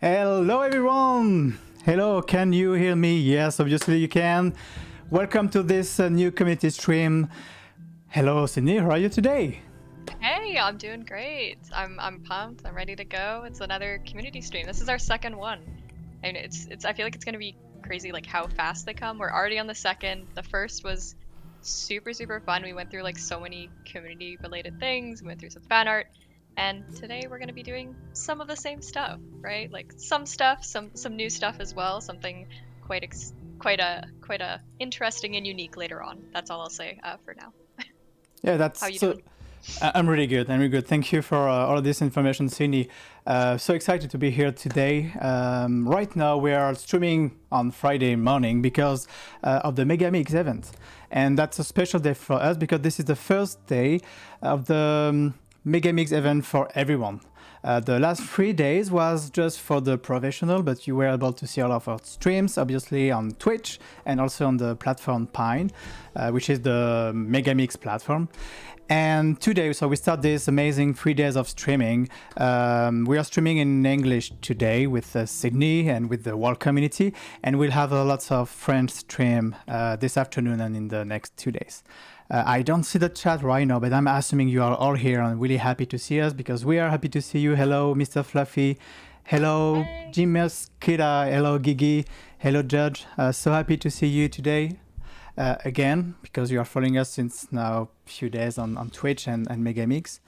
Hello everyone! Hello, can you hear me? Yes, obviously you can. Welcome to this new community stream. Hello Sydney, how are you today? Hey, I'm doing great. I'm pumped. I'm ready to go. It's another community stream. This is our second one. And it's I feel like it's gonna be crazy like how fast they come. We're already on the second. The first was super fun. We went through like so many community related things. We went through some fan art. And today we're gonna be doing some of the same stuff, right? Like some stuff, some new stuff as well. Something quite a interesting and unique later on. That's all I'll say for now. Yeah, How that's you so. doing? I'm really good. I'm really good. Thank you for all of this information, Sydney. So excited to be here today. Right now, we are streaming on Friday morning because of the MEGA MIGS event. And that's a special day for us because this is the first day of the MEGA MIGS event for everyone. The last 3 days was just for the professional, but you were able to see all of our streams, obviously on Twitch and also on the platform Pine, which is the MEGA MIGS platform. And today, so we start this amazing 3 days of streaming. We are streaming in English today with Sydney and with the world community, and we'll have lots of French stream this afternoon and in the next 2 days. I don't see the chat right now, but I'm assuming you are all here and really happy to see us because we are happy to see you. Hello, Mr. Fluffy. Hello, Hey. Jim Mosqueda. Hello, Gigi. Hello, Judge. So happy to see you today. Again, because you are following us since now a few days on Twitch and MEGA MIGS.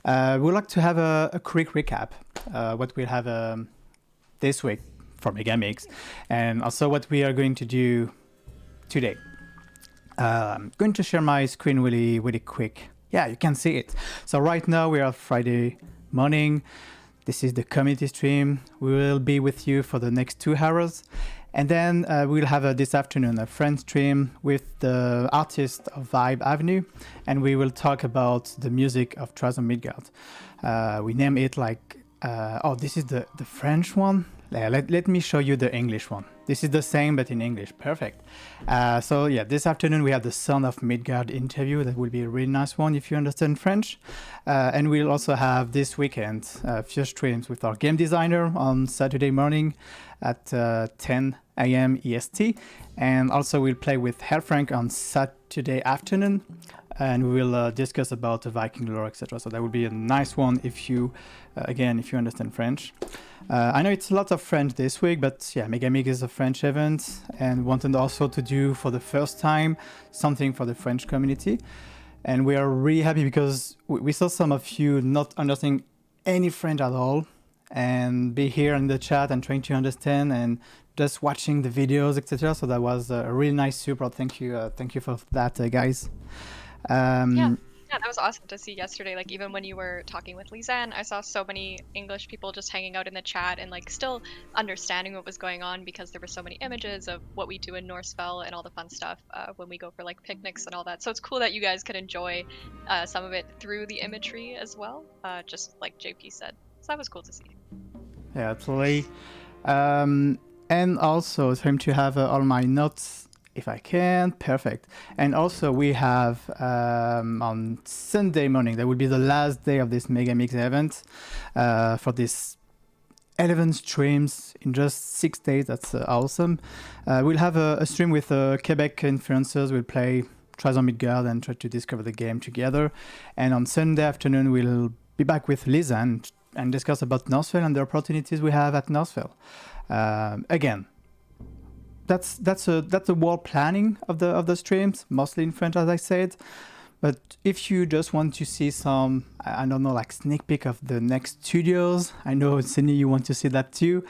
We'd like to have a quick recap what we'll have this week for MEGA MIGS and also what we are going to do today. I'm going to share my screen really quick. Yeah, you can see it. So right now we are Friday morning. This is the community stream. We will be with you for the next 2 hours. And then we'll have this afternoon a friend stream with the artist of Vibe Avenue, and we will talk about the music of Trails of Midgard. We name it like, this is the French one. Let me show you the English one. This is the same, but in English. Perfect. So yeah, this afternoon we have the Son of Midgard interview. That will be a really nice one if you understand French. And we'll also have this weekend a few streams with our game designer on Saturday morning at 10 a.m. EST. And also we'll play with Frank on Saturday afternoon. And we will discuss about the Viking lore, etc. So that will be a nice one if you, again, if you understand French. I know it's a lot of French this week, but yeah, MEGA MIGS is a French event and wanted also to do for the first time something for the French community. And we are really happy because we saw some of you not understanding any French at all and be here in the chat and trying to understand and just watching the videos, etc. So that was a really nice support. Thank you for that, guys. Yeah, that was awesome to see yesterday. Like even when you were talking with Lisanne, I saw so many English people just hanging out in the chat and like still understanding what was going on because there were so many images of what we do in Norsefell and all the fun stuff when we go for like picnics and all that. So it's cool that you guys could enjoy some of it through the imagery as well, just like JP said. So that was cool to see. Yeah, absolutely. And also it's time to have all my notes if I can. Perfect. And also we have on Sunday morning, that will be the last day of this MEGA MIGS event for this 11 streams in just 6 days. That's awesome. We'll have a stream with Quebec influencers. We'll play Trails of Midgard and try to discover the game together. And on Sunday afternoon, we'll be back with Lisanne and discuss about Norsefell and the opportunities we have at Norsefell. Again, that's a world planning of the streams, mostly in French, as I said. But if you just want to see some, I don't know, like sneak peek of the next studios, I know Sydney, you want to see that too.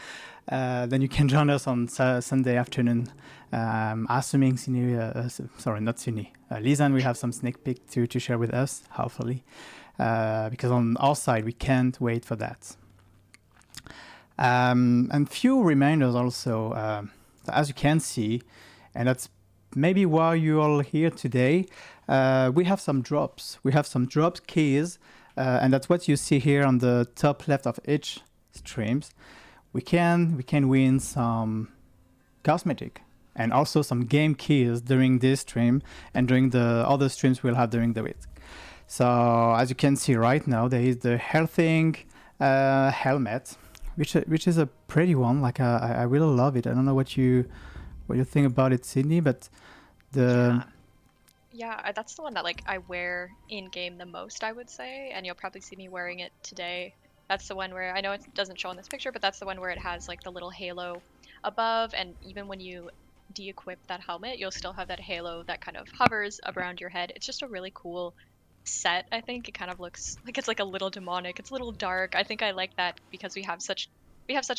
Then you can join us on Sunday afternoon. Assuming Sydney, sorry, not Sydney, Lisanne will have some sneak peek to share with us, hopefully, because on our side we can't wait for that. And few reminders also. As you can see, and that's maybe why you're all here today, we have some drops. We have some drops keys, and that's what you see here on the top left of each streams. We can win some cosmetic and also some game keys during this stream and during the other streams we'll have during the week. So as you can see right now, there is the hel-bent helmet, which is a pretty one. Like I really love it. I don't know what you think about it, Sydney, but the Yeah, that's the one that like I wear in game the most, I would say, and you'll probably see me wearing it today. That's the one where I know it doesn't show in this picture, but that's the one where it has like the little halo above, and even when you de-equip that helmet, you'll still have that halo that kind of hovers around your head. It's just a really cool set, I think. It kind of looks like it's like a little demonic. It's a little dark. I think I like that because we have such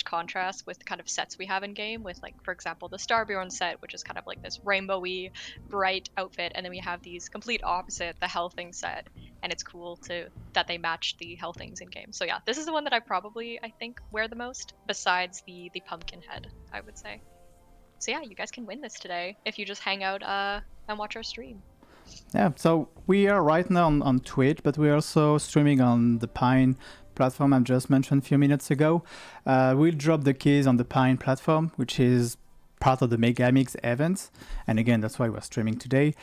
contrast with the kind of sets we have in game with, like, for example, the Starbjorn set, which is kind of like this rainbowy bright outfit, and then we have these complete opposite, the Hell-Thing set, and it's cool to that they match the Hell-Things in game. So yeah, this is the one that I think wear the most besides the pumpkin head, I would say. So yeah, you guys can win this today if you just hang out and watch our stream. Yeah, so we are right now on Twitch, but we're also streaming on the Pine platform I just mentioned a few minutes ago. We'll drop the keys on the Pine platform, which is part of the MEGA MIGS event. And again, that's why we're streaming today.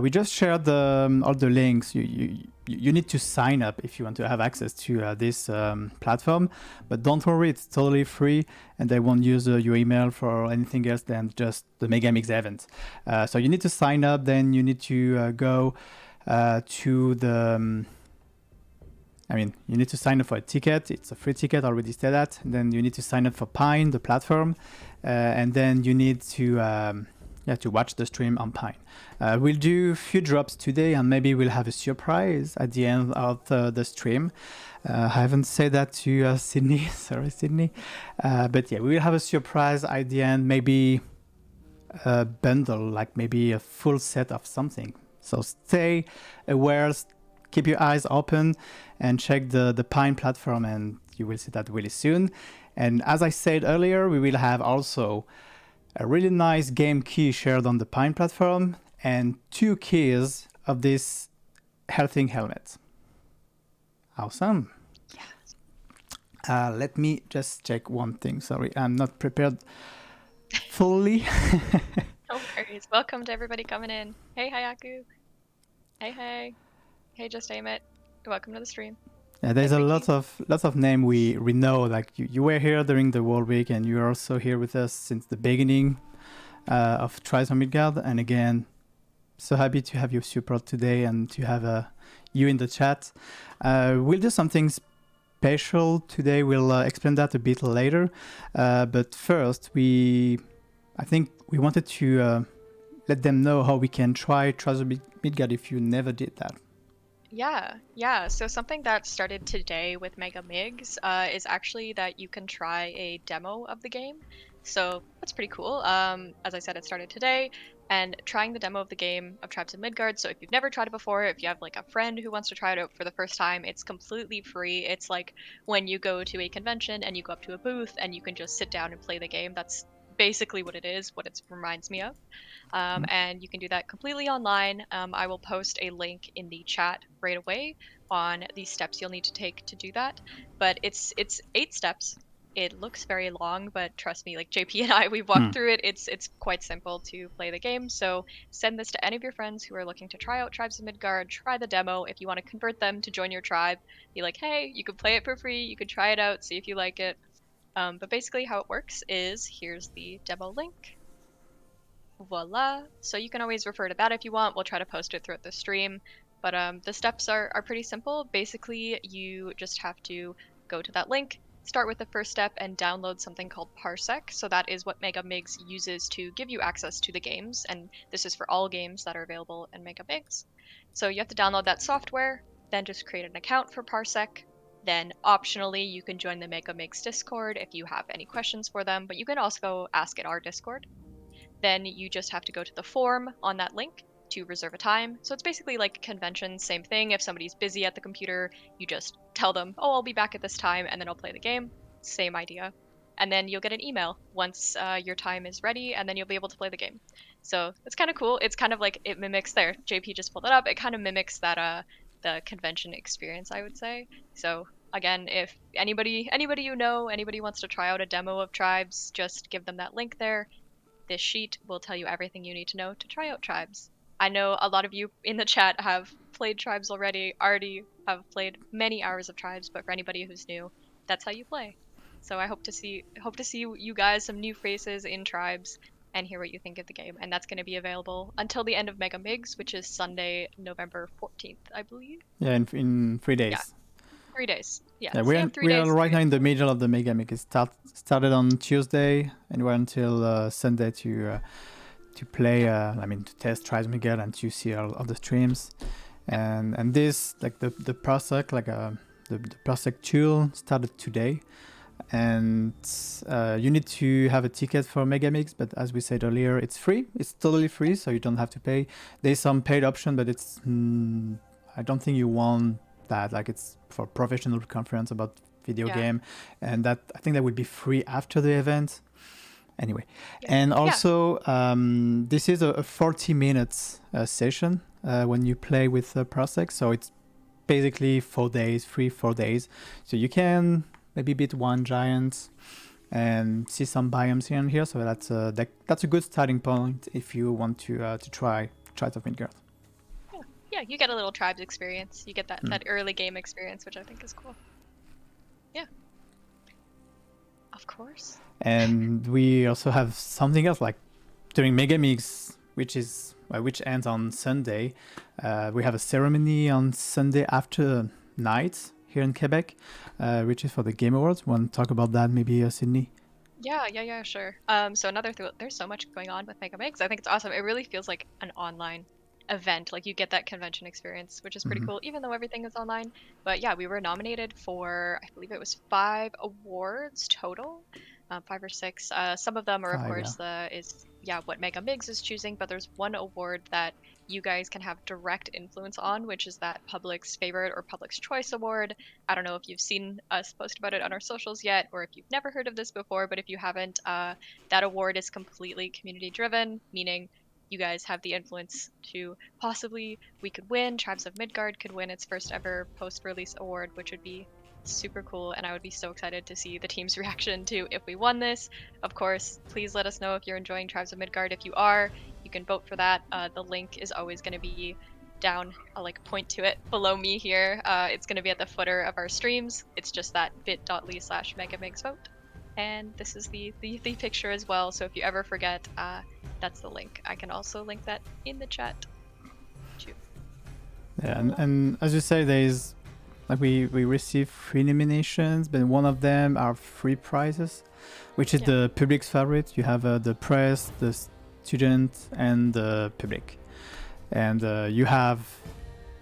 We just shared all the links. You need to sign up if you want to have access to this platform. But don't worry, it's totally free, and they won't use your email for anything else than just the MEGA MIGS event. So you need to sign up, then you need to go to the... you need to sign up for a ticket. It's a free ticket, I already said that. And then you need to sign up for Pine, the platform. And then you need to watch the stream on Pine. We'll do a few drops today, and maybe we'll have a surprise at the end of the stream. I haven't said that to Sydney. Sorry, Sydney. But yeah, we will have a surprise at the end, maybe a bundle, like maybe a full set of something. So stay aware, keep your eyes open, and check the Pine platform, and you will see that really soon. And as I said earlier, we will have also a really nice game key shared on the Pine platform and 2 keys of this Hel-Thing helmet. Awesome. Let me just check one thing. Sorry, I'm not prepared fully. No worries. Welcome to everybody coming in. Hey, Hayaku. Hey. Hey, Just Aim It. Welcome to the stream. Yeah, there's a lot of name we know. Like you were here during the World Week, and you're also here with us since the beginning of Tribes of Midgard. And again, so happy to have your support today and to have you in the chat. We'll do something special today. We'll explain that a bit later. But first, I think we wanted to let them know how we can try Tribes of Midgard if you never did that. Yeah. So something that started today with Mega Migs is actually that you can try a demo of the game. So that's pretty cool. As I said, it started today, and trying the demo of the game of Tribes of Midgard. So if you've never tried it before, if you have like a friend who wants to try it out for the first time, it's completely free. It's like when you go to a convention and you go up to a booth and you can just sit down and play the game. That's basically what it is, what it reminds me of. And you can do that completely online. I will post a link in the chat right away on the steps you'll need to take to do that. But it's 8 steps. It looks very long, but trust me, like JP and I, we've walked through it. It's quite simple to play the game. So send this to any of your friends who are looking to try out Tribes of Midgard. Try the demo. If you want to convert them to join your tribe, be like, hey, you can play it for free. You can try it out, see if you like it. But basically how it works is, here's the demo link. Voila. So you can always refer to that if you want. We'll try to post it throughout the stream. But the steps are pretty simple. Basically, you just have to go to that link, start with the first step, and download something called Parsec. So that is what Mega Migs uses to give you access to the games. And this is for all games that are available in Mega Migs. So you have to download that software, then just create an account for Parsec. Then optionally, you can join the Mega Migs Discord if you have any questions for them. But you can also go ask at our Discord. Then you just have to go to the form on that link to reserve a time. So it's basically like a convention, same thing. If somebody's busy at the computer, you just tell them, oh, I'll be back at this time, and then I'll play the game. Same idea. And then you'll get an email once your time is ready, and then you'll be able to play the game. So it's kind of cool. It's kind of like, it mimics there. JP just pulled it up. It kind of mimics that the convention experience, I would say. So again, if anybody you know, anybody wants to try out a demo of Tribes, just give them that link there. This sheet will tell you everything you need to know to try out Tribes. I know a lot of you in the chat have played Tribes already have played many hours of Tribes, but for anybody who's new, that's how you play. So I hope to see you guys, some new faces in Tribes, and hear what you think of the game. And that's going to be available until the end of Mega Migs, which is Sunday, November 14th, I believe. Yeah, in 3 days. Yeah, 3 days. Yeah, Yeah, so you have 3 we days. are right now in the middle of the Mega Mix. It started on Tuesday and went until Sunday to play. To test Tries Miguel and to see all of the streams, and this like the Prosec the Prosec tool started today, and you need to have a ticket for Mega Mix. But as we said earlier, it's free. It's totally free, so you don't have to pay. There's some paid option, but it's I don't think you want that. Like it's for professional conference about video game, and that I think that would be free after the event. Anyway, and also this is a 40 minutes session when you play with Prosec, so it's basically 4 days, 4 days. So you can maybe beat one giant and see some biomes here and here. So that's a good starting point if you want to try Tribes of Midgard. Yeah, you get a little Tribes experience. You get that early game experience, which I think is cool. Yeah. Of course. And we also have something else, like during Mega Mix, which ends on Sunday. We have a ceremony on Sunday after night here in Quebec, which is for the Game Awards. Want to talk about that, maybe, Sydney? Yeah, sure. So there's so much going on with Mega Mix. I think it's awesome. It really feels like an online event. Like you get that convention experience, which is pretty cool, even though everything is online. But yeah, we were nominated for, I believe it was 5 awards total. 5 or 6. Some of them are, of course, what Mega Migs is choosing, but there's one award that you guys can have direct influence on, which is that Public's Favorite or Public's Choice Award. I don't know if you've seen us post about it on our socials yet, or if you've never heard of this before, but if you haven't, that award is completely community driven, meaning you guys have the influence to possibly we could win. Tribes of Midgard could win its first ever post-release award, which would be super cool, and I would be so excited to see the team's reaction to if we won this. Of course, please let us know if you're enjoying Tribes of Midgard. If you are, you can vote for that. The link is always going to be down. I'll point to it below me here. It's going to be at the footer of our streams. It's just that bit.ly/megamigsvote, and this is the picture as well. So if you ever forget, that's the link. I can also link that in the chat too. Yeah, and as you say, there's we receive 3 nominations, but one of them are free prizes, which is the public's favorite. You have the press, the student, and the public, and you have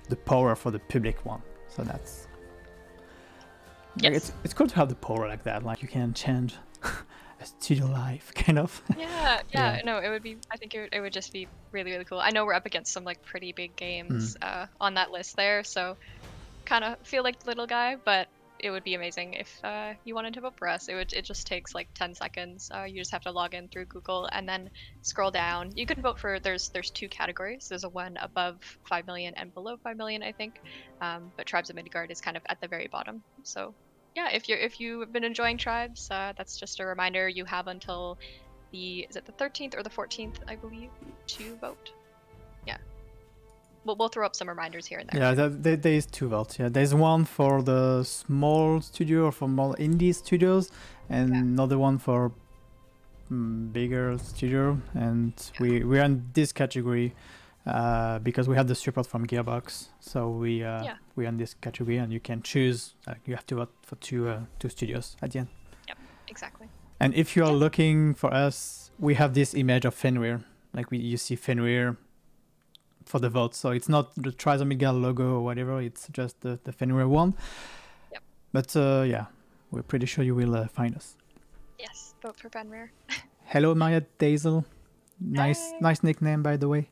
the power for the public one. So that's it's cool to have the power like that. Like you can change a studio life, kind of. Yeah. No, it would be. I think it would just be really, really cool. I know we're up against some pretty big games on that list there, so. Kind of feel like the little guy, but it would be amazing if you wanted to vote for us. It just takes 10 seconds. You just have to log in through Google and then scroll down. You can vote for there's 2 categories. There's a one above 5 million and below 5 million, I think. But Tribes of Midgard is kind of at the very bottom. So yeah, if you've been enjoying Tribes, that's just a reminder. You have until the 13th or the 14th, I believe, to vote. Yeah. We'll throw up some reminders here and there. Yeah, there is 2 votes. Yeah, there's one for the small studio or for more indie studios, and another one for bigger studio. And we are in this category because we have the support from Gearbox. So we are in this category, and you can choose. You have to vote for two studios at the end. Yep, exactly. And if you are looking for us, we have this image of Fenrir. You see Fenrir for the vote, so it's not the Tribes of Midgard logo or whatever, it's just the Fenrir one. Yep. But we're pretty sure you will find us. Yes, vote for Fenrir. Hello, Maria Dazel. Nice nickname, by the way.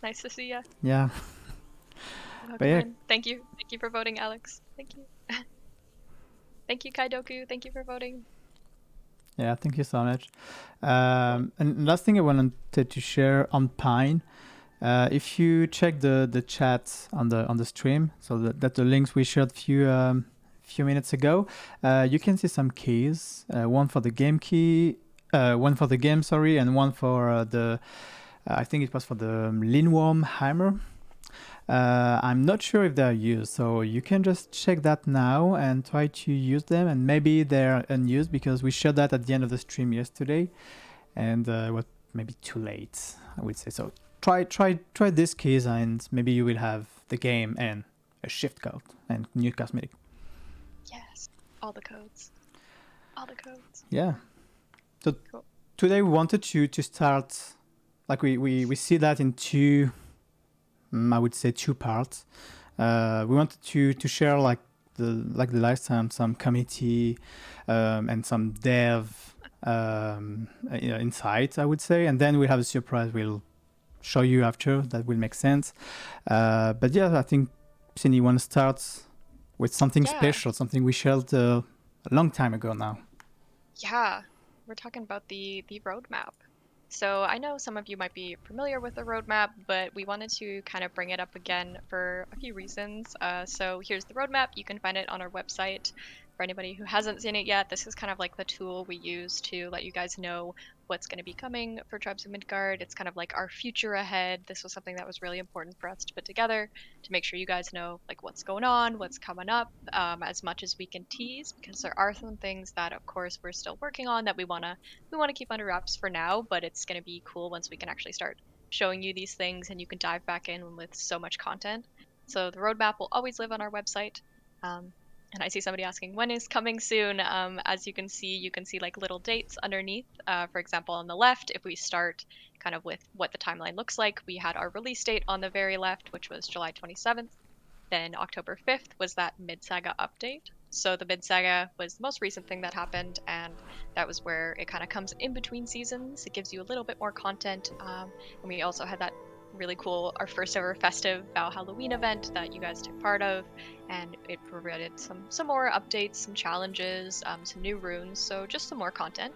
Nice to see ya. Yeah. Thank you for voting, Alex. Thank you. Thank you, Kaidoku. Thank you for voting. Yeah, thank you so much. And last thing I wanted to share on Pine. If you check the chat on the stream, so that the links we shared few minutes ago, you can see some keys. One for the game key, one for the game, sorry, and one for I think it was for the Lindworm hammer. I'm not sure if they're used, so you can just check that now and try to use them. And maybe they're unused because we shared that at the end of the stream yesterday, and what maybe too late, I would say. So try this keys, and maybe you will have the game and a shift code and new cosmetic. Yes, all the codes. All the codes. Yeah. So Cool. today we wanted to start, like we see that in two, I would say two parts. We wanted to share like the last time some community and some dev insights, I would say, and then we have a surprise we'll show you after that will make sense. But yeah, I think Cindy want to start with something special, something we shared a long time ago now. Yeah, we're talking about the roadmap. So I know some of you might be familiar with the roadmap, but we wanted to kind of bring it up again for a few reasons. So here's the roadmap. You can find it on our website. For anybody who hasn't seen it yet, this is kind of like the tool we use to let you guys know what's going to be coming for Tribes of Midgard. It's kind of like our future ahead. This was something that was really important for us to put together to make sure you guys know like what's going on, what's coming up, as much as we can tease, because there are some things that, of course, we're still working on that we wanna keep under wraps for now. But it's gonna be cool once we can actually start showing you these things, and you can dive back in with so much content. So the roadmap will always live on our website. And I see somebody asking when is coming soon. As you can see like little dates underneath. For example, on the left, if we start kind of with what the timeline looks like, we had our release date on the very left, which was July 27th. Then October 5th was that Mid-Saga update. So the Mid-Saga was the most recent thing that happened, and that was where it kind of comes in between seasons. It gives you a little bit more content. And we also had that really cool, our first ever festive Val Halloween event that you guys took part of, and it provided some more updates, some challenges, some new runes, so just some more content.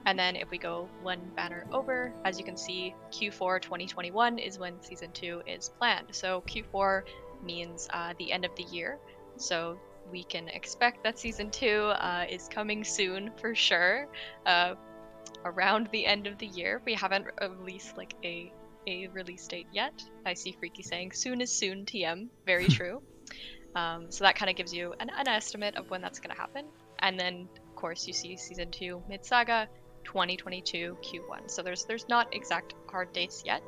And then if we go one banner over, as you can see, Q4 2021 is when season 2 is planned. So Q4 means the end of the year. So we can expect that season 2 is coming soon for sure, around the end of the year. We haven't released like a release date yet. I see Freaky saying soon is soon TM. Very true. So that kind of gives you an estimate of when that's going to happen. And then, of course, you see season 2 Mid-Saga 2022 Q1. So there's not exact hard dates yet.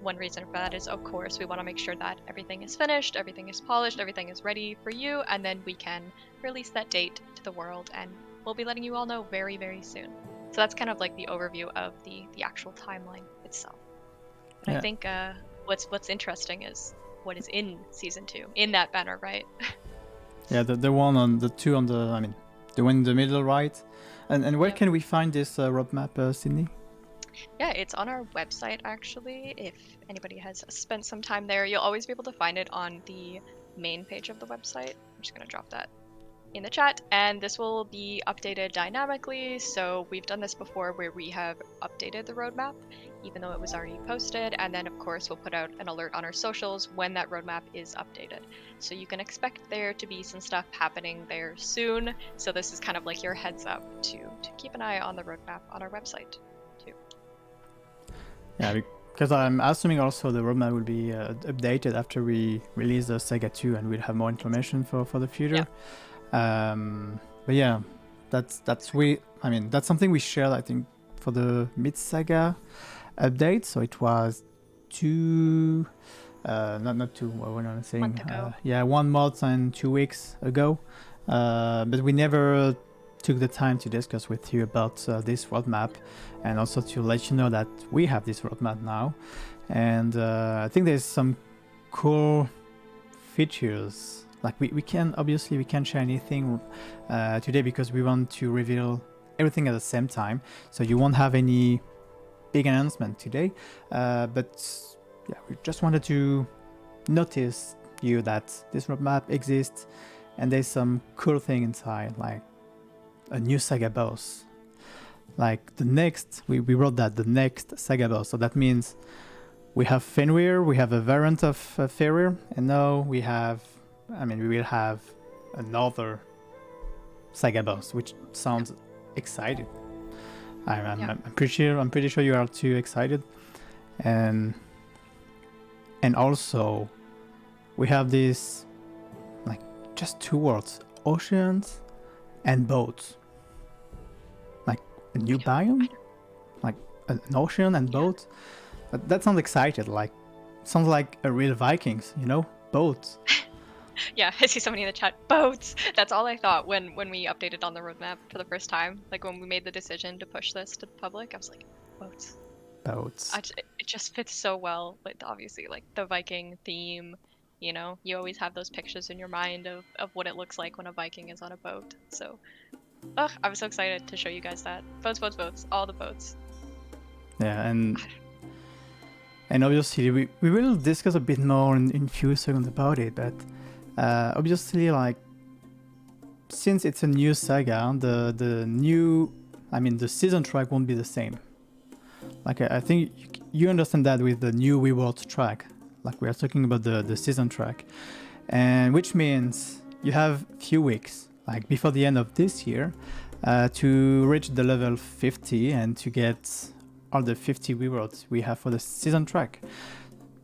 One reason for that is, of course, we want to make sure that everything is finished, everything is polished, everything is ready for you, and then we can release that date to the world, and we'll be letting you all know very, very soon. So that's kind of like the overview of the actual timeline itself. But yeah. I think what's interesting is what is in season 2 in that banner, right? Yeah, the one on the two on the the one in the middle, right? And where can we find this roadmap, Sydney? Yeah, it's on our website actually. If anybody has spent some time there, you'll always be able to find it on the main page of the website. I'm just gonna drop that in the chat, and this will be updated dynamically. So we've done this before where we have updated the roadmap even though it was already posted, and then of course we'll put out an alert on our socials when that roadmap is updated. So you can expect there to be some stuff happening there soon. So this is kind of like your heads up to keep an eye on the roadmap on our website too. Yeah, because I'm assuming also the roadmap will be updated after we release the Saga 2 and we'll have more information for the future. Yeah. But yeah, that's something we shared, I think, for the Mid-Saga update. So it was not two, what was I saying? 1 month and 2 weeks ago. But we never took the time to discuss with you about this roadmap, and also to let you know that we have this roadmap now. And I think there's some cool features. Like we can't share anything today because we want to reveal everything at the same time. So you won't have any big announcement today. But yeah, we just wanted to notice you that this roadmap exists, and there's some cool thing inside, like a new Saga boss. Like the next, we wrote that the next Saga boss. So that means we have Fenrir, we have a variant of Fenrir, and now we will have another Saga boss, which sounds exciting. I'm pretty sure you are too excited, and also we have this, like, just two words: oceans and boats. Like a new biome, like an ocean and boats. But that sounds excited. Like, sounds like a real Vikings, you know, boats. Yeah, I see somebody in the chat. Boats. That's all I thought when we updated on the roadmap for the first time. Like when we made the decision to push this to the public, I was like, boats. Boats. It just fits so well with obviously like the Viking theme. You know, you always have those pictures in your mind of what it looks like when a Viking is on a boat. So, I was so excited to show you guys that. Boats, boats, boats, all the boats. Yeah, and obviously we will discuss a bit more in few seconds about it, but obviously, like, since it's a new saga, the season track won't be the same. Like, I think you understand that with the new rewards track. Like, we are talking about the season track, and which means you have few weeks, like before the end of this year, to reach the level 50 and to get all the 50 rewards we have for the season track.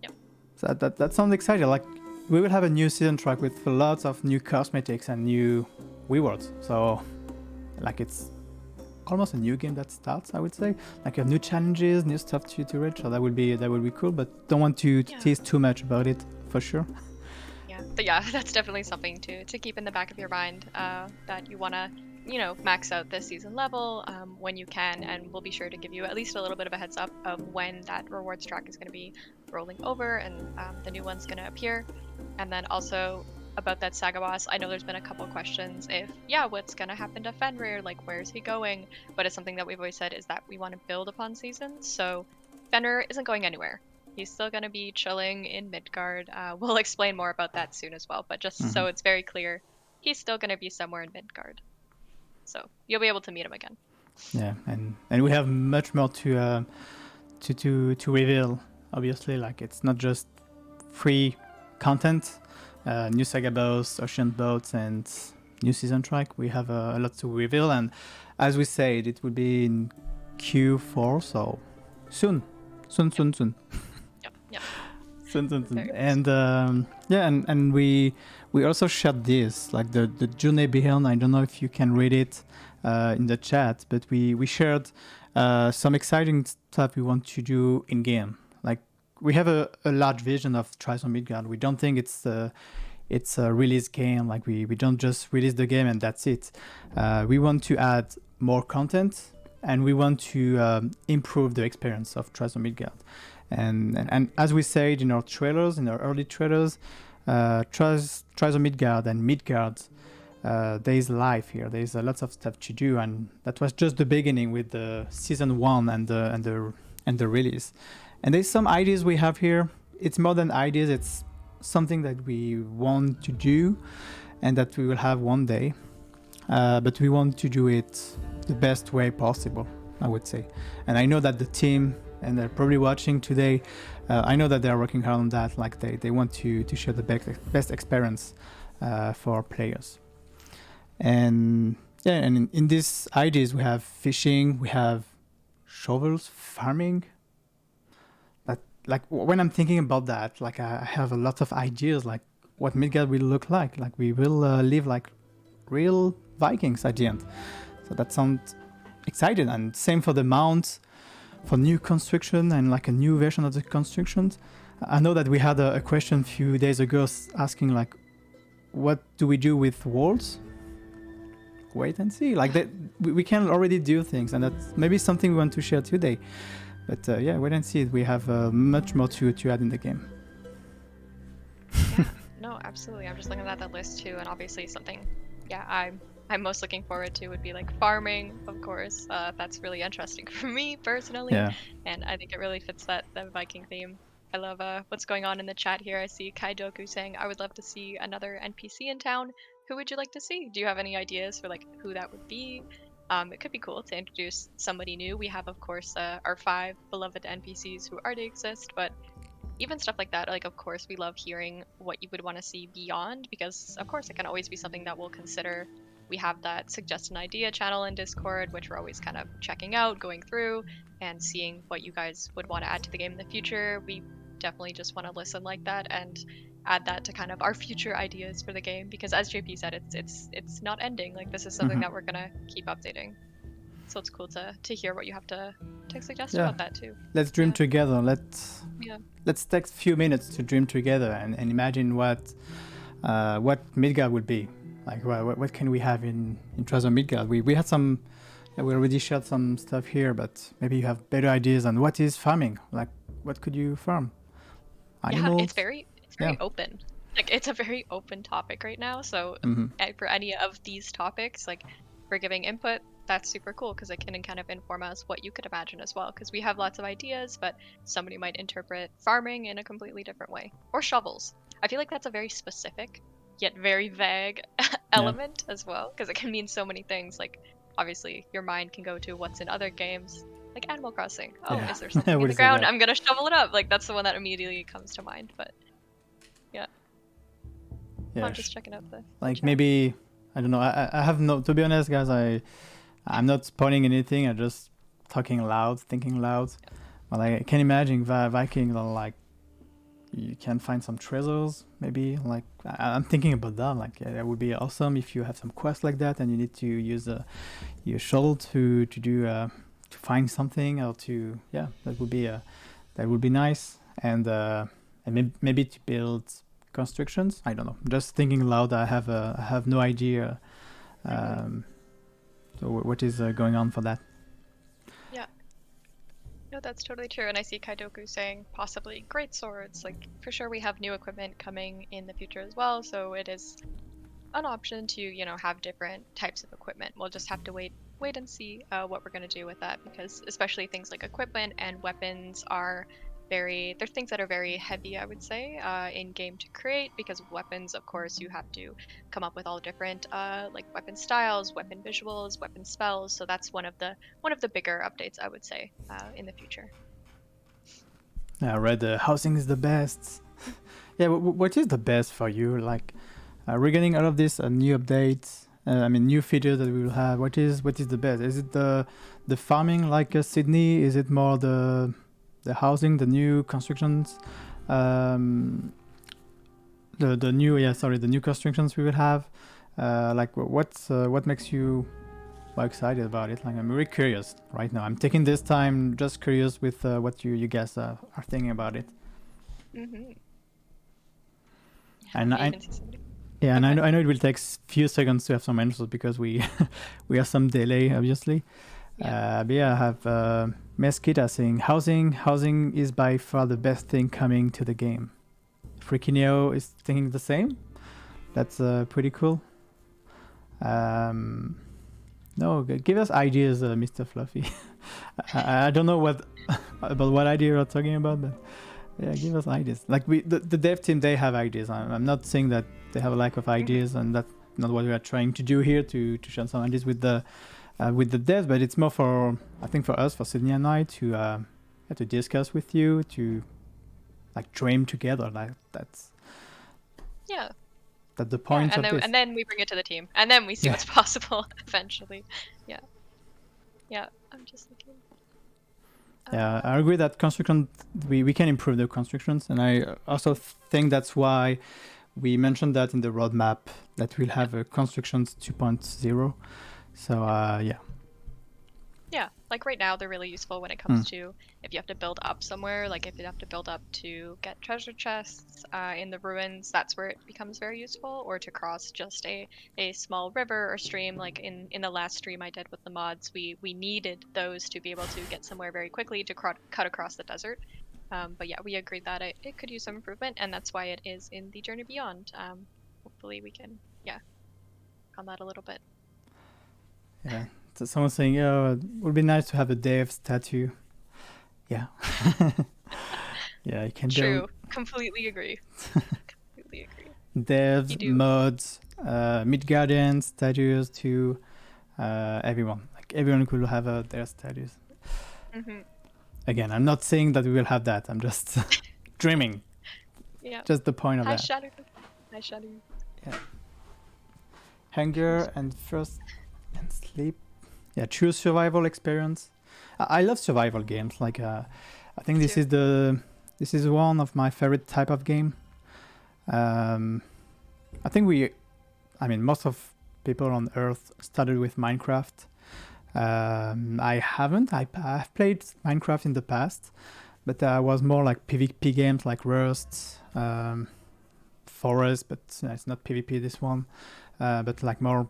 Yep. So that sounds exciting. Like, we will have a new season track with lots of new cosmetics and new rewards. So, like, it's almost a new game that starts, I would say. Like, you have new challenges, new stuff to reach. So that would be cool. But don't want to tease too much about it, for sure. Yeah, but yeah, that's definitely something to keep in the back of your mind, that you want to, you know, max out this season level when you can, and we'll be sure to give you at least a little bit of a heads up of when that rewards track is going to be rolling over and the new one's going to appear. And then also about that saga boss, I know there's been a couple questions what's going to happen to Fenrir, like where's he going? But it's something that we've always said is that we want to build upon seasons, so Fenrir isn't going anywhere. He's still going to be chilling in Midgard. We'll explain more about that soon as well, but just so it's very clear, he's still going to be somewhere in Midgard. So you'll be able to meet him again. Yeah, and we have much more to reveal. Obviously, like, it's not just free content, new saga boss, ocean boats, and new season track. We have a lot to reveal, and as we said, it will be in Q4, so soon. Yep. Soon. And we also shared this, like the journey behind. I don't know if you can read it in the chat, but we shared some exciting stuff we want to do in game. Like, we have a large vision of Trials of Midgard. We don't think it's a release game. Like, we don't just release the game and that's it. We want to add more content, and we want to improve the experience of Trials of Midgard. And as we said in our trailers, in our early trailers, Trials of Midgard and Midgard, there is life here. There is lots of stuff to do, and that was just the beginning with the season 1 and the release. And there's some ideas we have here. It's more than ideas. It's something that we want to do, and that we will have one day. But we want to do it the best way possible, I would say. And I know that the team, and they're probably watching today, I know that they're working hard on that. Like, they want to share the best experience for our players. And in these ideas we have fishing, we have shovels, farming. But like, when I'm thinking about that, like, I have a lot of ideas, like what Midgard will look like. Like, we will live like real Vikings at the end. So that sounds exciting. And same for the mounts, for new construction and like a new version of the constructions. I know that we had a question a few days ago asking, like, what do we do with walls? Wait and see. Like, we can already do things, and that's maybe something we want to share today. But wait and see. We have much more to add in the game. Yeah, no, absolutely. I'm just looking at that list too, and obviously something, I'm most looking forward to would be like farming, of course. That's really interesting for me personally, and I think it really fits the Viking theme. I love what's going on in the chat here. I see Kaidoku saying, I would love to see another NPC in town. Who would you like to see? Do you have any ideas for like who that would be? It could be cool to introduce somebody new. We have, of course, our 5 beloved NPCs who already exist, but even stuff like that, like, of course, we love hearing what you would want to see beyond, because, of course, it can always be something that we'll consider. We have that suggest an idea channel in Discord, which we're always kind of checking out, going through, and seeing what you guys would want to add to the game in the future. We definitely just want to listen like that, and add that to kind of our future ideas for the game, because as JP said, it's not ending. Like, this is something that we're gonna keep updating. So it's cool to hear what you have to suggest about that too. Let's dream Yeah. together. Let's take a few minutes to dream together and imagine what Midgard would be. Like, what can we have in Treasure Midgard? We had some, we already shared some stuff here, but maybe you have better ideas on what is farming. Like, what could you farm? Animals? Yeah, it's very open. Like, it's a very open topic right now. So for any of these topics, like, for giving input, that's super cool, because it can kind of inform us what you could imagine as well. Because we have lots of ideas, but somebody might interpret farming in a completely different way. Or shovels. I feel like that's a very specific, yet very vague element as well, because it can mean so many things. Like, obviously, your mind can go to what's in other games, like Animal Crossing. Oh, is there something in the ground? I'm gonna shovel it up. Like, that's the one that immediately comes to mind. But yeah, I'm just checking out the like chat. maybe, I don't know. I have no. To be honest, guys, I'm not spoiling anything. I'm just talking loud, thinking loud. Well, I can imagine Viking, like, you can find some treasures, maybe. Like, I'm thinking about that. Like, that would be awesome if you have some quest like that and you need to use your shovel to do to find something, or to that would be nice. And maybe to build constructions. I don't know. Just thinking loud. I have no idea. So what is going on for that? Yeah. No, that's totally true. And I see Kaidoku saying possibly great swords. Like, for sure we have new equipment coming in the future as well. So it is an option to, have different types of equipment. We'll just have to wait and see what we're going to do with that, because especially things like equipment and weapons are they're things that are very heavy, I would say, in game to create, because of weapons, of course, you have to come up with all different like weapon styles, weapon visuals, weapon spells. So that's one of the bigger updates, I would say, in the future. I read housing is the best. Yeah, what is the best for you? Like, regarding all of this new updates, new features that we will have. What is the best? Is it the farming like Sydney? Is it more the housing, the new constructions, the new constructions we will have? Like, what makes you more excited about it? Like, I'm really curious right now. I'm taking this time, just curious with what you guys are thinking about it. And I know it will take few seconds to have some answers, because we have some delay, obviously. But I have Mesquita saying housing is by far the best thing coming to the game. Freakineo is thinking the same. That's pretty cool. No, give us ideas, Mr. Fluffy. I don't know what idea you're talking about, but give us ideas. Like, the dev team, they have ideas. I'm not saying that they have a lack of ideas, and that's not what we are trying to do here, to share some ideas with the devs, but it's more for, I think, for us, for Sydney and I, to discuss with you, to like dream together. Like, that's the point of this. And then we bring it to the team, and then we see what's possible eventually. I'm just thinking. I agree that construction, we can improve the constructions, and I also think that's why we mentioned that in the roadmap, that we'll have a constructions 2.0. So like right now they're really useful when it comes to if you have to build up somewhere, like if you have to build up to get treasure chests in the ruins, that's where it becomes very useful, or to cross just a small river or stream. Like in the last stream I did with the mods, we needed those to be able to get somewhere very quickly to cut across the desert. But we agreed that it could use some improvement, and that's why it is in the Journey Beyond. Hopefully we can on that a little bit. Yeah. So someone's saying, it would be nice to have a dev statue. Yeah. You can do. True. Completely agree. Devs, mods, Midgardian statues to everyone. Like, everyone could have their statues. Again, I'm not saying that we will have that. I'm just dreaming. Yeah. Just the point of that. Hi, Shadow. Yeah. Hunger and thirst and sleep. Yeah, choose survival experience. I love survival games. Like, I think this is one of my favorite type of game. I think most of people on Earth started with Minecraft. I haven't. I've played Minecraft in the past, but I was more like PvP games like Rust, Forest, but it's not PvP this one. But like more,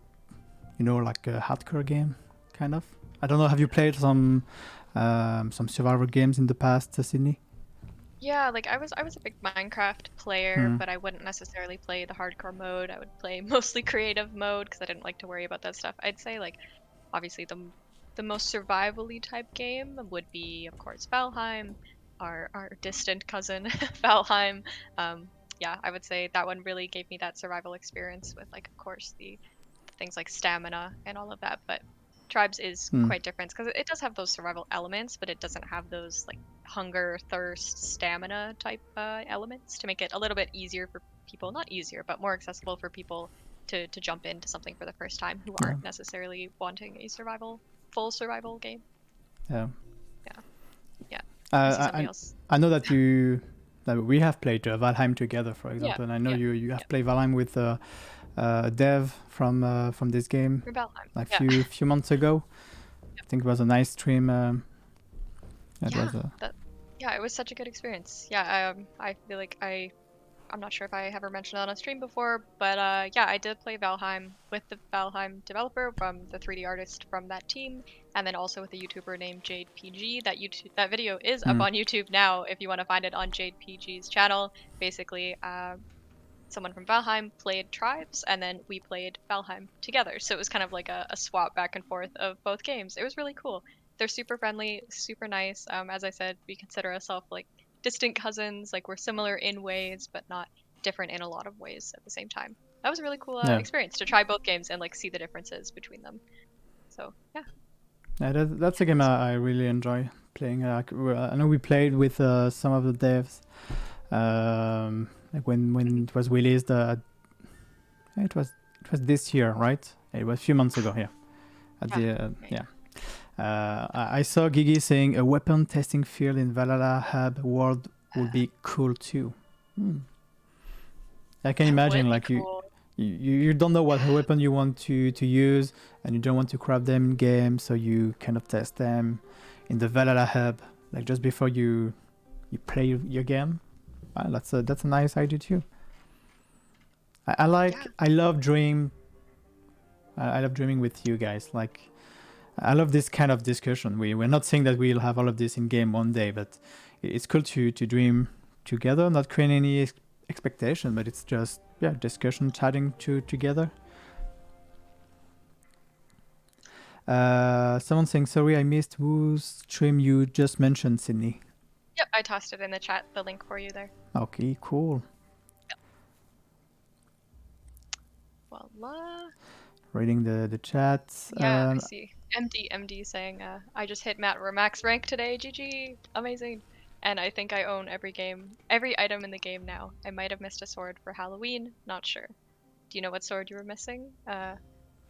like a hardcore game, kind of. I don't know. Have you played some survival games in the past, Sydney? Yeah, like I was a big Minecraft player, Hmm. but I wouldn't necessarily play the hardcore mode. I would play mostly creative mode because I didn't like to worry about that stuff. I'd say like obviously the most survival-y type game would be of course Valheim, our distant cousin Valheim. Yeah, I would say that one really gave me that survival experience with like of course the things like stamina and all of that, but Tribes is Hmm. quite different because it does have those survival elements, but it doesn't have those like hunger, thirst, stamina type elements to make it a little bit easier for people. Not easier, but more accessible for people to jump into something for the first time who Yeah. aren't necessarily wanting a full survival game. Yeah. Yeah, yeah. I see Uh, somebody I else. I know that we have played Valheim together, for Yeah, example, and I know yeah, you yeah. have played Valheim with a dev from this game For Valheim. like Yeah, few months ago. I think it was a nice stream. It yeah. was a Yeah, it was such a good experience. Yeah, I feel like I'm not sure if I ever mentioned that on stream before, but yeah, I did play Valheim with the Valheim developer from the 3D artist from that team, and then also with a YouTuber named Jade PG. That video is up mm, on YouTube now if you want to find it on Jade PG's channel. Basically, someone from Valheim played Tribes, and then we played Valheim together. So it was kind of like a swap back and forth of both games. It was really cool. They're super friendly, super nice. As I said, we consider ourselves like distant cousins. Like we're similar in ways, but not different in a lot of ways at the same time. That was a really cool yeah. experience to try both games and like see the differences between them. So yeah, Yeah, that's a game I really enjoy playing. I know we played with some of the devs. Like when it was released. It was this year, right? It was a few months ago. Yeah. At yeah, the yeah. yeah. I saw Gigi saying a weapon testing field in Valhalla Hub world would be cool too. Hmm. I can That imagine would be like cool. you don't know what weapon you want to use, and you don't want to craft them in game, so you kind of test them in the Valhalla Hub, like just before you play your game. That's a nice idea too. Yeah, I love dream. I love dreaming with you guys. Like I love this kind of discussion. We're not saying that we'll have all of this in game one day, but it's cool to dream together, not create any expectation, but it's just discussion, chatting together. Someone saying sorry I missed whose stream you just mentioned, Sydney. yep. I tossed it in the chat, the link for you there. Okay, cool. Voila. Reading the chat. Yeah, I see. MD saying, I just hit max rank today, GG, amazing. And I think I own every item in the game now. I might have missed a sword for Halloween, not sure. Do you know what sword you were missing?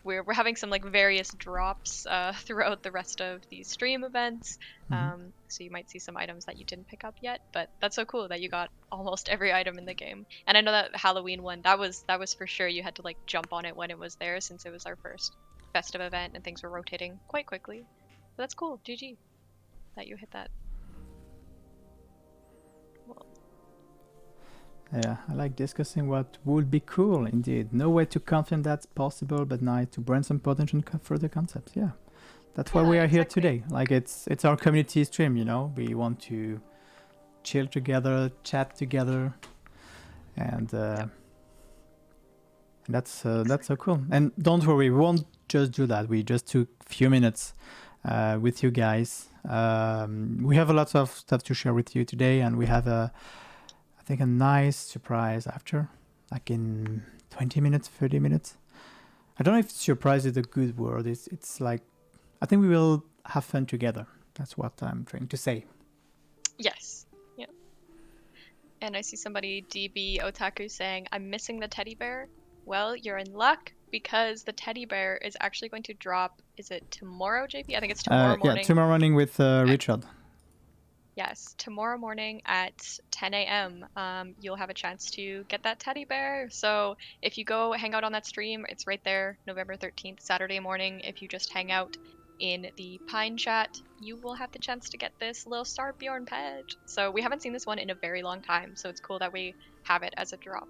We're having some like various drops throughout the rest of these stream events. Mhm. So you might see some items that you didn't pick up yet, but that's so cool that you got almost every item in the game. And I know that Halloween one, that was for sure you had to like jump on it when it was there since it was our first festive event and things were rotating quite quickly. So that's cool. GG that you hit that. Well, Yeah, I like discussing what would be cool indeed. No way to confirm that's possible, but nice to brainstorm potential further concepts. Yeah, that's why we yeah, are here exactly. today. Like it's our community stream, We want to chill together, chat together, and Yep. that's so cool. And don't worry, we won't just do that. We just took a few minutes with you guys. We have a lot of stuff to share with you today, and we have I think a nice surprise after, like in 20 minutes, 30 minutes. I don't know if surprise is a good word. It's like I think we will have fun together. That's what I'm trying to say. Yes. Yeah. And I see somebody DB Otaku saying, I'm missing the teddy bear. Well, you're in luck because the teddy bear is actually going to drop. Is it tomorrow, JP? I think it's tomorrow Yeah, morning. tomorrow morning with Okay. Richard. Yes, tomorrow morning at 10 a.m., you'll have a chance to get that teddy bear. So if you go hang out on that stream, it's right there, November 13th, Saturday morning. If you just hang out in the Pine chat, you will have the chance to get this little Starbjorn pet. So we haven't seen this one in a very long time, so it's cool that we have it as a drop.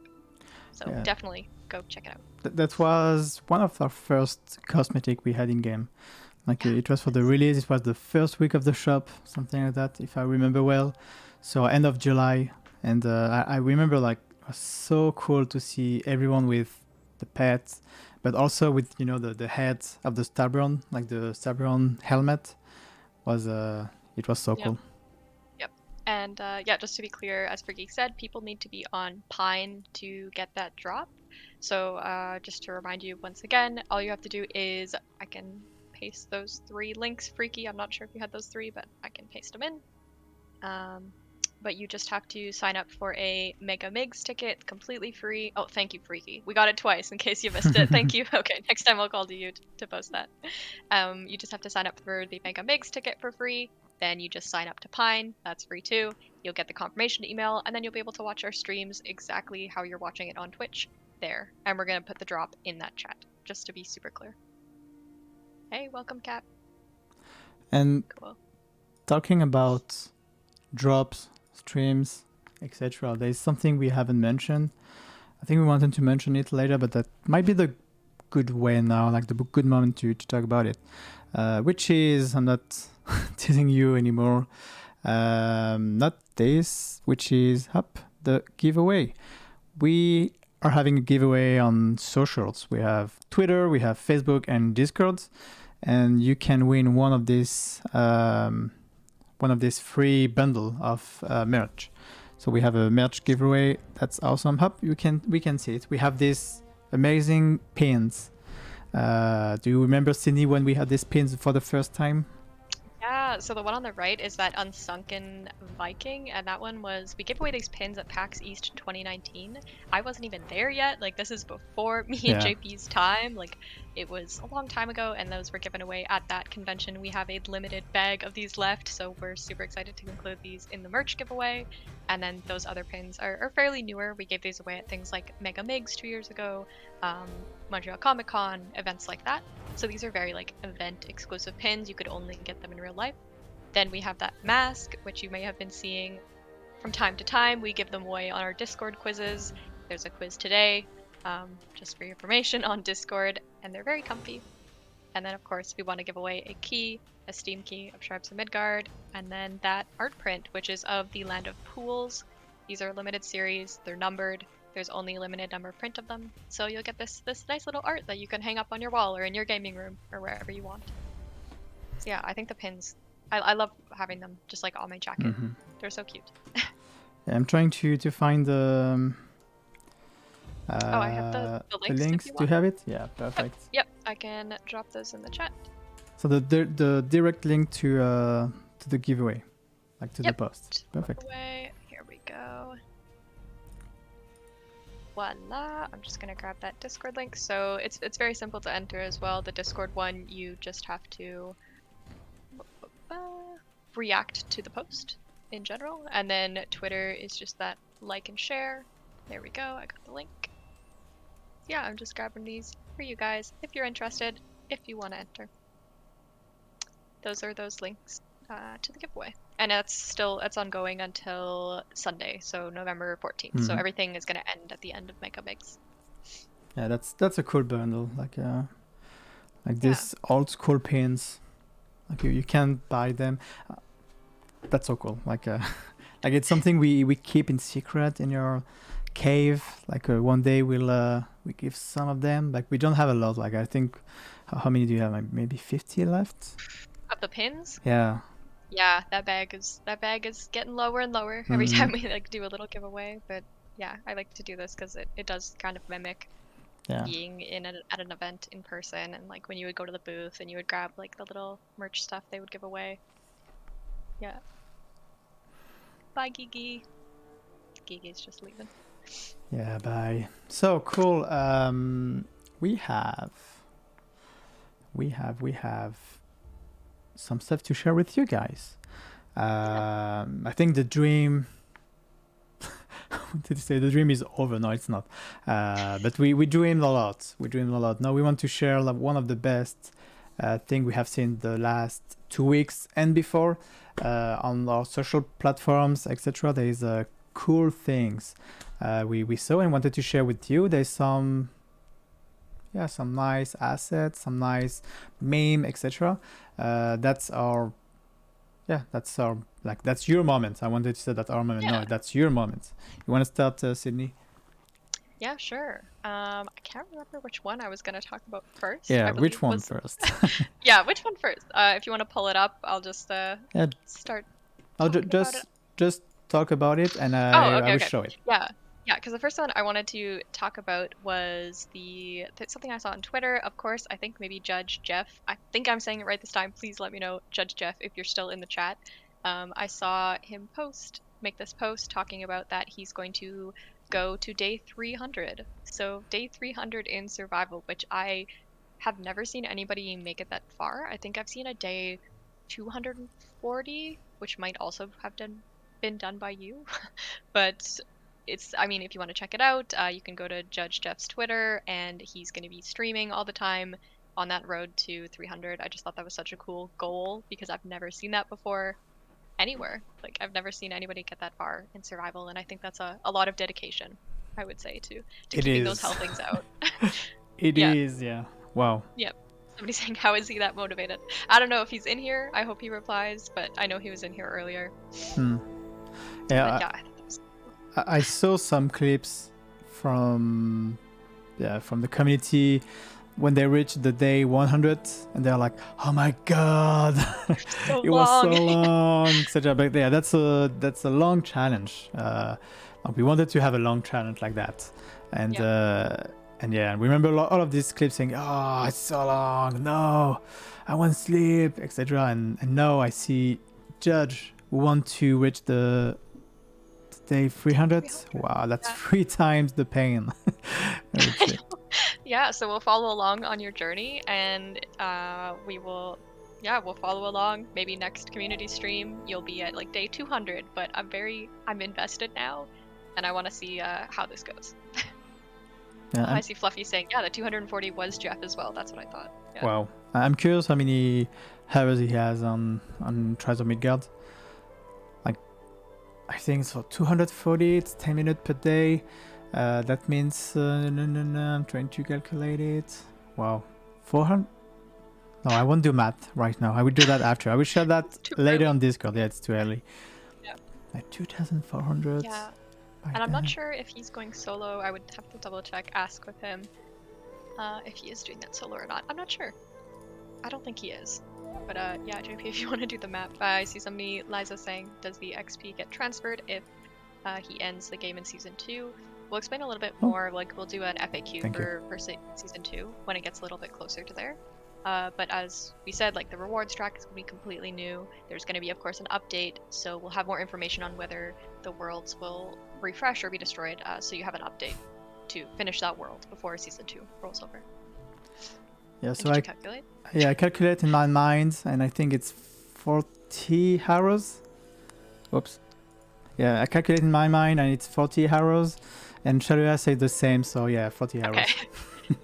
So Yeah. definitely go check it out. That was one of our first cosmetic we had in game. Like Yeah. it was for the release. It was the first week of the shop, something like that, if I remember well. So end of July, and I remember like it was so cool to see everyone with the pets, but also with the head of the Starbron, like the Starbron helmet. It was so Yep. cool. Yep. And yeah, just to be clear, as Freaky said, people need to be on Pine to get that drop. So just to remind you once again, all you have to do is I can paste those 3 links, Freaky. I'm not sure if you had those 3, but I can paste them in. But you just have to sign up for a Mega Migs ticket, completely free. Oh, thank you, Freaky. We got it twice in case you missed it. Thank you. Okay, next time I'll call to you to post that. You just have to sign up for the Mega Migs ticket for free. Then you just sign up to Pine. That's free too. You'll get the confirmation email, and then you'll be able to watch our streams exactly how you're watching it on Twitch there. And we're going to put the drop in that chat, just to be super clear. Hey, welcome, Kat. And Cool. talking about drops, streams, etc., there's something we haven't mentioned. I think we wanted to mention it later, but that might be the good way now, like the good moment to talk about it. Which is, I'm not teasing you anymore, not this, which is the giveaway. We are having a giveaway on socials. We have Twitter, we have Facebook and Discord, and you can win one of these free bundle of merch. So we have a merch giveaway. That's awesome. We can see it. We have these amazing pins. Do you remember, Cindy, when we had these pins for the first time? Yeah, so the one on the right is that Unsunken Viking, and that one was, we gave away these pins at PAX East 2019. I wasn't even there yet, like this is before me and JP's time, like it was a long time ago, and those were given away at that convention. We have a limited bag of these left, so we're super excited to include these in the merch giveaway. And then those other pins are fairly newer. We gave these away at things like Mega Migs 2 years ago, Montreal Comic Con, events like that. So these are very like event exclusive pins. You could only get them in real life. Then we have that mask, which you may have been seeing from time to time. We give them away on our Discord quizzes. There's a quiz today, just for your information, on Discord, and they're very comfy. And then of course we want to give away a key, a Steam key of Sharps of Midgard, and then that art print, which is of the Land of Pools. These are limited series, they're numbered. There's only a limited number of print of them, so you'll get this nice little art that you can hang up on your wall or in your gaming room or wherever you want. So yeah, I think the pins, I love having them just like on my jacket. Mm-hmm. They're so cute. Yeah, I'm trying to find the. I have the links. Do you have it? Yeah, perfect. Yep, I can drop those in the chat. So the direct link to the giveaway, like to the post. Perfect. Here we go. Voila! I'm just gonna grab that Discord link. So it's very simple to enter as well. The Discord one, you just have to react to the post in general, and then Twitter is just that like and share. There we go. I got the link. Yeah, I'm just grabbing these for you guys if you're interested, if you want to enter. Those are those links to the giveaway. And it's ongoing until Sunday, so November 14th. Mm-hmm. So everything is going to end at the end of Mega Migs. Yeah, that's a cool bundle. Like these old school pins. Like you can't buy them. That's so cool. Like it's something we keep in secret in your cave. Like one day we give some of them. Like we don't have a lot. Like I think how many do you have? Like maybe 50 left. Of the pins? Yeah. Yeah, that bag is getting lower and lower every time we like do a little giveaway. But yeah, I like to do this because it does kind of mimic being at an event in person, and like when you would go to the booth and you would grab like the little merch stuff they would give away. Yeah. Bye, Gigi. Gigi's just leaving. Yeah, bye. So cool. We have some stuff to share with you guys. I think the dream. Did you say the dream is over? No, it's not. But we dreamed a lot. We dreamed a lot. Now we want to share one of the best thing we have seen the last 2 weeks and before on our social platforms, etc. There is cool things we saw and wanted to share with you. There's some nice assets, some nice meme, etc. That's our that's your moment. I wanted to say that our moment. Yeah. No, that's your moment. You want to start, Sydney? Yeah, sure. I can't remember which one I was going to talk about first. Yeah, I which believe one was... first? Yeah, which one first? If you want to pull it up, I'll just Yeah, start I'll talking about it. just talk about it, and Oh, I okay, will okay. show it. Yeah, yeah. Because the first one I wanted to talk about was something I saw on Twitter. Of course, I think maybe Judge Jeff. I think I'm saying it right this time. Please let me know, Judge Jeff, if you're still in the chat. I saw him make this post talking about that he's going to go to day 300. So day 300 in survival, which I have never seen anybody make it that far. I think I've seen a day 240, which might also have been done by you. But I mean, if you want to check it out, you can go to Judge Jeff's Twitter, and he's going to be streaming all the time on that road to 300. I just thought that was such a cool goal because I've never seen that before anywhere. Like, I've never seen anybody get that far in survival, and I think that's a lot of dedication, I would say, to It keeping those is. health things out. It Yeah. is. Yeah. Wow. Yep. Somebody's saying, how is he that motivated? I don't know if he's in here. I hope he replies, but I know he was in here earlier. Hmm. But Yeah. yeah, I thought that was I saw some clips from the community when they reached the day 100, and they're like, "Oh my god, so it was so long." long," etc. But yeah, that's a long challenge. We wanted to have a long challenge like that, and yeah, remember all of these clips saying, "Oh, it's so long. No, I want sleep," etc. And now I see Judge who want to reach the day 300. Wow, that's 3 times the pain. Yeah, so we'll follow along on your journey, and we'll follow along. Maybe next community stream you'll be at like day 200, but I'm invested now, and I want to see how this goes. Yeah, I see Fluffy saying, yeah, the 240 was Jeff as well. That's what I thought. Yeah. Wow, I'm curious how many hours he has on Trials of Midgard. Like, I think for 240, it's 10 minutes per day. That means I'm trying to calculate it. Wow, 400. No, I won't do math right now. I will do that after. I will share that later on Discord. Yeah, it's too early. Yeah. Like 2,400. Yeah. And I'm not sure if he's going solo. I would have to double check, ask with him if he is doing that solo or not. I'm not sure. I don't think he is. But yeah, JP, if you want to do the map, I see somebody, Liza, saying, does the XP get transferred if he ends the game in Season 2? We'll explain a little bit more, like we'll do an FAQ for Season 2 when it gets a little bit closer to there. But as we said, like the rewards track is going to be completely new. There's going to be, of course, an update, so we'll have more information on whether the worlds will refresh or be destroyed, so you have an update to finish that world before Season 2 rolls over. Yeah, so did you calculate? Yeah, I calculate in my mind, and I think it's 40 hours. Whoops. Yeah, I calculate in my mind, and it's 40 hours. And Sharia said the same, so yeah, 40 hours. Okay,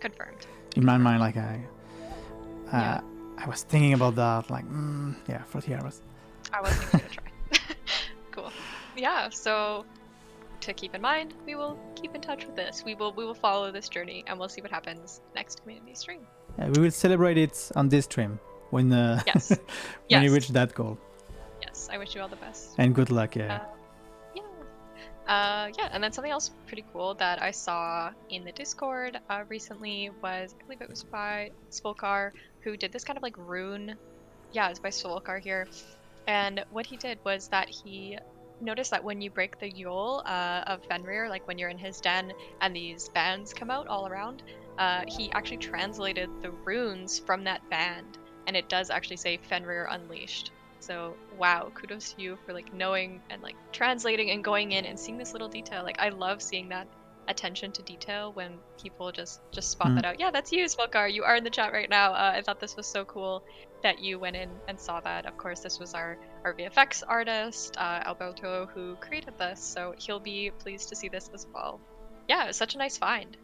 confirmed. In my mind, like I was thinking about that, like, yeah, 40 hours. I wasn't even gonna try. Cool. Yeah, so to keep in mind, we will keep in touch with this. We will follow this journey, and we'll see what happens next community stream. Yeah, we will celebrate it on this stream when yes. when you reach that goal. Yes, I wish you all the best. And good luck, yeah. Yeah, and then something else pretty cool that I saw in the Discord recently was, I believe it was by Spolkar, who did this kind of like rune. Yeah, it's by Spolkar here. And what he did was that he noticed that when you break the Yule of Fenrir, like when you're in his den and these bands come out all around, he actually translated the runes from that band, and it does actually say Fenrir Unleashed. So wow, kudos to you for like knowing and like translating and going in and seeing this little detail. Like I love seeing that attention to detail when people just spot that out. Yeah, that's you, Smoker. You are in the chat right now. I thought this was so cool that you went in and saw that. Of course, this was our VFX artist, Alberto, who created this, so he'll be pleased to see this as well. Yeah, it was such a nice find.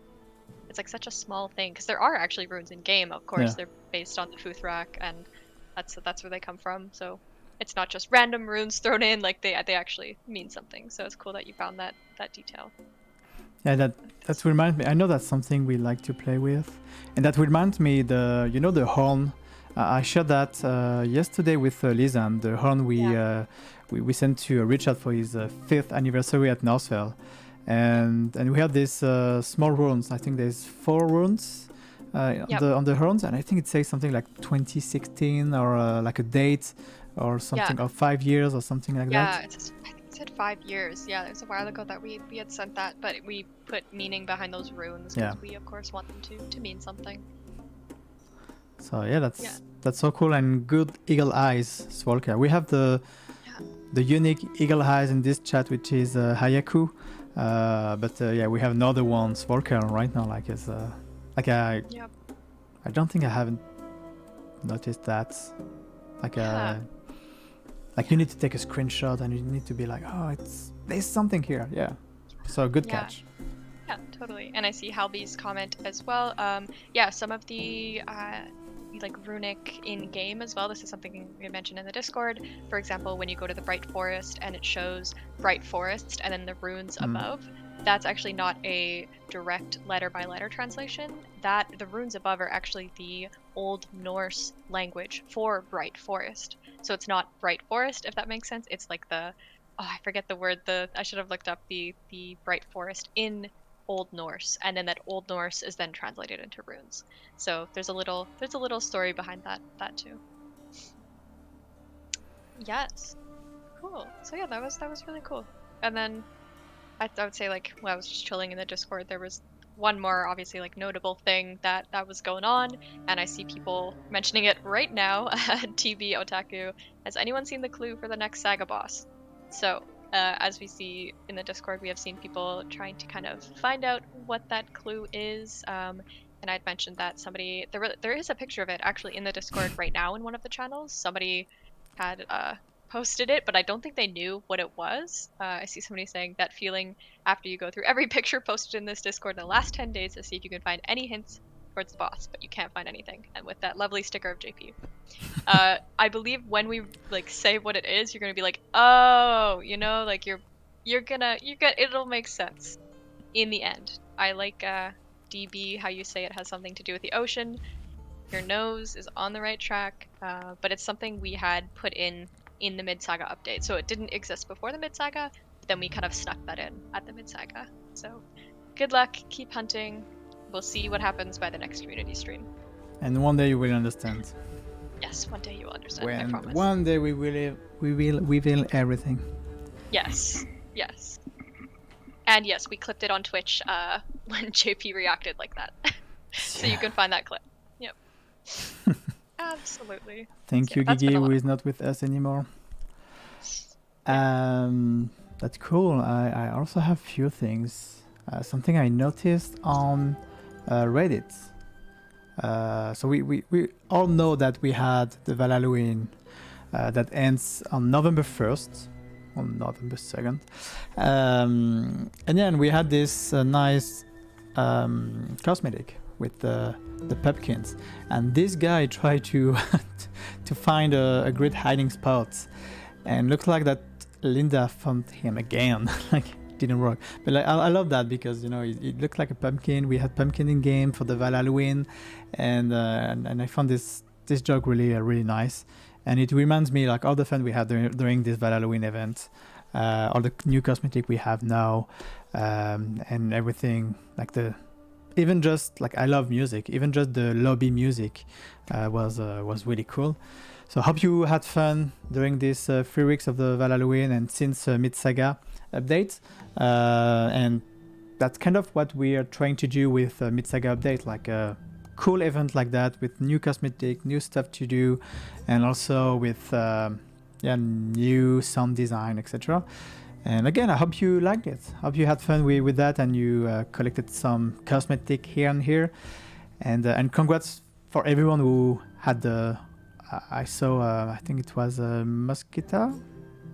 It's like such a small thing, because there are actually runes in game. Of course, they're based on the Futhrak, and that's where they come from. So it's not just random runes thrown in, like they actually mean something. So it's cool that you found that detail. Yeah, that reminds me. I know that's something we like to play with, and that reminds me the horn. I shared that yesterday with Lisan. The horn we sent to Richard for his 5th anniversary at Northville, and we have these small runes. I think there's 4 runes on the horns, and I think it says something like 2016 or like a date or something, or 5 years or something like that. Yeah, it said 5 years. Yeah, it was a while ago that we had sent that, but we put meaning behind those runes because we of course want them to mean something. So yeah, that's so cool, and good eagle eyes, Svolker. We have the unique eagle eyes in this chat, which is Hayaku, but we have another one, Svolker, right now. Like it's I don't think I haven't noticed that. Like you need to take a screenshot and you need to be like, oh, there's something here. Yeah. So good catch. Yeah, totally. And I see Halby's comment as well. Some of the like runic in game as well. This is something we mentioned in the Discord. For example, when you go to the Bright Forest and it shows Bright Forest and then the runes above, that's actually not a direct letter by letter translation. That the runes above are actually the Old Norse language for Bright Forest. So it's not Bright Forest, if that makes sense. It's like I forget the word. I should have looked up the Bright Forest in Old Norse, and then that Old Norse is then translated into runes. So there's a little story behind that too. Yes, cool. So yeah, that was really cool. And then I would say, like, when I was just chilling in the Discord, there was one more obviously like notable thing that was going on, and I see people mentioning it right now. TB Otaku, has anyone seen the clue for the next Saga boss? So as we see in the Discord, we have seen people trying to kind of find out what that clue is. And I'd mentioned that somebody, there is a picture of it actually in the Discord right now in one of the channels. Somebody had posted it, but I don't think they knew what it was. I see somebody saying that feeling after you go through every picture posted in this Discord in the last 10 days to see if you can find any hints towards the boss, but you can't find anything. And with that lovely sticker of JP. I believe when we like say what it is, you're gonna be like, oh, like it'll make sense in the end. I like DB how you say it has something to do with the ocean. Your nose is on the right track, but it's something we had put in the Mid-Saga update. So it didn't exist before the Mid-Saga, but then we kind of snuck that in at the Mid-Saga. So good luck, keep hunting. We'll see what happens by the next community stream. And one day you will understand. Yes, one day you will understand, I promise. One day we will reveal everything. Yes. And yes, we clipped it on Twitch when JP reacted like that. So you can find that clip. Yep. Absolutely. Thank you, Gigi, who is not with us anymore. That's cool. I also have a few things. Something I noticed on Reddit. So we all know that we had the Halloween that ends on November 1st, on November 2nd. And then we had this nice cosmetic with the pumpkins, and this guy tried to to find a great hiding spot, and looks like that Linda found him again. Like, it didn't work, but like I love that because it looked like a pumpkin. We had pumpkin in game for the Halloween, and I found this joke really nice, and it reminds me like all the fun we had during this Halloween event, all the new cosmetic we have now, and everything, like even just like, I love music, even just the lobby music was really cool. So hope you had fun during these 3 weeks of the Halloween and since Mid-Saga update. And that's kind of what we are trying to do with Mid-Saga update, like a cool event like that with new cosmetic, new stuff to do, and also with new sound design, etc. And again, I hope you liked it. Hope you had fun with that and you collected some cosmetic here and here. And congrats for everyone who had the. I saw. I think it was a mosquito.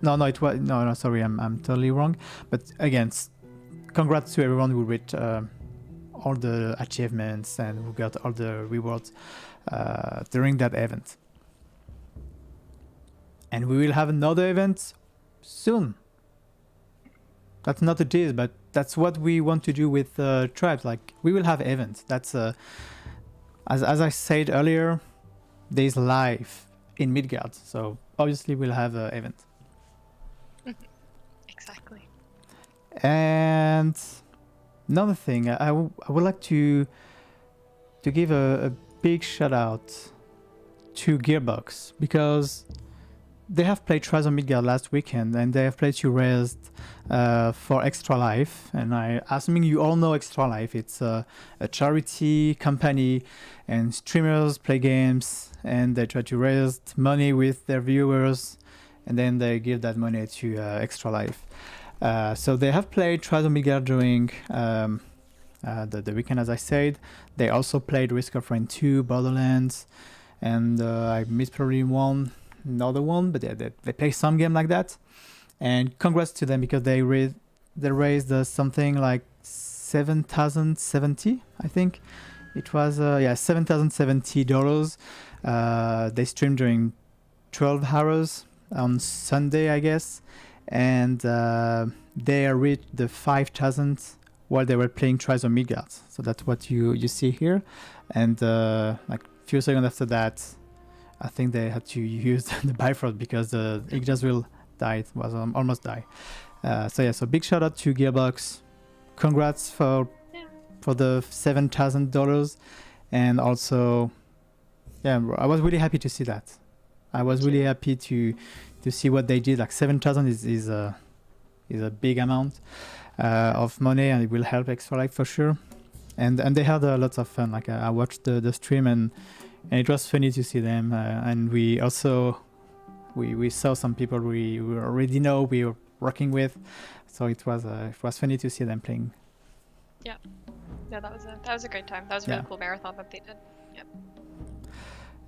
No, it was no. Sorry, I'm totally wrong. But again, congrats to everyone who reached all the achievements and who got all the rewards during that event. And we will have another event soon. That's not a tease, but that's what we want to do with tribes. Like we will have events. That's as I said earlier, there's life in Midgard, so obviously we'll have an event. Exactly. And another thing, I would like to give a big shout out to Gearbox because they have played Trials of Midgard last weekend and they have played to Raised for Extra Life. And assuming you all know Extra Life, it's a charity company and streamers play games and they try to raise money with their viewers and then they give that money to Extra Life. So they have played Trials of Midgard during the weekend, as I said. They also played Risk of Rain 2, Borderlands, and I missed probably another one, but they play some game like that. And congrats to them because they raised something like 7,070, I think it was $7,070. They streamed during 12 hours on Sunday, I guess, and they reached the 5,000 while they were playing Trials of Midgard. So that's what you see here. And like a few seconds after that, I think they had to use the Bifrost because the Yggdrasil was almost died. So big shout out to Gearbox. Congrats for the $7,000, and also I was really happy to see that. I was really happy to see what they did. Like 7,000 is a big amount of money, and it will help Extra Life for sure. And they had lots of fun. Like I watched the stream and it was funny to see them. And we also we saw some people we already know we were working with, so it was funny to see them playing. Yeah, that was a great time. That was a really cool marathon that they did. Yep.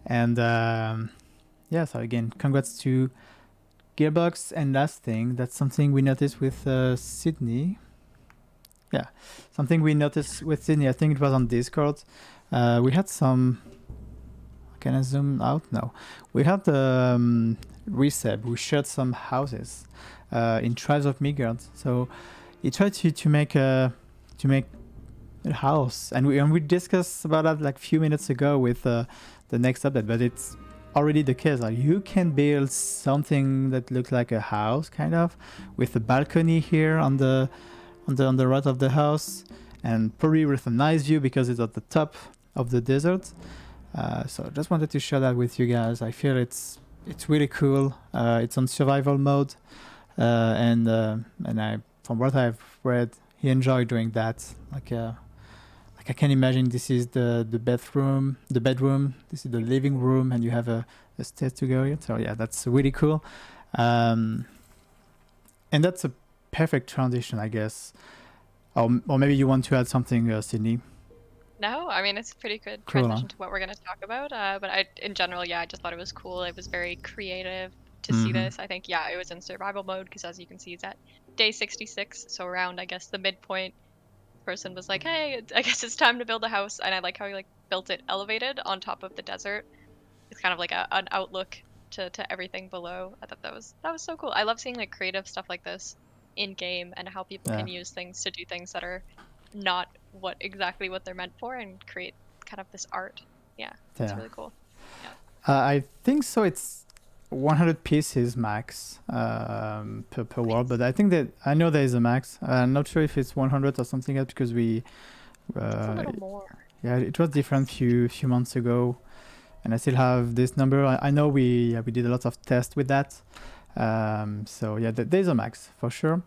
And so again, congrats to Gearbox. And last thing, that's something we noticed with Sydney. Yeah, something we noticed with Sydney. I think it was on Discord. We had some. Can I zoom out? No. We had the Recep. We shared some houses in Trials of Midgard. So he tried to make a house, and we discussed about that like a few minutes ago with the next update. But it's already the case. Like you can build something that looks like a house, kind of, with a balcony here on the right of the house, and probably with a nice view because it's at the top of the desert. So just wanted to share that with you guys. I feel it's really cool. It's on survival mode, and I, from what I've read, he enjoyed doing that. Like I can imagine this is the bedroom. This is the living room, and you have a stairs to go in. So yeah, that's really cool. And that's a perfect transition, I guess. Or maybe you want to add something, Sydney. No, I mean, it's a pretty good transition to what we're going to talk about. But in general, I just thought it was cool. It was very creative to see this. I think, it was in survival mode because, as you can see, it's at day 66. So around, I guess, the midpoint, person was like, hey, I guess it's time to build a house. And I like how he built it elevated on top of the desert. It's kind of like an outlook to everything below. I thought that was so cool. I love seeing creative stuff like this in game and how people can use things to do things that are not exactly what they're meant for and create kind of this art. It's really cool. I think so. It's 100 pieces max per world, but I think that I know there is a max. I'm not sure if it's 100 or something else because it's a little more. Yeah, it was different few months ago, and I still have this number. I know we did a lot of tests with that. So there's a max for sure,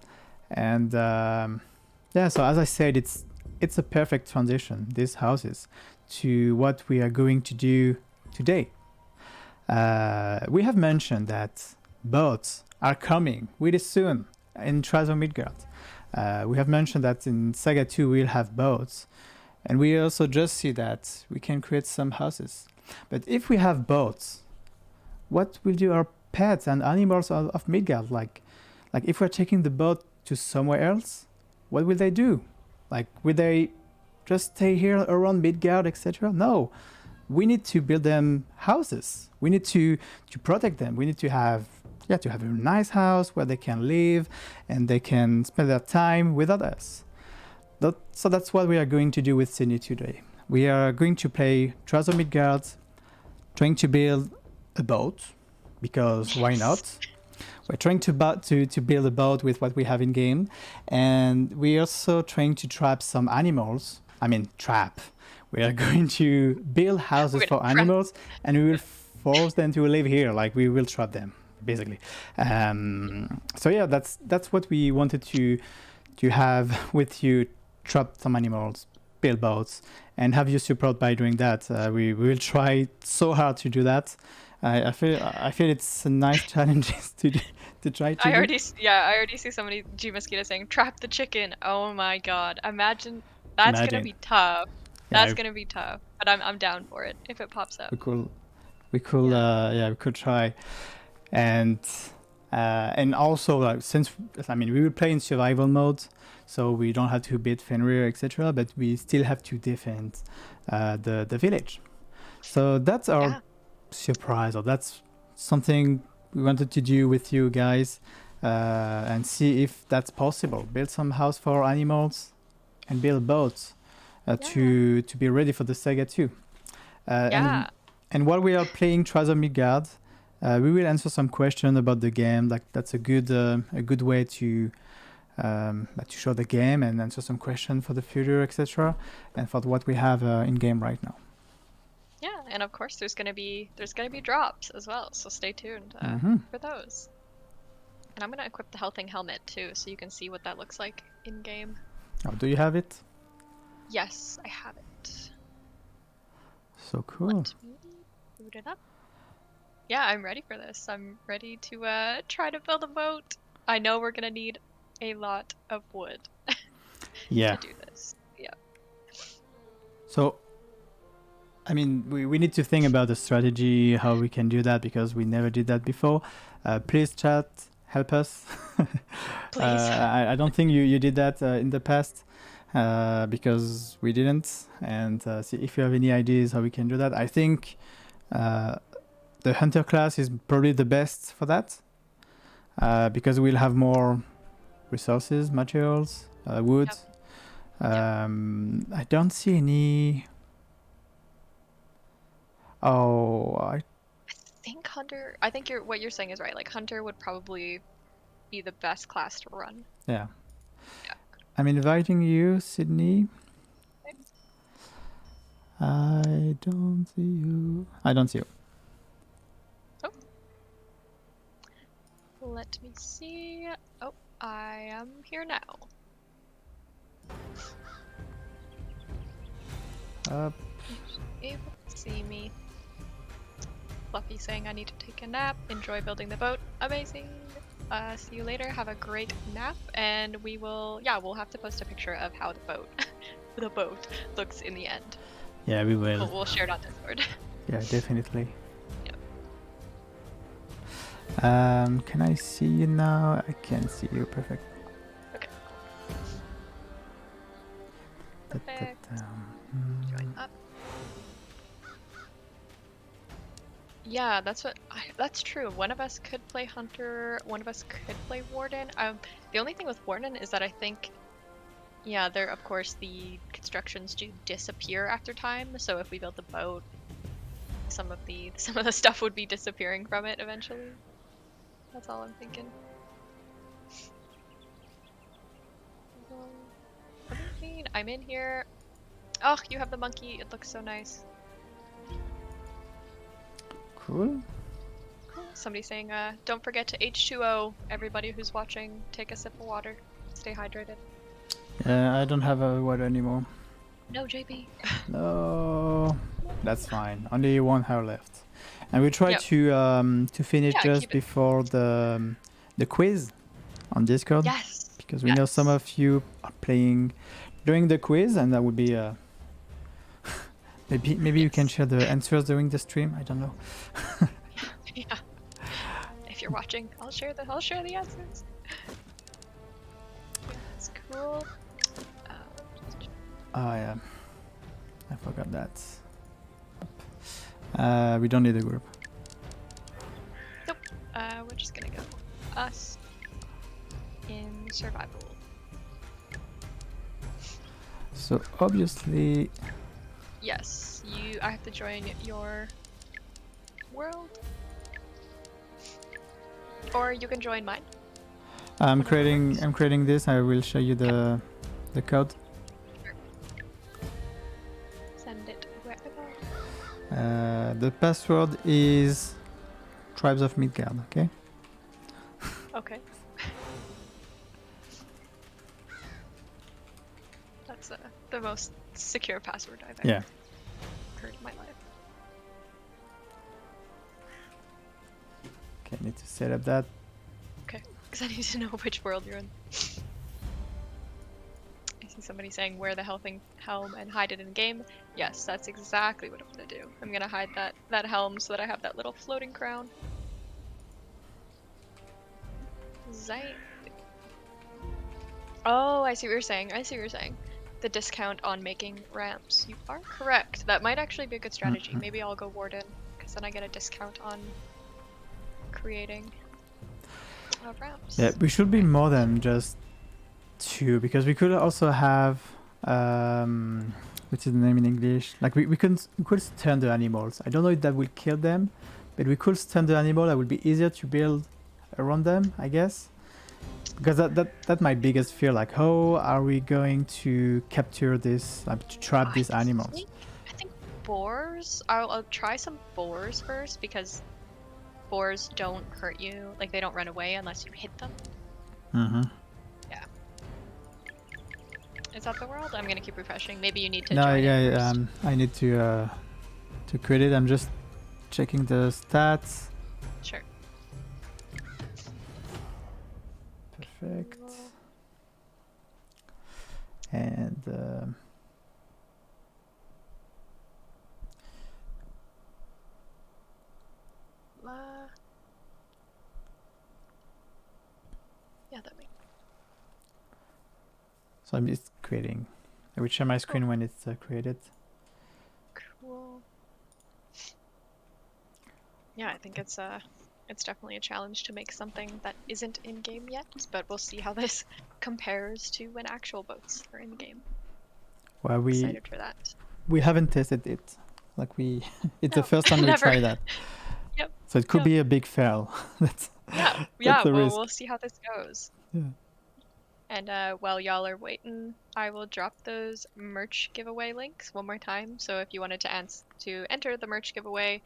and so as I said, it's a perfect transition, these houses, to what we are going to do today. We have mentioned that boats are coming really soon, in Trials of Midgard. We have mentioned that in Saga 2 we'll have boats, and we also just see that we can create some houses. But if we have boats, what will do our pets and animals of Midgard? Like if we're taking the boat to somewhere else, what will they do? Like, will they just stay here around Midgard, etc.? No, we need to build them houses. We need to protect them. We need to have a nice house where they can live and they can spend their time without us. So that's what we are going to do with Sydney today. We are going to play Trials of Midgard, trying to build a boat, because why not? We're trying to build a boat with what we have in game, and we're also trying to trap some animals. Trap. We are going to build houses for animals, and we will force them to live here. Like, we will trap them, basically. So yeah, that's what we wanted to have with you: trap some animals, build boats, and have your support by doing that. We will try so hard to do that. I feel it's a nice challenge to try to. I already see somebody G Mosquito saying trap the chicken. Oh my god! Imagine that's gonna be tough. That's gonna be tough. But I'm down for it if it pops up. We could try, and also, like, since we will play in survival mode, so we don't have to beat Fenrir, etc. But we still have to defend the village. So that's our surprise, or that's something we wanted to do with you guys, and see if that's possible. Build some house for animals and build boats to be ready for the Saga 2. And while we are playing Trials of Midgard, we will answer some questions about the game. Like, that's a good way to show the game and answer some questions for the future, etc. and for what we have in game right now. Yeah, and of course there's gonna be drops as well, so stay tuned for those. And I'm gonna equip the healthing helmet too, so you can see what that looks like in game. Oh, do you have it? Yes, I have it. So cool. Let me boot it up. Yeah, I'm ready for this. I'm ready to try to build a boat. I know we're gonna need a lot of wood to do this. Yeah. So, we need to think about the strategy, how we can do that, because we never did that before. Please, chat, help us. Please. I don't think you did that in the past, because we didn't. And see if you have any ideas how we can do that. I think the hunter class is probably the best for that, because we'll have more resources, materials, wood. I don't see any. I think hunter. I think what you're saying is right. Like, hunter would probably be the best class to run. Yeah. I'm inviting you, Sydney. Okay. I don't see you. Oh. Let me see. Oh, I am here now. Able to see me. Fluffy saying I need to take a nap. Enjoy building the boat. Amazing. See you later. Have a great nap, and we'll have to post a picture of how the boat looks in the end. Yeah, we will. We'll share it on Discord. Yeah, definitely. Yep. Can I see you now? I can see you. Perfect. Okay. Perfect. Join up. Yeah, that's true. One of us could play Hunter, one of us could play Warden. The only thing with Warden is that I think, there, of course, the constructions do disappear after time. So if we build the boat, some of the stuff would be disappearing from it eventually. That's all I'm thinking. I'm in here. Oh, you have the monkey. It looks so nice. Cool. Somebody saying, don't forget to H2O. Everybody who's watching, take a sip of water. Stay hydrated. I don't have a water anymore. No, JP. No, that's fine. Only 1 hour left, and we try to finish just before the quiz. on Discord. Yes. Because we know some of you are playing during the quiz, and that would be maybe you can share the answers during the stream. I don't know. Yeah. If you're watching, I'll share the answers. Yeah, that's cool. Oh yeah, I forgot that. We don't need a group. Nope. We're just gonna go us in survival. So obviously, Yes, I have to join your world, or you can join mine. I'm creating this. I will show you the code. Sure. Send it wherever. The password is Tribes of Midgard. Okay. Okay. That's the most secure password I've ever heard in my life. Okay, I need to set up that. Okay, because I need to know which world you're in. I see somebody saying wear the helm and hide it in game. Yes, that's exactly what I'm gonna do. I'm gonna hide that helm so that I have that little floating crown. Zite. Oh, I see what you're saying. The discount on making ramps. You are correct. That might actually be a good strategy. Maybe I'll go warden, because then I get a discount on creating ramps. Yeah, we should be more than just 2, because we could also have which is the name in English? Like we could stun the animals. I don't know if that will kill them, but we could stun the animal. That would be easier to build around them, I guess. Because that's my biggest fear. Like, how are we going to capture this, to trap these animals? I think boars. I'll try some boars first, because boars don't hurt you. Like, they don't run away unless you hit them. Mm-hmm. Yeah. Is that the world? I'm gonna keep refreshing. Maybe you need to. No, join it yeah, first. I need to create it. I'm just checking the stats. Sure. Perfect. And yeah, that makes. So I'm just creating. I will share my screen when it's created. Cool. Yeah, I think it's definitely a challenge to make something that isn't in game yet, but we'll see how this compares to when actual boats are in game. Well, Excited for that. We haven't tested it. Like it's the first time we try that. Yep. So it could be a big fail. that's the risk. We'll see how this goes. Yeah. And while y'all are waiting, I will drop those merch giveaway links one more time. So if you wanted to enter the merch giveaway,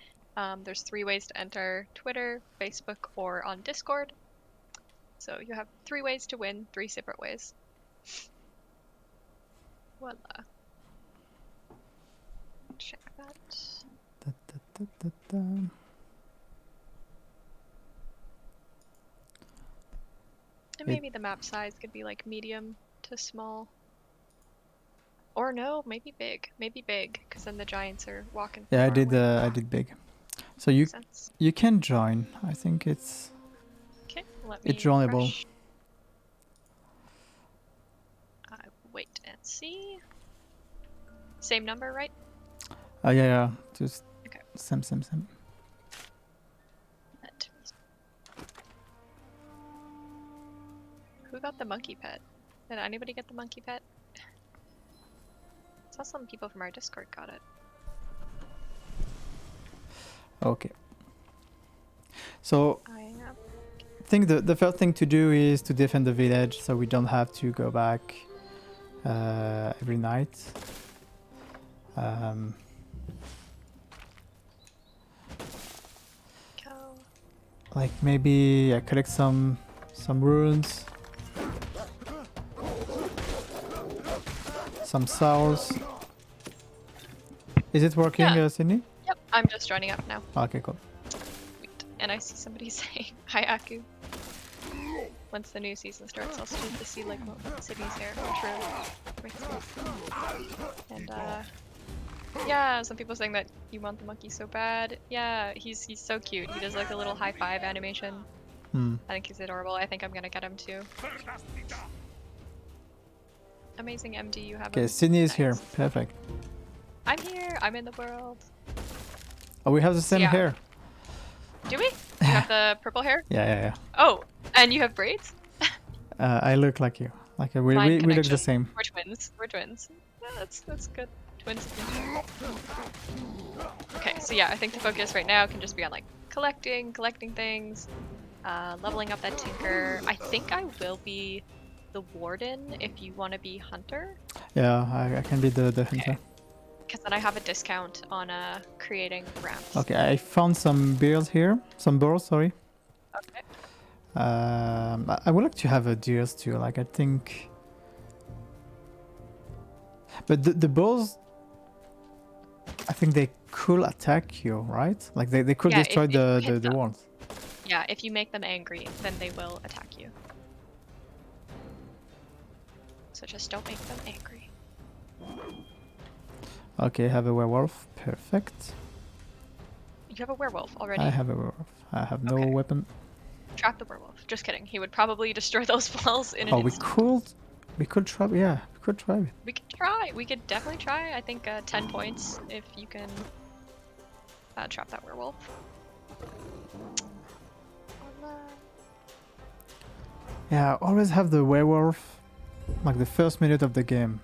there's 3 ways to enter: Twitter, Facebook, or on Discord. So you have 3 ways to win, 3 separate ways. Voila. Check that. And maybe the map size could be like medium to small. Or no, maybe big. Maybe big, because then the giants are walking. Yeah, I far away. I did big. So you can join. I think it's it's joinable. Refresh. Wait and see. Same number, right? Yeah. Just okay. Same. Who got the monkey pet? Did anybody get the monkey pet? I saw some people from our Discord got it. Okay. So I think the first thing to do is to defend the village, so we don't have to go back every night. Like maybe collect some runes, some souls. Is it working, Sydney? Yep, I'm just joining up now. Okay, cool. Sweet. And I see somebody saying, hi Aku. once the new season starts, I'll start to see like what cities there, which really makes sense. And yeah, some people saying that you want the monkey so bad. Yeah, he's so cute. He does like a little high five animation. Hmm. I think he's adorable. I think I'm gonna get him too. Amazing MD, you have Okay, him. Sydney is here. Nice. Perfect. I'm here. I'm in the world. Oh, we have the same yeah. hair. Do we? You have the purple hair? Yeah. Oh, and you have braids? I look like you. Like we Mind look the connection. same. We're twins. We're twins. Yeah, that's good. Twins. Okay, so yeah, I think the focus right now can just be on like collecting things, leveling up that tinker. I think I will be the warden if you want to be hunter. Yeah, I can be the hunter. Because then I have a discount on creating ramps. Okay, I found some bears here. Some boars, sorry. Okay. I would like to have a deers too. Like I think, but the boars, I think they could attack you, right? Like they could Yeah, destroy if you hit the them. walls. Yeah, if you make them angry, then they will attack you. So just don't make them angry. Okay, I have a werewolf. Perfect. You have a werewolf already. I have a werewolf. I have no Okay. weapon. Trap the werewolf. Just kidding. He would probably destroy those walls in an Oh, instant. we could try. Yeah, we could try it. We could try. We could definitely try. I think 10 points if you can trap that werewolf. Yeah, always have the werewolf like the first minute of the game.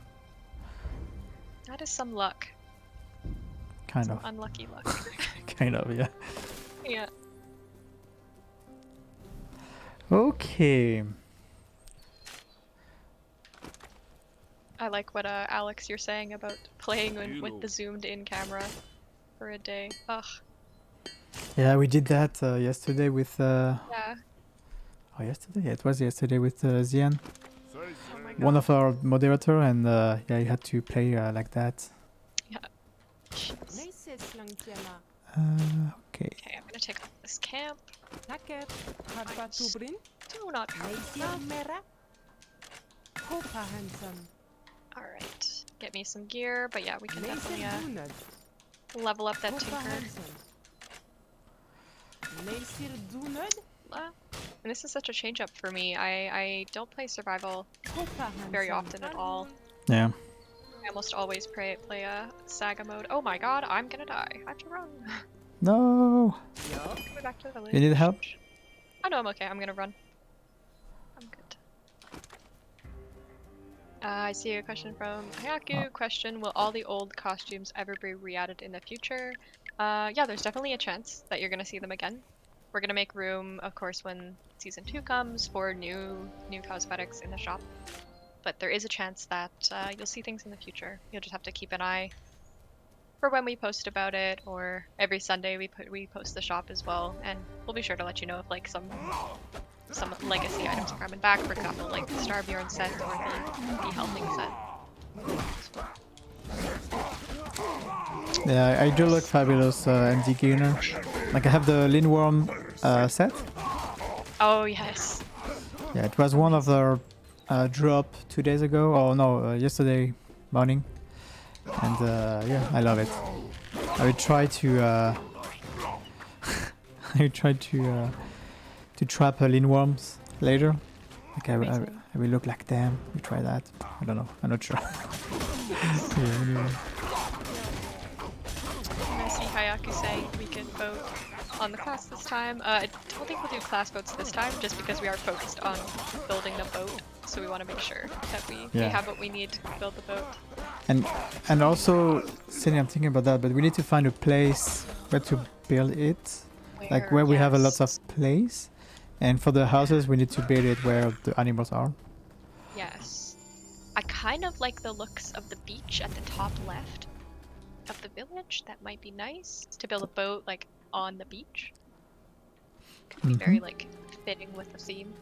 That is some luck. Kind Some of. unlucky luck. Kind of, yeah. Yeah. Okay. I like what Alex you're saying about playing with the zoomed in camera for a day. Ugh. Yeah, we did that yesterday with. Yeah. Oh, yesterday? Yeah, it was yesterday with Zian, Oh my god. one of our moderator, and yeah, you had to play like that. Yeah. Okay. Okay, I'm gonna take off this camp. Do not. Alright. Get me some gear, but yeah, we can definitely level up that tinker. And this is such a change up for me. I don't play survival very often at all. Yeah. I almost always play a saga mode. Oh my god, I'm gonna die. I have to run. No. Coming back to the village. You need help? Oh no, I'm okay. I'm gonna run. I'm good. I see a question from Hayaku. Question: will all the old costumes ever be re-added in the future? Yeah, there's definitely a chance that you're gonna see them again. We're gonna make room, of course, when season 2 comes for new cosmetics in the shop. But there is a chance that you'll see things in the future. You'll just have to keep an eye for when we post about it, or every Sunday we post the shop as well, and we'll be sure to let you know if like some legacy items are coming back. For example, like the Starbjorn set or the Helping set. Yeah, I do look fabulous, MD Gainer. Like I have the Lindworm set. Oh yes. Yeah, it was one of the drop 2 days ago. Oh no, yesterday morning. And yeah, I love it. I will try to I will try to trap lindworms later. Like I will look like them. We try that. I don't know. I'm not sure. Yeah, anyway. I see Hayaku saying we can vote on the class this time. I don't think we'll do class votes this time, just because we are focused on building the boat. So we want to make sure that we have what we need to build the boat. And also, Cindy, I'm thinking about that, but we need to find a place where to build it. Like where we have a lot of place. And for the houses, we need to build it where the animals are. Yes. I kind of like the looks of the beach at the top left of the village. That might be nice to build a boat like on the beach. Could be very like fitting with the theme.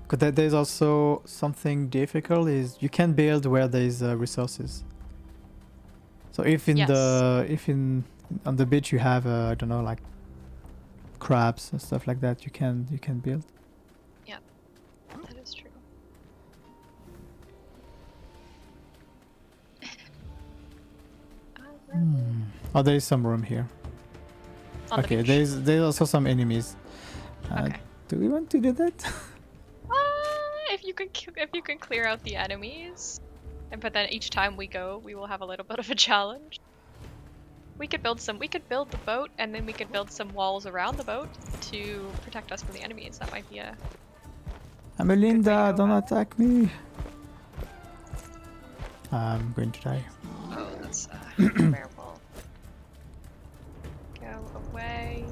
Because there's also something difficult is you can build where there's resources. So if on the beach you have I don't know, like crabs and stuff like that, you can build. Yeah. Oh, there is some room here. On the Okay, beach. there's also some enemies. Okay. Do we want to do that? If you can clear out the enemies, but then each time we go, we will have a little bit of a challenge. We could build the boat, and then we could build some walls around the boat to protect us from the enemies. That might be a. Amelinda, go don't about attack me. I'm going to die. Oh, that's terrible. Go away.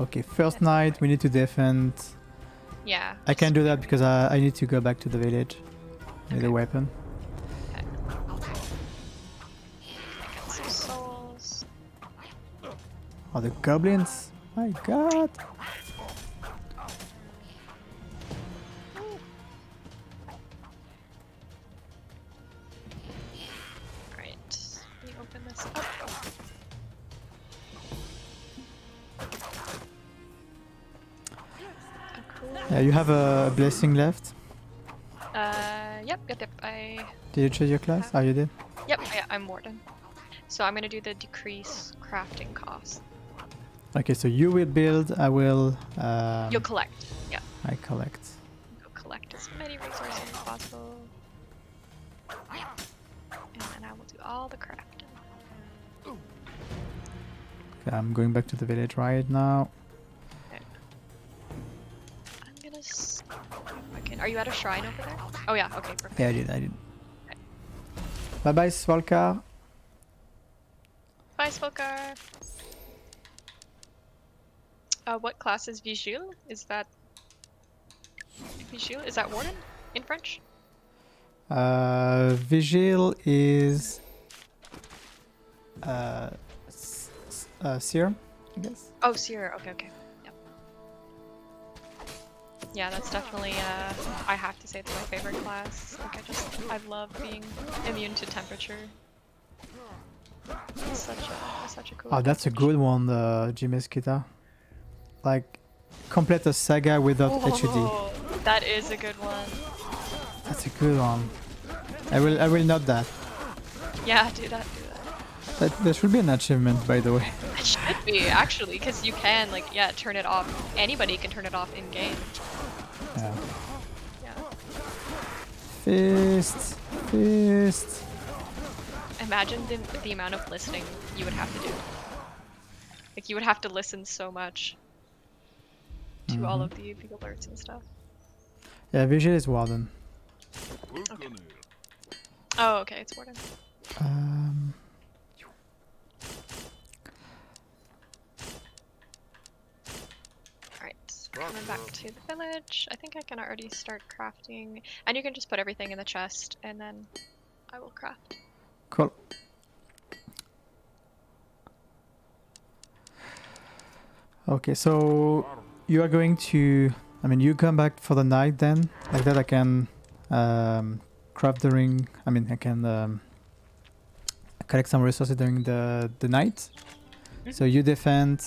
Okay, first night we need to defend. Yeah. I can't do that because I need to go back to the village. Need a weapon. Okay. Get some souls. Oh, the goblins! My god! Alright. Let me open this up. Oh, cool. Yeah, you have a blessing left. Yep. Did you choose your class? Oh, you did? Yep, I'm Warden. So I'm gonna do the decrease crafting cost. Okay, so you will build, I will... You'll collect. Yeah. I collect. You'll collect as many resources as possible. And then I will do all the crafting. Okay, I'm going back to the village right now. Okay. I'm gonna... Okay. Are you at a shrine over there? Oh yeah, okay, perfect. Yeah, I did. Okay. Bye-bye, Svalkar. Bye, Spokar. What class is Vigil? Is that Vigil? Is that Warden in French? Vigil is... Seer, I guess. Oh, Seer. Okay. Yep. Yeah, that's definitely. I have to say it's my favorite class. Like I love being immune to temperature. It's such a cool. Oh, that's a good one, the Jimeskita. Like, complete a saga without HUD. Oh, that is a good one. That's a good one. I will note that. Yeah, do that. There should be an achievement, by the way. It should be actually, because you can turn it off. Anybody can turn it off in game. Yeah. Yeah. Fist. Imagine the amount of listening you would have to do. Like you would have to listen so much to all of the alerts and stuff. Yeah, Vigil is Warden. Okay. Oh, okay, it's Warden. Alright, coming back to the village. I think I can already start crafting. And you can just put everything in the chest, and then I will craft. Cool. Okay, so you are going to... I mean, you come back for the night then? Like that I can craft during... I mean, I can collect some resources during the night. So you defend.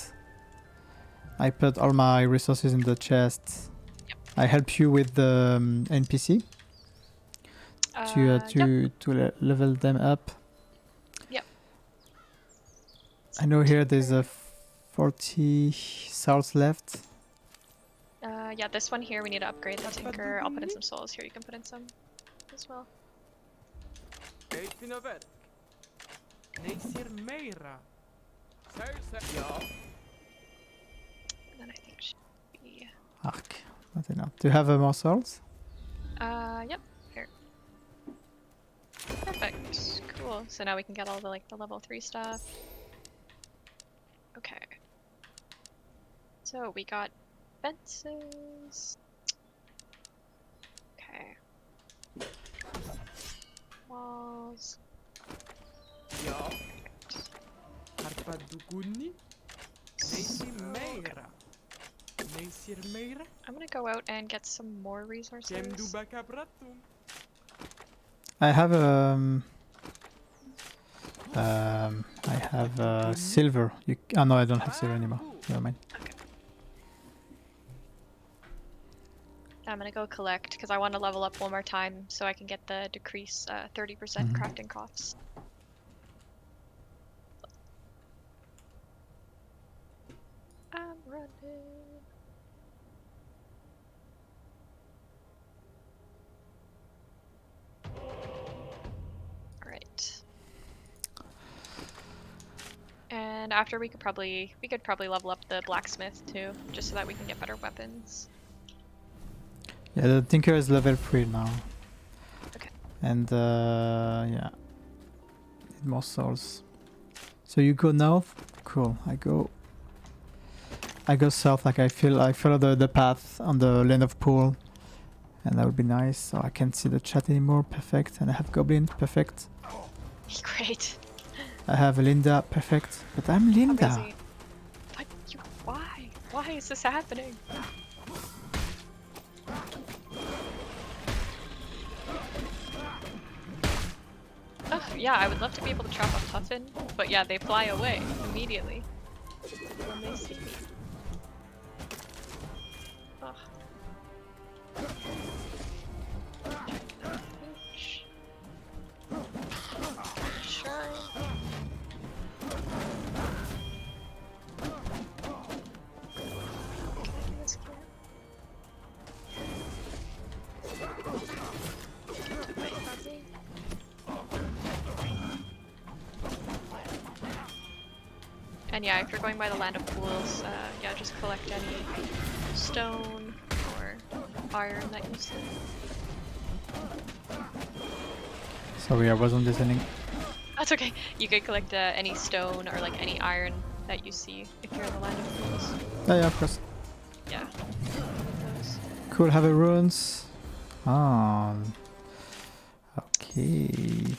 I put all my resources in the chest. Yep. I help you with the NPC to level them up. Yep. I know here there's a 40 souls left. Yeah, this one here we need to upgrade the tinker. I'll put in some souls here. You can put in some as well. And then I think should be. Arc, not enough. Do you have more souls? Yep. Here. Perfect. Cool. So now we can get all the the level 3 stuff. Okay. So we got fences. Okay. Walls. I'm gonna go out and get some more resources. I have silver. Oh no, I don't have silver anymore. Never mind. Okay. I'm gonna go collect because I want to level up one more time so I can get the decrease 30% crafting costs. Alright. And after we could probably level up the blacksmith too, just so that we can get better weapons. Yeah, the Tinker is level 3 now. Okay. And yeah. Need more souls. So you go north? Cool. I go south, like I follow the path on the land of pool. And that would be nice. So I can't see the chat anymore. Perfect. And I have goblin. Perfect. Great. I have Linda. Perfect. But I'm Linda. Amazing. But you, why? Why is this happening? Ugh, yeah, I would love to be able to chop a puffin, but yeah, they fly away immediately when they see me. Ugh. Shrine. Can I do this again? Get to my fuzzy. And yeah, if you're going by the land of pools, yeah, just collect any stone or iron that you see. Sorry, I wasn't listening. That's okay. You could collect any stone or like any iron that you see if you're in the land of pools. Oh, yeah, of course. Yeah. Those. Cool, have a runes. Okay.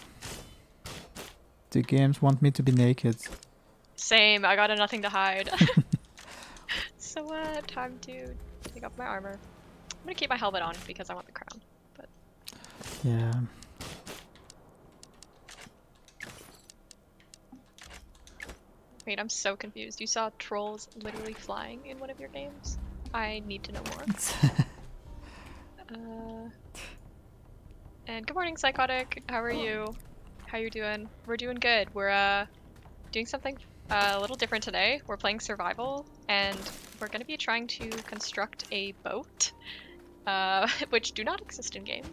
The games want me to be naked. Same, I got a nothing to hide. So time to take off my armor. I'm gonna keep my helmet on because I want the crown. But Yeah. wait, I'm so confused. You saw trolls literally flying in one of your games? I need to know more. And good morning, Psychotic. How are you? How you doing? We're doing good. We're doing something a little different today. We're playing survival, and we're going to be trying to construct a boat, which do not exist in game,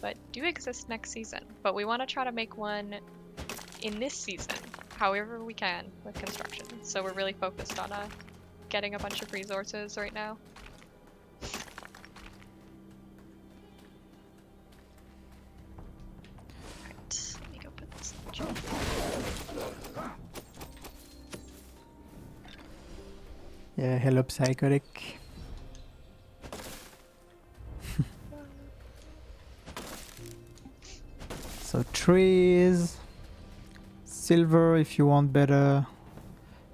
but do exist next season. But we want to try to make one in this season, however we can with construction. So we're really focused on getting a bunch of resources right now. Right, let me go put this in the chat. Yeah, hello Psychotic. So trees, silver if you want better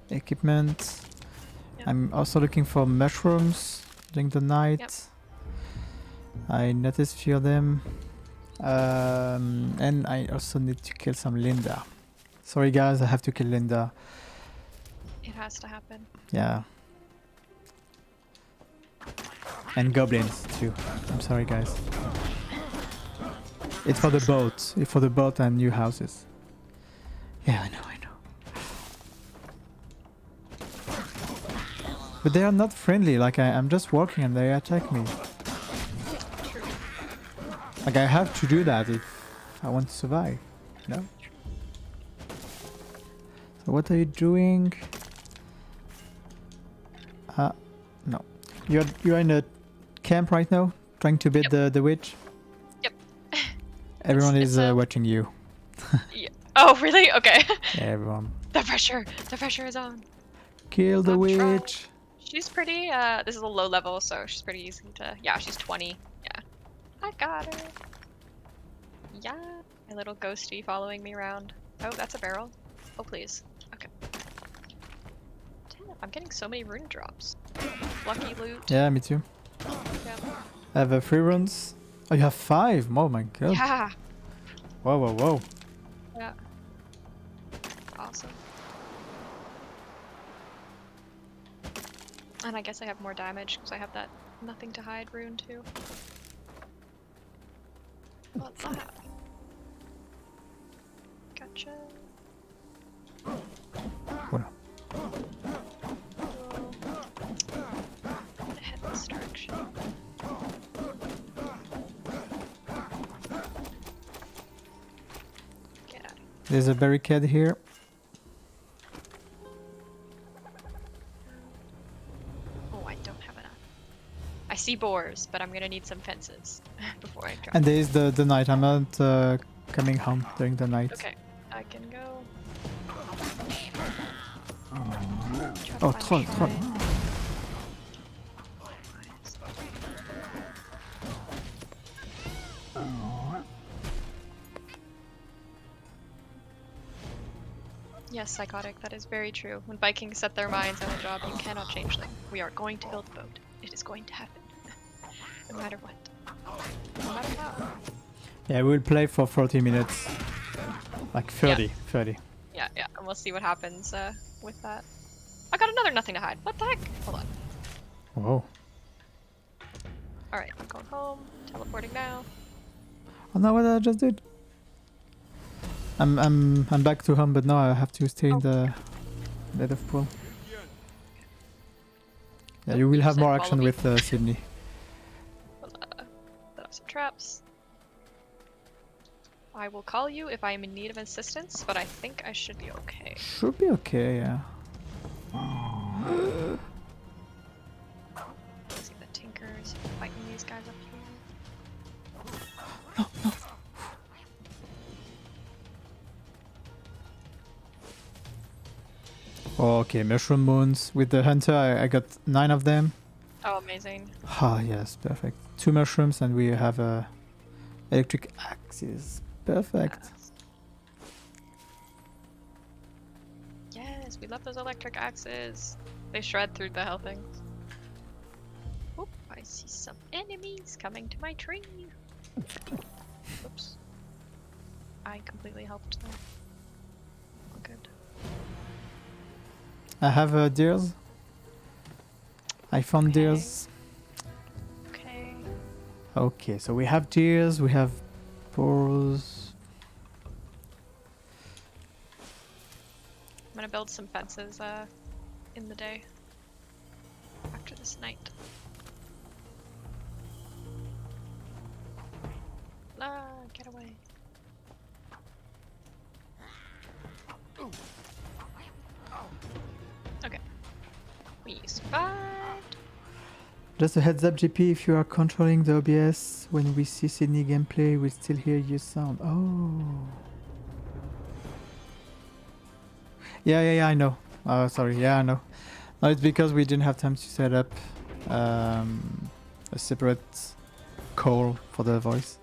equipment. Yep. I'm also looking for mushrooms during the night. Yep. I noticed few of them. And I also need to kill some Linda. Sorry guys, I have to kill Linda. It has to happen. Yeah. And goblins too. I'm sorry guys. It's for the boat. It's for the boat and new houses. Yeah, I know. But they are not friendly, like I'm just walking and they attack me. True. Like I have to do that if I want to survive, you know? So what are you doing? No. You're in a camp right now? Trying to beat the witch? Yep. Everyone It's is watching you. Yeah. Oh, really? Okay. Yeah, everyone. The pressure is on. Kill the I'm trying. witch! She's pretty, this is a low level, so she's pretty easy to, yeah, she's 20. Yeah. I got her. Yeah. My little ghosty following me around. Oh, that's a barrel. Oh, please. Okay. Damn, I'm getting so many rune drops. Lucky loot. Yeah, me too. Yep. I have 3 runes. Oh, you have 5? Oh my god. Yeah. Whoa. Yeah. Awesome. And I guess I have more damage because I have that nothing to hide rune too. What's that? Gotcha. What? There's a barricade here. Oh, I don't have enough. I see boars, but I'm gonna need some fences before I drop. And there is the night. I'm not coming home during the night. Okay, I can go. Oh, troll, troll. Yes, psychotic. That is very true. When Vikings set their minds on a job, you cannot change them. We are going to build a boat. It is going to happen. No matter what. No matter how. Yeah, we'll play for 40 minutes. Like 30, Yeah. 30. Yeah, and we'll see what happens with that. I got another nothing to hide. What the heck? Hold on. Whoa. Alright, I'm going home. Teleporting now. Oh no, what did I just did? I'm back to home, but now I have to stay in the bed of pool. Yeah, you will have more action with Sydney. Set up some traps. I will call you if I am in need of assistance, but I think I should be okay. Should be okay, yeah. See the Tinkers fighting these guys up here. No, no. Oh, okay, mushroom moons. With the hunter, I got 9 of them. Oh, amazing. Ah, yes, perfect. 2 mushrooms, and we have electric axes. Perfect. Yes, we love those electric axes. They shred through the hell things. Oop, I see some enemies coming to my tree. Oops. I completely helped them. Oh, good. I have deers. I found deers. Okay. Okay, so we have deers, we have boars. I'm gonna build some fences in the day. After this night. Ah, get away. Okay. We survived. Just a heads up, GP, if you are controlling the OBS, when we see Sydney gameplay, we'll still hear your sound. Oh. Yeah, I know. Oh, sorry, yeah, I know. No, it's because we didn't have time to set up a separate call for the voice.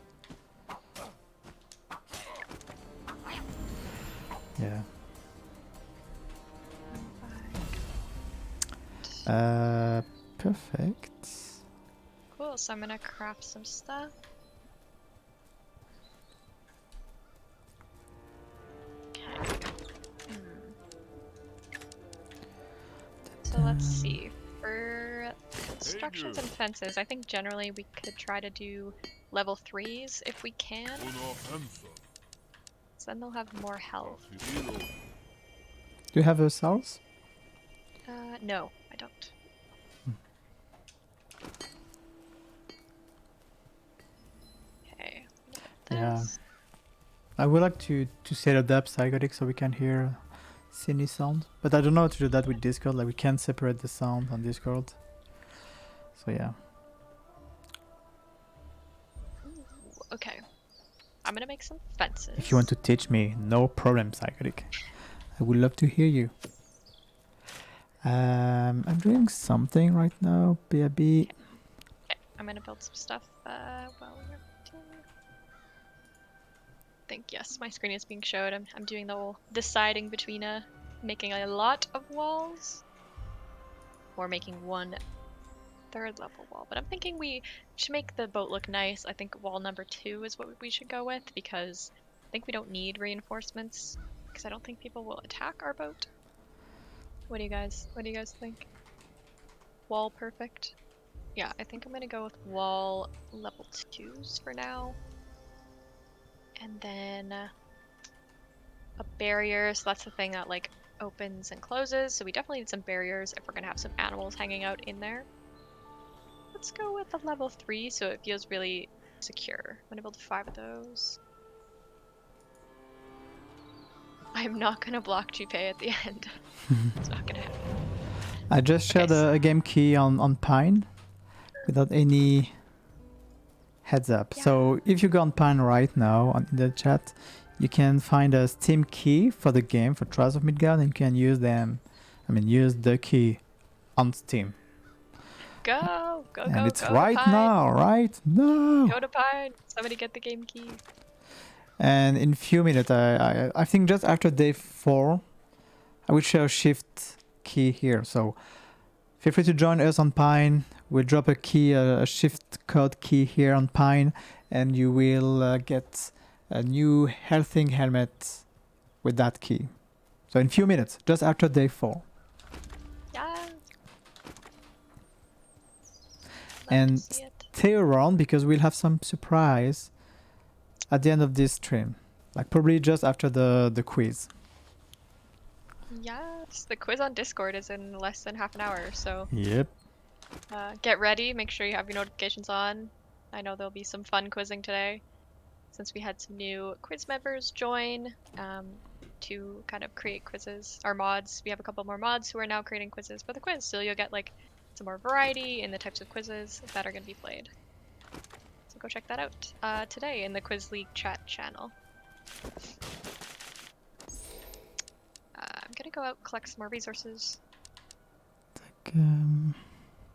Yeah. Perfect. Cool, so I'm gonna craft some stuff. Okay. So let's see. For constructions and fences, I think generally we could try to do level 3s if we can. So then they'll have more health. Do you have a sauce? No, I don't. Okay. Yeah. I would like to set it up psychotic so we can hear Sydney sound. But I don't know how to do that with Discord. Like we can't separate the sound on Discord. So yeah. Ooh, okay. I'm gonna make some fences. If you want to teach me, no problem, psychotic. I would love to hear you. I'm doing something right now, BRB. Okay, I'm gonna build some stuff while we're doing. I think yes, my screen is being showed. I'm doing the whole deciding between making a lot of walls or making 1/3 level wall. But I'm thinking we should make the boat look nice. I think wall number 2 is what we should go with because I think we don't need reinforcements because I don't think people will attack our boat. What do you guys think? Wall perfect? Yeah, I think I'm gonna go with wall level 2s for now. And then a barrier, so that's the thing that like opens and closes. So we definitely need some barriers if we're gonna have some animals hanging out in there. Let's go with a level 3 so it feels really secure. I'm gonna build 5 of those. I'm not gonna block GPay at the end. It's not gonna happen. I just shared Okay, a game key on Pine without any heads up. Yeah. So if you go on Pine right now in the chat, you can find a Steam key for the game for Trials of Midgard, and you can use them. I mean, use the key on Steam. Go And it's to right Pine. now, right? No. Go to Pine. Somebody get the game key. And in few minutes, I think just after day 4, I will share a shift key here. So feel free to join us on Pine. We'll drop a key, a shift code key here on Pine, and you will get a new healthing helmet with that key. So in few minutes, just after day 4. Yeah. And See it. stay around because we'll have some surprise at the end of this stream. Like probably just after the quiz. Yes, the quiz on Discord is in less than half an hour, so Yep. get ready. Make sure you have your notifications on. I know there'll be some fun quizzing today, since we had some new quiz members join to kind of create quizzes. Our mods, we have a couple more mods who are now creating quizzes for the quiz, so you'll get like some more variety in the types of quizzes that are going to be played. So go check that out today in the Quiz League chat channel. I'm gonna go out collect some more resources.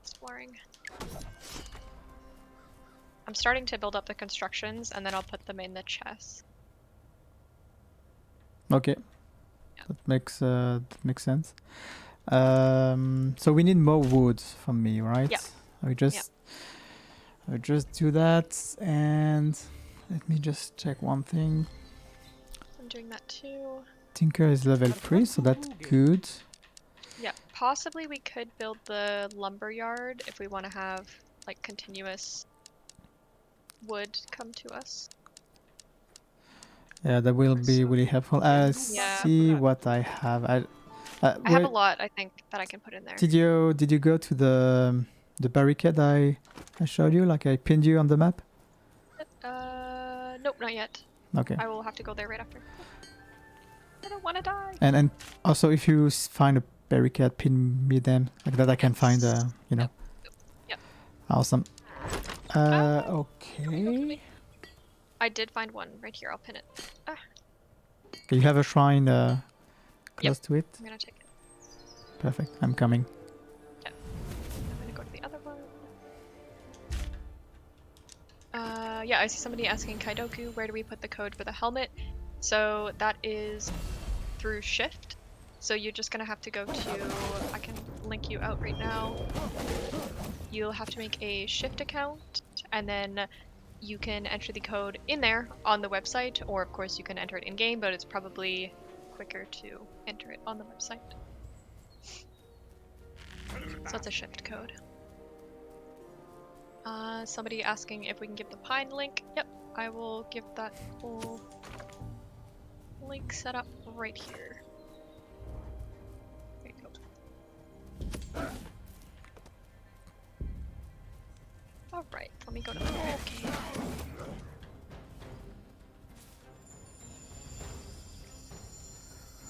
Exploring. I'm starting to build up the constructions and then I'll put them in the chest. Okay. That makes sense. So we need more wood from me, right? Yeah. I just do that, and let me just check one thing. I'm doing that too. Tinker is level 3, so that's good. Yeah, possibly we could build the lumber yard if we want to have like continuous wood come to us. Yeah, that will be really helpful. I Yeah. see what I have. I have a lot, I think, that I can put in there. Did you go to the barricade I showed you? Like I pinned you on the map? Nope, not yet. Okay. I will have to go there right after. I don't want to die. And also, if you find a barricade, pin me them like that. I can find you know. Yep. Awesome. Okay. I did find one right here. I'll pin it. Ah, Okay, you have a shrine close to it. I'm gonna take it. Perfect. I'm coming. I'm gonna go to the other one. Yeah, I see somebody asking Kaidoku, where do we put the code for the helmet? So that is through Shift. So you're just gonna have to go to, I can link you out right now. You'll have to make a Shift account, and then you can enter the code in there on the website, or of course you can enter it in game, but it's probably quicker to enter it on the website. So it's a Shift code. Somebody asking if we can give the Pine link. Yep, I will give that whole link set up right here. There you go. Alright, let me go to the whole game.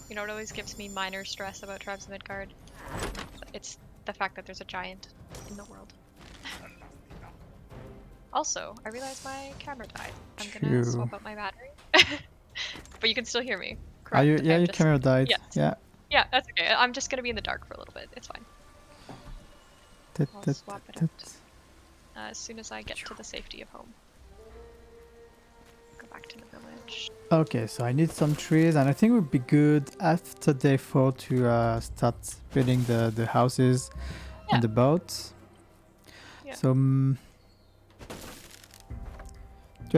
You know what always gives me minor stress about Tribes of Midgard? It's the fact that there's a giant in the world. Also, I realized my camera died. I'm gonna swap out my battery. But you can still hear me. Correct? Yeah, your camera died. Yes. Yeah. Yeah, that's okay. I'm just gonna be in the dark for a little bit. It's fine. I'll swap it out as soon as I get to the safety of home. Go back to the village. Okay, so I need some trees, and I think it would be good after day 4 to start building the houses and the boats. Yeah. So, do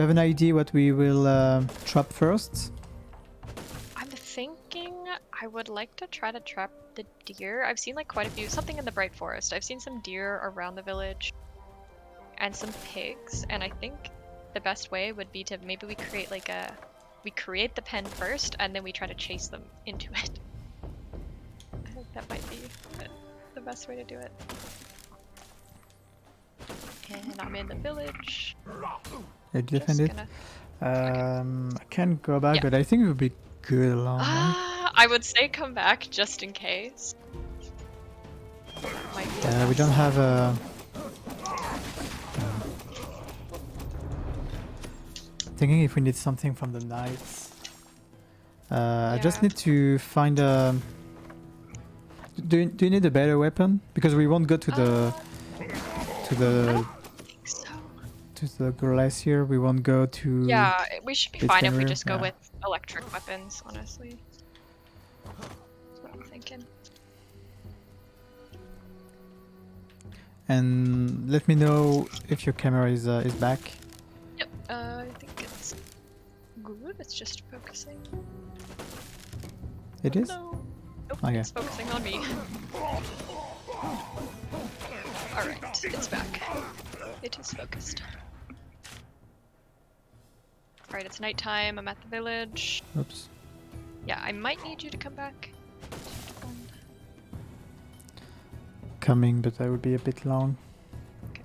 you have an idea what we will trap first? I'm thinking I would like to try to trap the deer. I've seen like quite a few, something in the Bright Forest. I've seen some deer around the village and some pigs, and I think the best way would be to maybe we create like we create the pen first and then we try to chase them into it. I think that might be the best way to do it. And I'm in the village. Did you defend it? Gonna... I can go back, but I think it would be good alone, right? I would say come back just in case. Might be the We don't best. have a. Thinking if we need something from the knights. I just Yeah. need to find a. Do you need a better weapon? Because we won't go to the I don't think so. to the glacier. We won't go to. Yeah, we should be It's fine if we Fenrir, just go yeah. with electric weapons, honestly. That's what I'm thinking. And let me know if your camera is back. Yep, I think it's good. It's just focusing. It is. No. Nope, Okay. it's focusing on me. Alright, it's back. It is focused. Alright, it's nighttime. I'm at the village. Oops. Yeah, I might need you to come back. Coming, but that would be a bit long. Okay.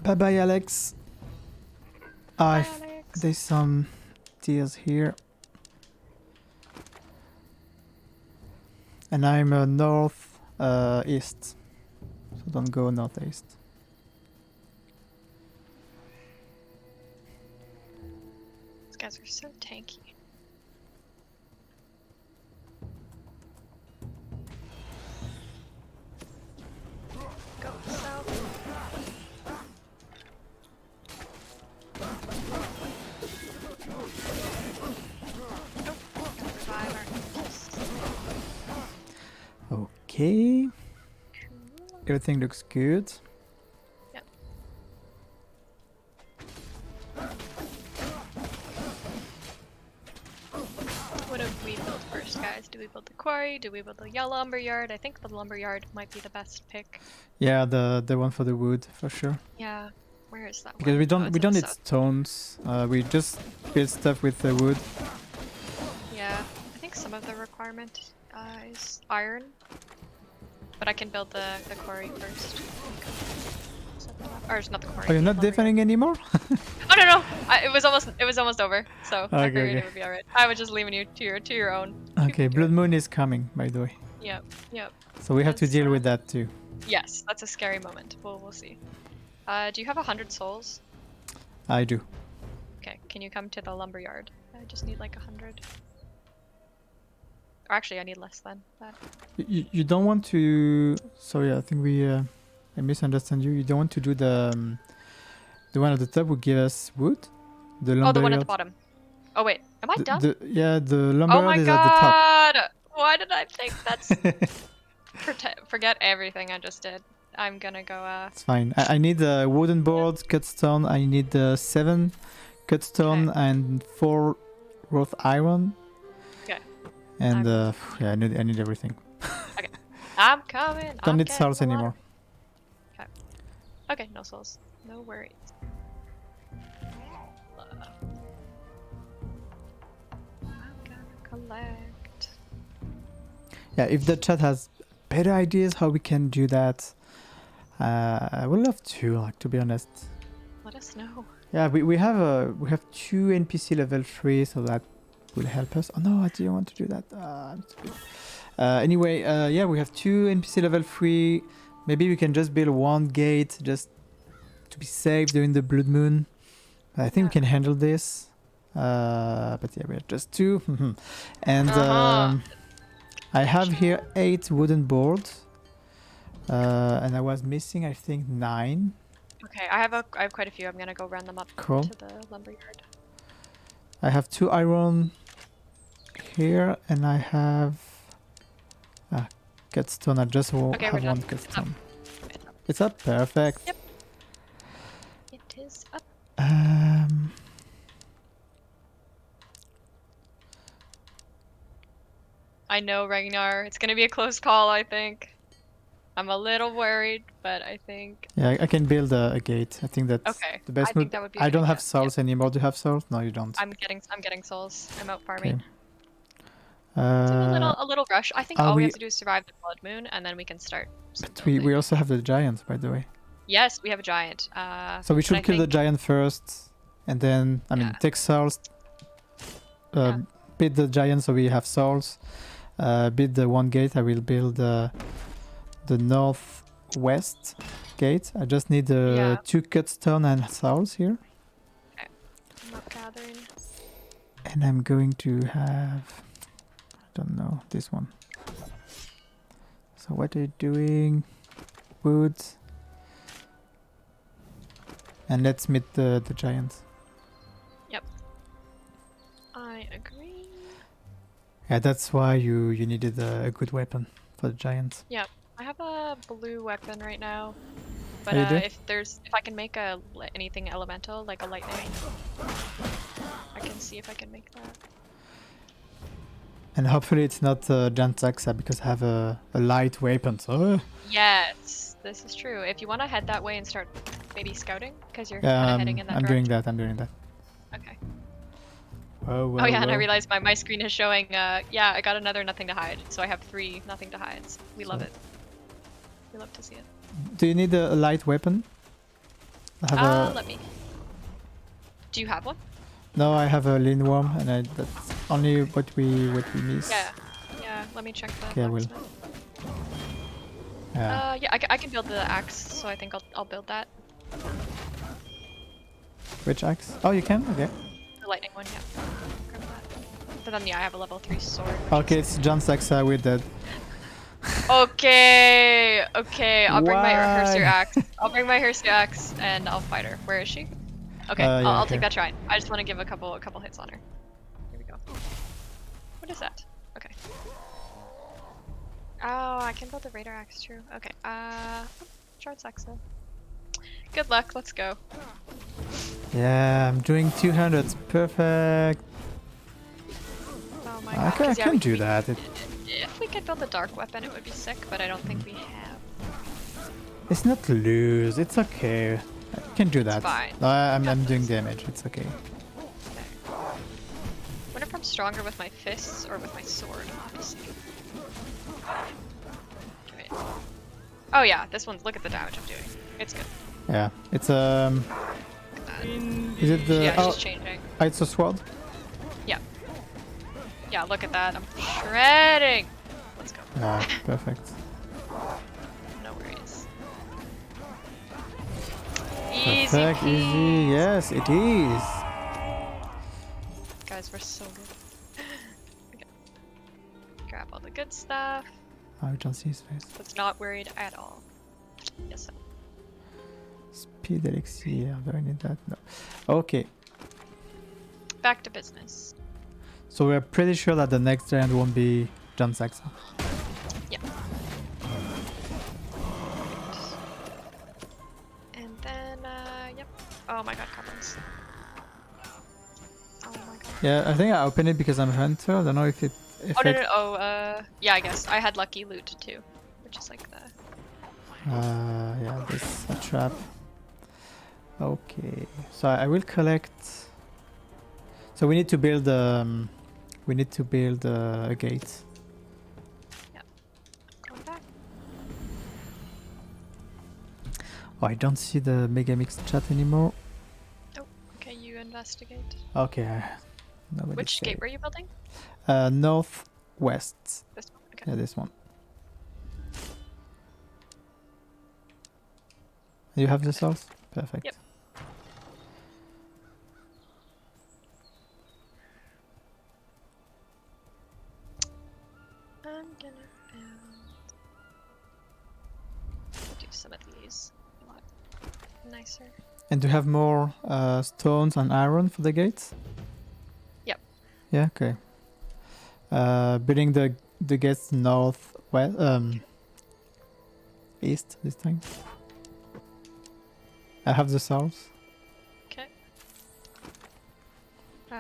Bye bye, Alex. Bye, Alex. There's some deers here. And I'm north east. So don't go northeast. These guys are so tanky. Go south. Nope. Gotta revive our Okay. Cool. Everything looks good. Yep. What do we build first, guys? Do we build the quarry? Do we build the yellow lumberyard? I think the lumberyard might be the best pick. Yeah, the one for the wood for sure. Yeah. Where is that Because one? we Oh, don't it's we in don't the need south. stones. We just build stuff with the wood. Yeah. I think some of the requirement is iron. But I can build the quarry first. Or it's not the quarry. Oh, you're the not lumberyard. defending anymore? Oh no! It was almost over. So I Okay, figured okay. it would be alright. I was just leaving you to your own. Okay, Blood Moon is coming, by the way. Yep. Yep. So we have to Yes, deal with that too. Yes, that's a scary moment. We'll see. Do you have 100 souls? I do. Okay, can you come to the lumberyard? I just need like 100. Or actually, I need less than that. You don't want to. Sorry, I think I misunderstand you. You don't want to do the one at the top would give us wood. The lumberyard. Oh, the one at the bottom. Oh wait, am I done? The Oh lumberyard my is at the top. god! Why did I think that's... Forget everything I just did. I'm gonna go, It's fine. I need a wooden board, cut stone. I need 7 cut stone and 4 wrought iron. Okay. And yeah, I need everything. I'm coming. Don't I'm need getting souls a lot anymore. Okay, no souls. No worries. I'm gonna collect. Yeah, if the chat has better ideas how we can do that, I would love to. Like, to be honest. Let us know. Yeah, we have 2 NPC level 3, so that will help us. Oh no, I didn't want to do that. I'm stupid. Anyway, yeah, we have 2 NPC level 3. Maybe we can just build 1 gate just to be safe during the Blood Moon. I think we can handle this. But yeah, we have just 2. And I have here 8 wooden boards. And I was missing, I think, 9. Okay, I have quite a few. I'm gonna go run them up Cool. to the lumberyard. I have 2 iron here, and I have cut stone. I just Okay, have we're done. 1 cut It's up. stone. It's up, perfect. Yep. It is up. I know, Ragnar. It's gonna be a close call, I think. I'm a little worried, but I think... Yeah, I can build a gate. I think that's Okay, the best I think move. that would be a I good don't have idea. souls anymore. Do you have souls? No, you don't. I'm getting souls. I'm out farming. Okay. It's a little rush. I think are all we we- have to do is survive the blood moon, and then we can start some But we building. also have the giant, by the way. Yes, we have a giant. So we but I should kill the think- giant first, and then Yeah. take souls. Yeah. Beat the giant so we have souls. Beat the one gate. I will build the northwest gate. I just need Yeah. 2 cut stone and souls here. I'm not gathering. And I'm going to have, I don't know, this one. So what are you doing? Wood. And let's meet the giant. I agree. Yeah, that's why you needed a good weapon for the giant. I have a blue weapon right now, but Oh, you do? if I can make anything elemental like a lightning, I can see if I can make that. And hopefully it's not giant Saxa because I have a light weapon. So Yes, this is true. If you want to head that way and start maybe scouting, because you're kind yeah, of heading in that I'm direction. doing that. Okay. Oh, Oh yeah, and I realized my screen is showing. Yeah, I got another nothing to hide, so I have 3 nothing to hides. We love So- it. We love to see it. Do you need a light weapon? I have Let me. Do you have one? No, I have a lean worm, and that's only what we miss. Yeah. Yeah. Let me check that. Okay, I will. Yeah. Yeah, I can build the axe, so I think I'll build that. Which axe? Oh, you can? Okay. The lightning one, yeah. Grab that. But then yeah, I have a level 3 sword. which Okay, it's John Saxa, we're dead. Okay, okay. I'll bring my Why? Herster axe. I'll bring my Herster axe and I'll fight her. Where is she? Okay, Yeah, I'll okay. take that try. I just want to give a couple hits on her. Here we go. What is that? Okay. Oh, I can build a radar axe. True. Okay. Short Saxa. Good luck. Let's go. Yeah, I'm doing 200. Perfect. Oh my I god. can, 'cause yeah, do that. If we could build a dark weapon, it would be sick, but I don't think we have. It's not lose. It's okay. I can do that. fine. No, I'm Got doing this. damage. It's okay. Okay. Wonder if I'm stronger with my fists or with my sword. I'll have to see. Okay. Oh yeah, this one's. Look at the damage I'm doing. It's good. Yeah, it's Look at that. Is it the? Yeah, oh, she's changing. it's a sword. Yeah, look at that. I'm shredding. Let's go. Yeah, perfect. No worries. Easy Perfect, peasy. easy. Yes, it is. Guys, we're so good. Okay. Grab all the good stuff. Oh, I don't see his face. That's not worried at all. Yes, sir. Speed elixir. Do I need that? No. Okay. Back to business. So we're pretty sure that the next giant won't be John Saxa. Yeah. And then, yep. Oh my god, goblins. Oh my god. Yeah, I think I opened it because I'm a hunter. I don't know if it Oh, no, affects. yeah, I guess. I had lucky loot too, which is like the... Yeah, this is a trap. Okay, so I will collect. So we need to build a gate. Going back. Oh, I don't see the Mega Mix chat anymore. Oh, okay, you investigate. Okay, nobody Which said gate it. were you building? Northwest. This one? Okay. Yeah, this one. You have the sauce? Perfect. Yep. I'm gonna build... I'll do some of these. A lot nicer. And do you have more stones and iron for the gates? Yep. Yeah, okay. Building the gates northwest, east this time. I have the souls. Okay.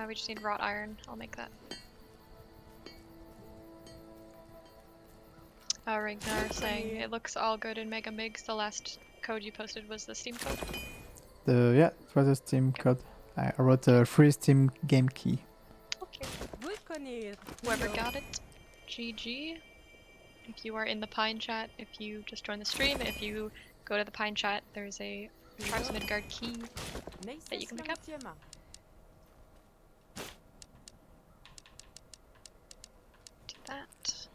We just need wrought iron. I'll make that. Ragnar saying it looks all good in Mega Migs. The last code you posted was the Steam code. Yeah, it was a Steam code. I wrote a free Steam game key. Okay. Whoever got it, GG. if you are in the Pine chat, if you just joined the stream, if you go to the Pine chat, there's a Tribes Midgard key that you can pick up. Do that.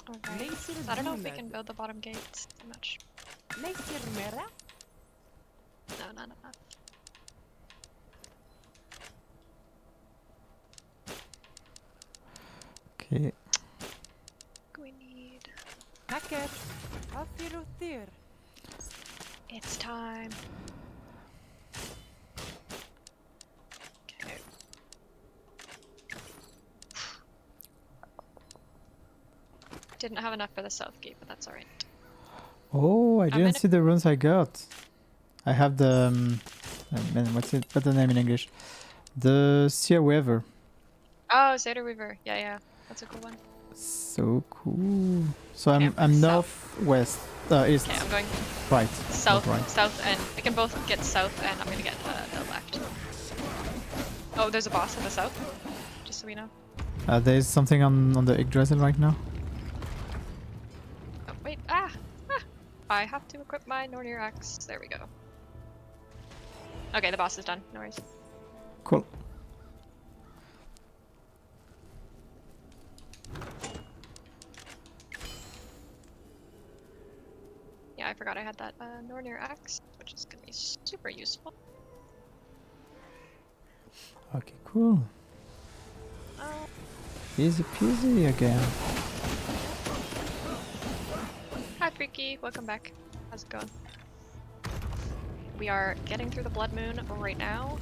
Alright. I don't know if we can build the bottom gates too much. No, not enough. Okay. We need... Hacker, It's time. Okay. Didn't have enough for the south gate, but that's alright. Oh, I didn't see the runes I got. I have the what's the name in English? The Seer Weaver. Oh, Zeta Weaver. Yeah, that's a cool one. So cool. So Okay, I'm northwest, east. Okay, I'm going Right. south, Right. south, and we can both get south, and I'm gonna get the left. Oh, there's a boss in the south. Just so we know. There's something on the Yggdrasil right now. Oh wait, ah! I have to equip my Nornir axe. There we go. Okay, the boss is done. No worries. Cool. Yeah, I forgot I had that Nornir axe, which is gonna be super useful. Okay, cool. Easy peasy again. Hi, Freaky. Welcome back. How's it going? We are getting through the Blood Moon right now.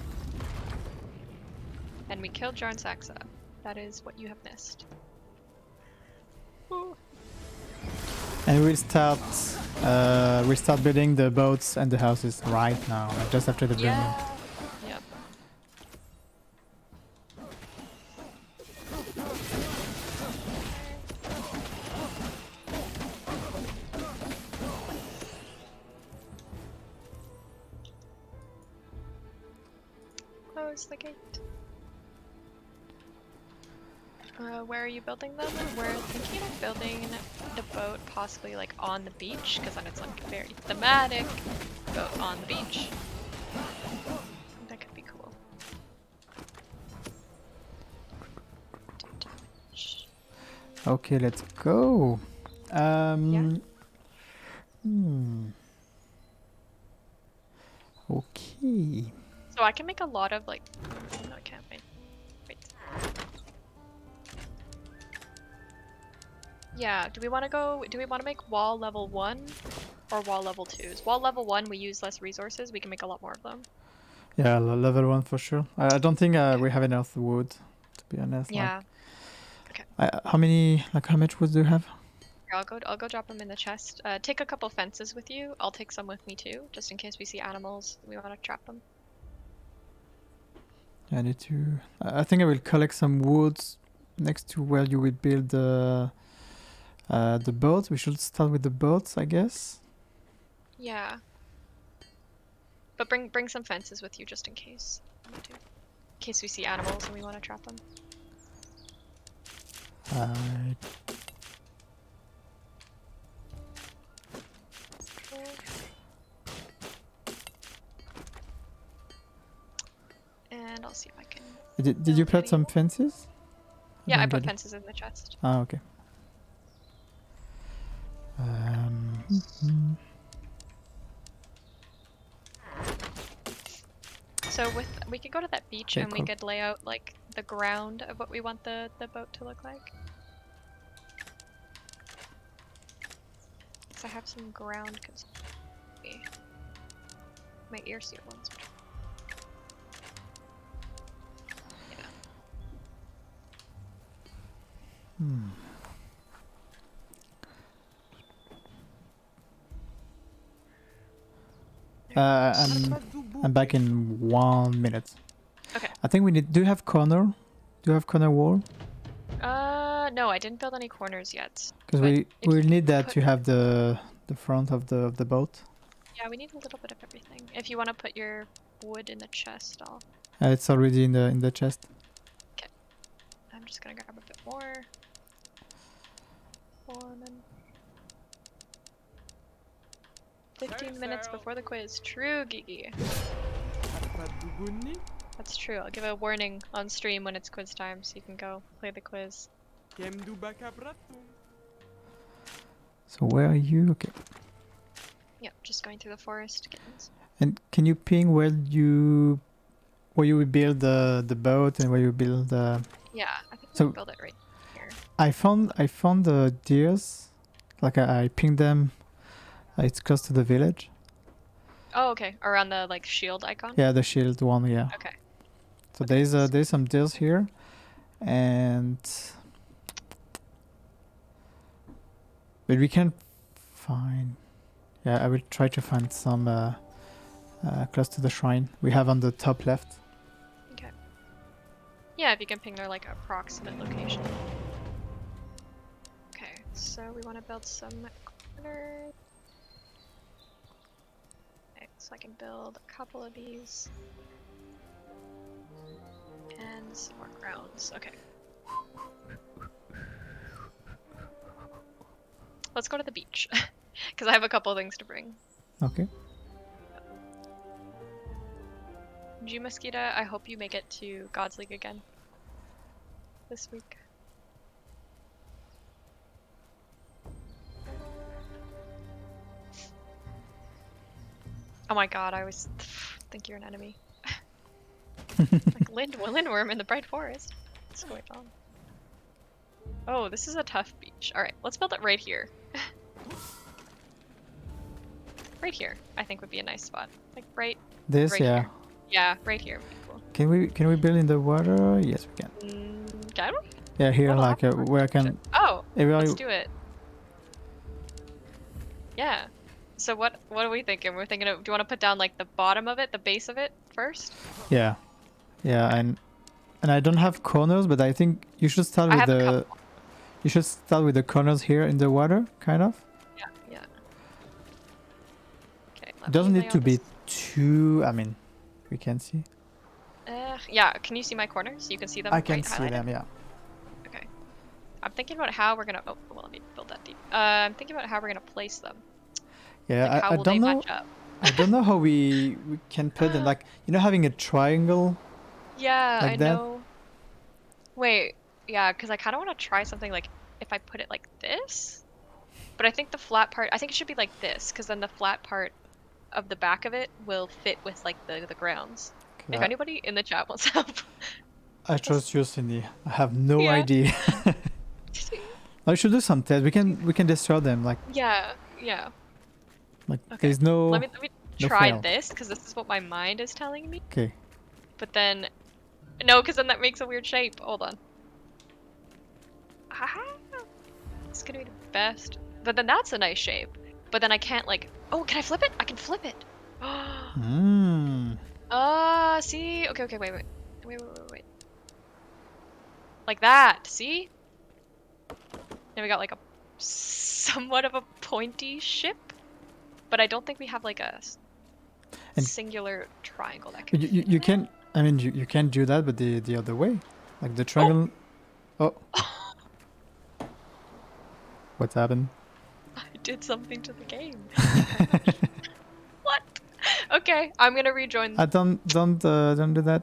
And we killed Jarn Saxa. That is what you have missed. Ooh. And we'll start building the boats and the houses right now, like just after the Blood Moon. Yep. Close the gate. Where are you building them? We're thinking of building the boat possibly like on the beach, because then it's like very thematic. Boat on the beach. That could be cool. Okay, let's go. Yeah. Okay. So I can make a lot of like. No, I can't. Wait. Yeah. Do we want to go? Do we want to make wall level 1 or wall level 2s? Wall level 1, we use less resources. We can make a lot more of them. Yeah, level 1 for sure. I don't think we have enough wood, to be honest. Yeah. Like, how much wood do you have? Here, I'll go drop them in the chest. Take a couple fences with you. I'll take some with me too, just in case we see animals. We want to trap them. I need to. I think I will collect some wood next to where you will build the boat. We should start with the boats, I guess. Yeah. But bring some fences with you just in case. In case we see animals and we want to trap them. And I'll see if I can. Did you put some fences? Yeah, I put fences in the chest. Ah, okay. So we could go to that beach and we could lay out like the ground of what we want the boat to look like. So I have some ground because my ear seal ones. I'm back in 1 minute. Okay. I think we need. Do you have corner? Do you have corner wall? No, I didn't build any corners yet. Because we need that to have the front of the boat. Yeah, we need a little bit of everything. If you want to put your wood in the chest, It's already in the chest. Okay. I'm just gonna grab a bit more. one. And 15 minutes before the quiz. True, Gigi. That's true. I'll give a warning on stream when it's quiz time, so you can go play the quiz. So where are you? Okay. Yep, just going through the forest. Kittens. And can you ping where you will build the boat and where you build the? Yeah, I think So- we'll build it right here. I found the deers. Like I pinged them. It's close to the village. Oh, okay. Around the like shield icon. Yeah, the shield one. Yeah. Okay. So there's some deers here, and but we can find. Yeah, I will try to find some close to the shrine we have on the top left. Okay. Yeah, if you can ping their like approximate location. Okay, so we want to build some corners. Okay, so I can build a couple of these. And some more grounds. Okay. Let's go to the beach. Because I have a couple of things to bring. Okay. G Mosquito, I hope you make it to God's League again this week. Oh my god, I always think you're an enemy. Like Lindworm in the Bright Forest. What's going on? Oh, this is a tough beach. Alright, let's build it right here. Right here, I think would be a nice spot. Like right This, yeah. here. Yeah, right here would be cool. Can we build in the water? Yes, we can. Can we? Yeah, here, What'll like happen? where I can. Oh, Everybody, let's do it. Yeah. So what are we thinking? We're thinking of, do you want to put down like the bottom of it, the base of it first? yeah, and I don't have corners, but I think you should start I with have a the. couple. You should start with the corners here in the water, kind of. Yeah, yeah. Okay. It doesn't need to be too. I mean, we can see. Yeah. Can you see my corners? So you can see them. I can right see highlighted? them. Yeah. Okay. I'm thinking about how we're gonna. Oh, well, let me build that deep. I'm thinking about how we're gonna place them. Yeah, Like, how I will don't they know. match up? I don't know how we can put them, like, having a triangle. Yeah, Like I that? know. Wait, yeah, because I kind of want to try something like if I put it like this. But I think the flat part, I think it should be like this, because then the flat part of the back of it will fit with like the grounds. If Okay, anybody in the chat wants help. I trust you, Cindy. I have no Yeah. idea. I should do some tests. We can destroy them. Like Yeah. Okay. there's no. Let me no try fail. this, because this is what my mind is telling me. Okay. But then, no, because then that makes a weird shape. Hold on. Ah, it's gonna be the best. But then that's a nice shape. But then I can't like. Oh, can I flip it? I can flip it. Hmm. See. Okay. Wait. Like that. See? Then we got like a somewhat of a pointy ship. But I don't think we have like a And- singular triangle that But can. you can. I mean, you can do that, but the other way, like the triangle. Oh. What's happened? I did something to the game. What? Okay, I'm gonna rejoin. Don't do that.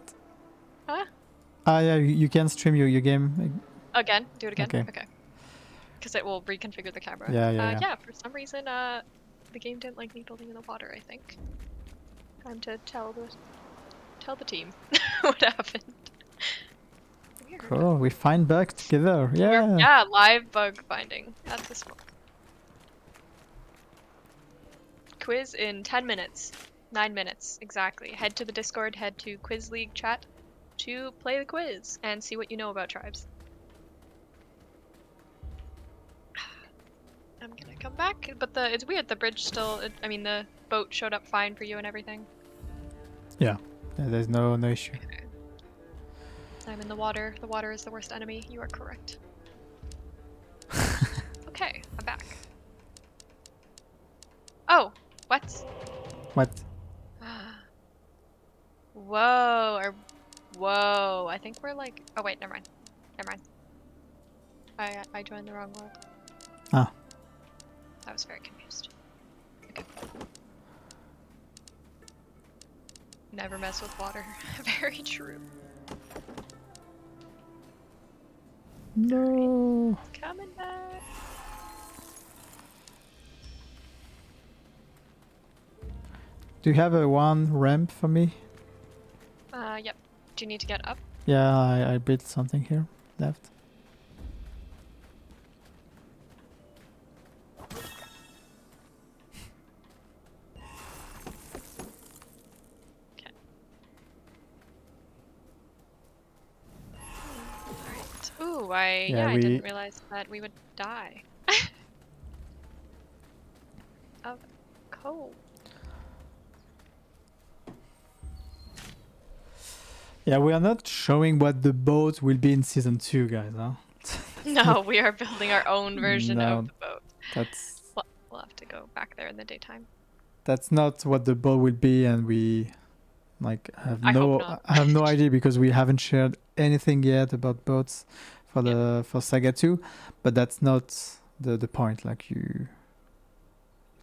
Huh? Yeah, you can stream your game. Again? Do it again? Okay. Because it will reconfigure the camera. Yeah. Yeah, for some reason, the game didn't like me building in the water, I think. Time to tell the team what happened. Weird. Cool. We find bugs together. Yeah, live bug finding at this point. Quiz in 10 minutes. 9 minutes, exactly. Head to the Discord, head to Quiz League chat to play the quiz and see what you know about tribes. I'm gonna come back, but it's weird, the bridge still, the boat showed up fine for you and everything. Yeah. There's no issue. I'm in the water. The water is the worst enemy. You are correct. Okay, I'm back. Oh, what? What? Whoa, I think we're like, oh wait, never mind. I joined the wrong world. Ah. I was very confused. Okay. Never mess with water. Very true. No. Coming back. Do you have a one ramp for me? Yep. Do you need to get up? Yeah, I built something here. Left. Okay. Alright. Ooh, I didn't realize that we would die. Of cold. Yeah, we are not showing what the boat will be in season 2, guys, huh? No, we are building our own version No, of the boat. That's We'll have to go back there in the daytime. that's not what the boat will be, and we like have I hope not. I have no idea because we haven't shared anything yet about boats for the for Saga 2, but that's not the point. Like you.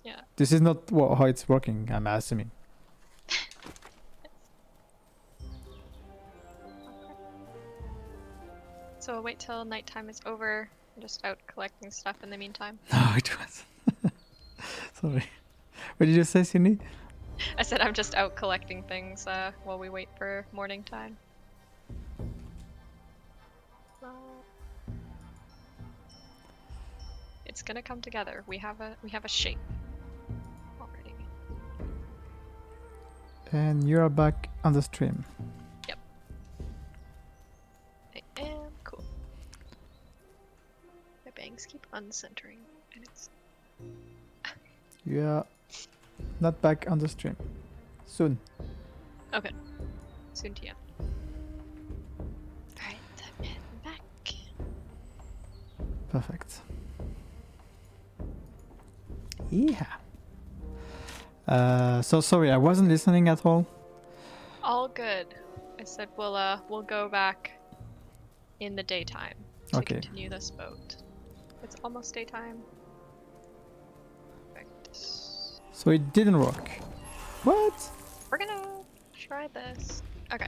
Yeah. This is not how it's working. I'm assuming. So we'll wait till nighttime is over. I'm just out collecting stuff in the meantime. No, it was. Sorry. What did you say, Sydney? I said I'm just out collecting things while we wait for morning time. It's gonna come together. We have a shape already. And you're back on the stream. Yep. I am cool. My bangs keep uncentering, and it's You're not back on the stream. Soon. okay. Soon to you. Alright, I'm heading back. Perfect. Yeah. So sorry, I wasn't listening at all. All good. I said we'll go back in the daytime to continue this boat. It's almost daytime. Perfect. So it didn't work. What? We're gonna try this. Okay.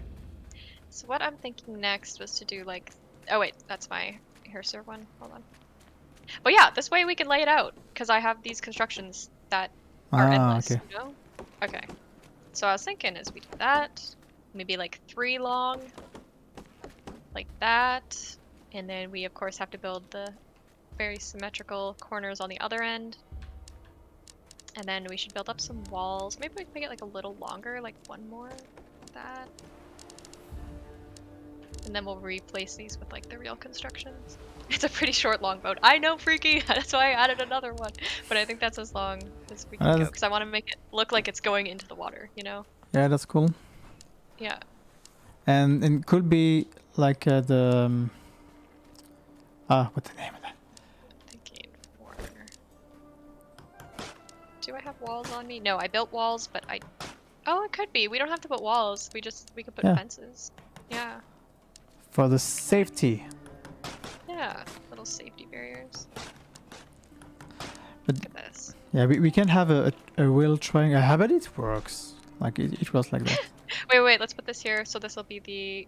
So what I'm thinking next was to do like, oh wait, that's my hairserve one. Hold on. But yeah, this way we can lay it out because I have these constructions that are endless. Okay. You know? Okay. So I was thinking as we do that, maybe like 3 long, like that, and then we of course have to build the very symmetrical corners on the other end. And then we should build up some walls. Maybe we can make it like a little longer, like 1 more like that. And then we'll replace these with like the real constructions. It's a pretty short long boat. I know, freaky. That's why I added another one. But I think that's as long as we can go because I want to make it look like it's going into the water, you know? Yeah, that's cool. Yeah. And it could be like the what's the name of that? Thinking for. Do I have walls on me? No, I built walls, but I. Oh, it could be. We don't have to put walls. We could put fences. Yeah. For the safety. Yeah, little safety barriers. But look at this. Yeah, we can have a real triangle. How about it works? Like it was like that. Wait, let's put this here. So this will be the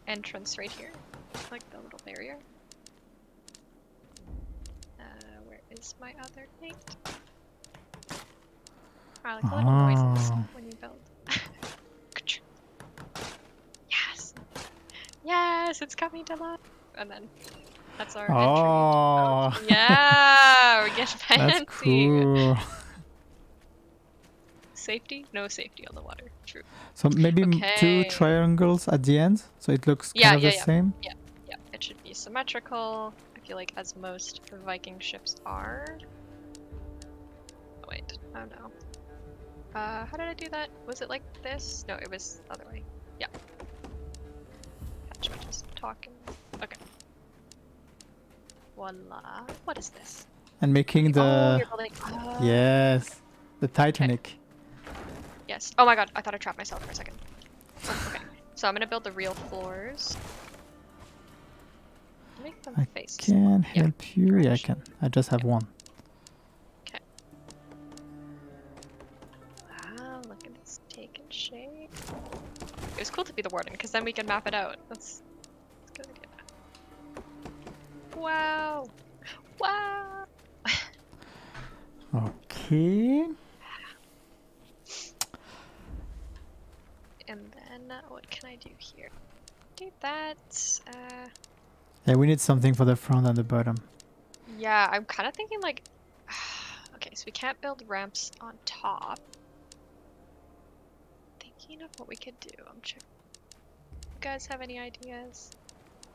entrance right here. Like the little barrier. Where is my other gate? I like the little noises when you build. Yes! Yes, it's coming to life! And then that's our entry. Yeah, we're getting fancy. That's cool. Safety? No safety on the water. True. So maybe 2 triangles at the end, so it looks kind of the same? Yeah, it should be symmetrical. I feel like as most Viking ships are. Oh wait, oh no. How did I do that? Was it like this? No, it was the other way. Yeah. Catch me just talking. Okay. Voila. What is this? And making the... you're building... Yes, the Titanic. Yes. Oh my god, I thought I trapped myself for a second. Oh, okay. So I'm gonna build the real floors. Make them I face. can Yeah. help you. Yeah, I can. I just have one. Okay. Wow, look at this taking shape. It was cool to be the warden, because then we can map it out. That's a good idea. Wow! Wow! Okay. And then, what can I do here? Do that, Yeah, we need something for the front and the bottom. yeah, I'm kind of thinking like, okay, so we can't build ramps on top. Thinking of what we could do. I'm checking. You guys have any ideas?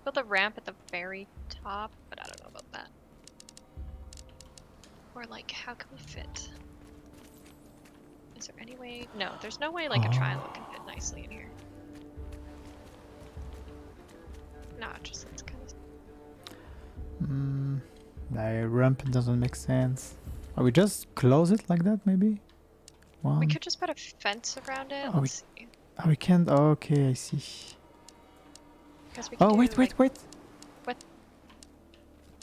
Build a ramp at the very top, but I don't know about that. Or like, how can we fit? Is there any way? No, there's no way like a triangle can fit nicely in here. No, it just looks kind of. The ramp doesn't make sense. Or we just close it like that, maybe? One. We could just put a fence around it. Oh, Let's see. Oh, we can't. Oh, okay, I see. Because we could Oh, do, wait. What?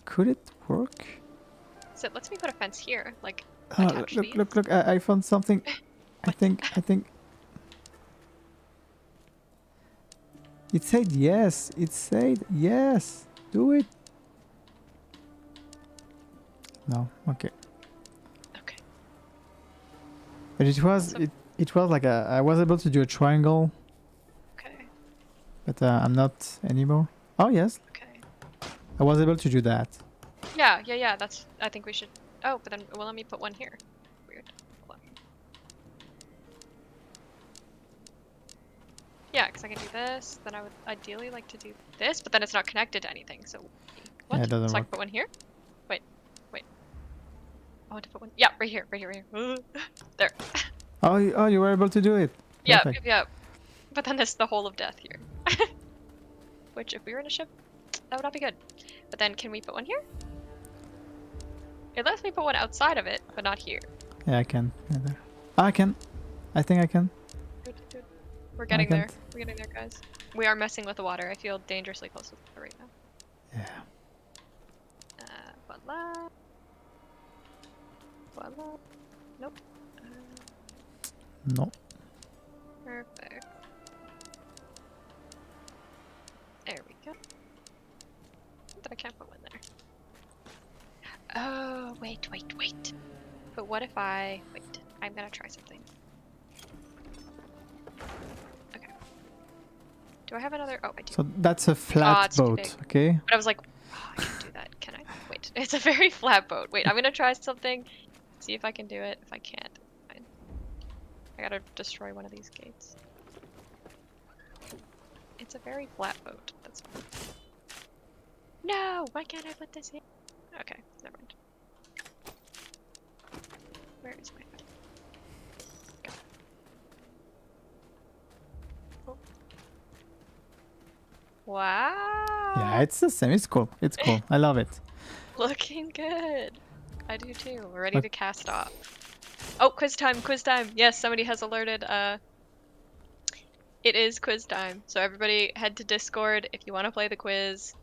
Could it work? So lets me put a fence here, like Oh, attach these. look! I found something. I think. It said yes. It said yes. Do it. No. Okay. Okay. But it was So- it was like I was able to do a triangle, Okay. but I'm not anymore. Oh yes, Okay. I was able to do that. Yeah. That's. I think we should. Oh, but then well, let me put one here. Weird. Hold on. Yeah, because I can do this. Then I would ideally like to do this, but then it's not connected to anything. So what? Yeah, it doesn't so I work. can put one here. Wait. I want to put one. Yeah, right here. There. Oh, you were able to do it. Yeah. Perfect. But then there's the hole of death here. Which, if we were in a ship, that would not be good. But then, can we put one here? It lets me put one outside of it, but not here. Yeah, I can. Yeah, there. I can. I think I can. Good. We're getting there. can't. We're getting there, guys. We are messing with the water. I feel dangerously close to the water right now. Yeah. Voila. Nope. No. Perfect. There we go. But I can't put one there. Oh, wait. But what if I... Wait, I'm gonna try something. Okay. Do I have another... Oh, I do. So that's a flat it's too boat, big. okay? But I was like, oh, I can't do that. Can I? Wait, it's a very flat boat. Wait, I'm gonna try something. See if I can do it. If I can't, fine. I gotta destroy one of these gates. It's a very flat boat. That's fine. No! Why can't I put this in? Okay, never mind. Where is my... Go. Oh. Wow! Yeah, it's the same. It's cool. It's cool. I love it. Looking good. I do too. We're ready Look. to cast off. Oh, quiz time, quiz time. Yes, somebody has alerted. It is quiz time. So everybody head to Discord if you want to play the quiz.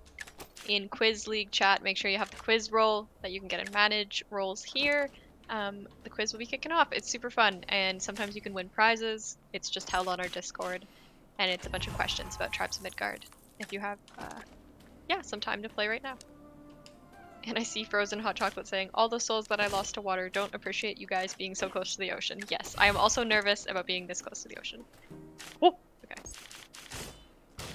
In Quiz League chat, make sure you have the quiz role that you can get and manage roles here. The quiz will be kicking off. It's super fun, and sometimes you can win prizes. It's just held on our Discord, and it's a bunch of questions about Tribes of Midgard. If you have, some time to play right now. And I see Frozen Hot Chocolate saying, all the souls that I lost to water don't appreciate you guys being so close to the ocean. Yes, I am also nervous about being this close to the ocean. Whoa! Okay.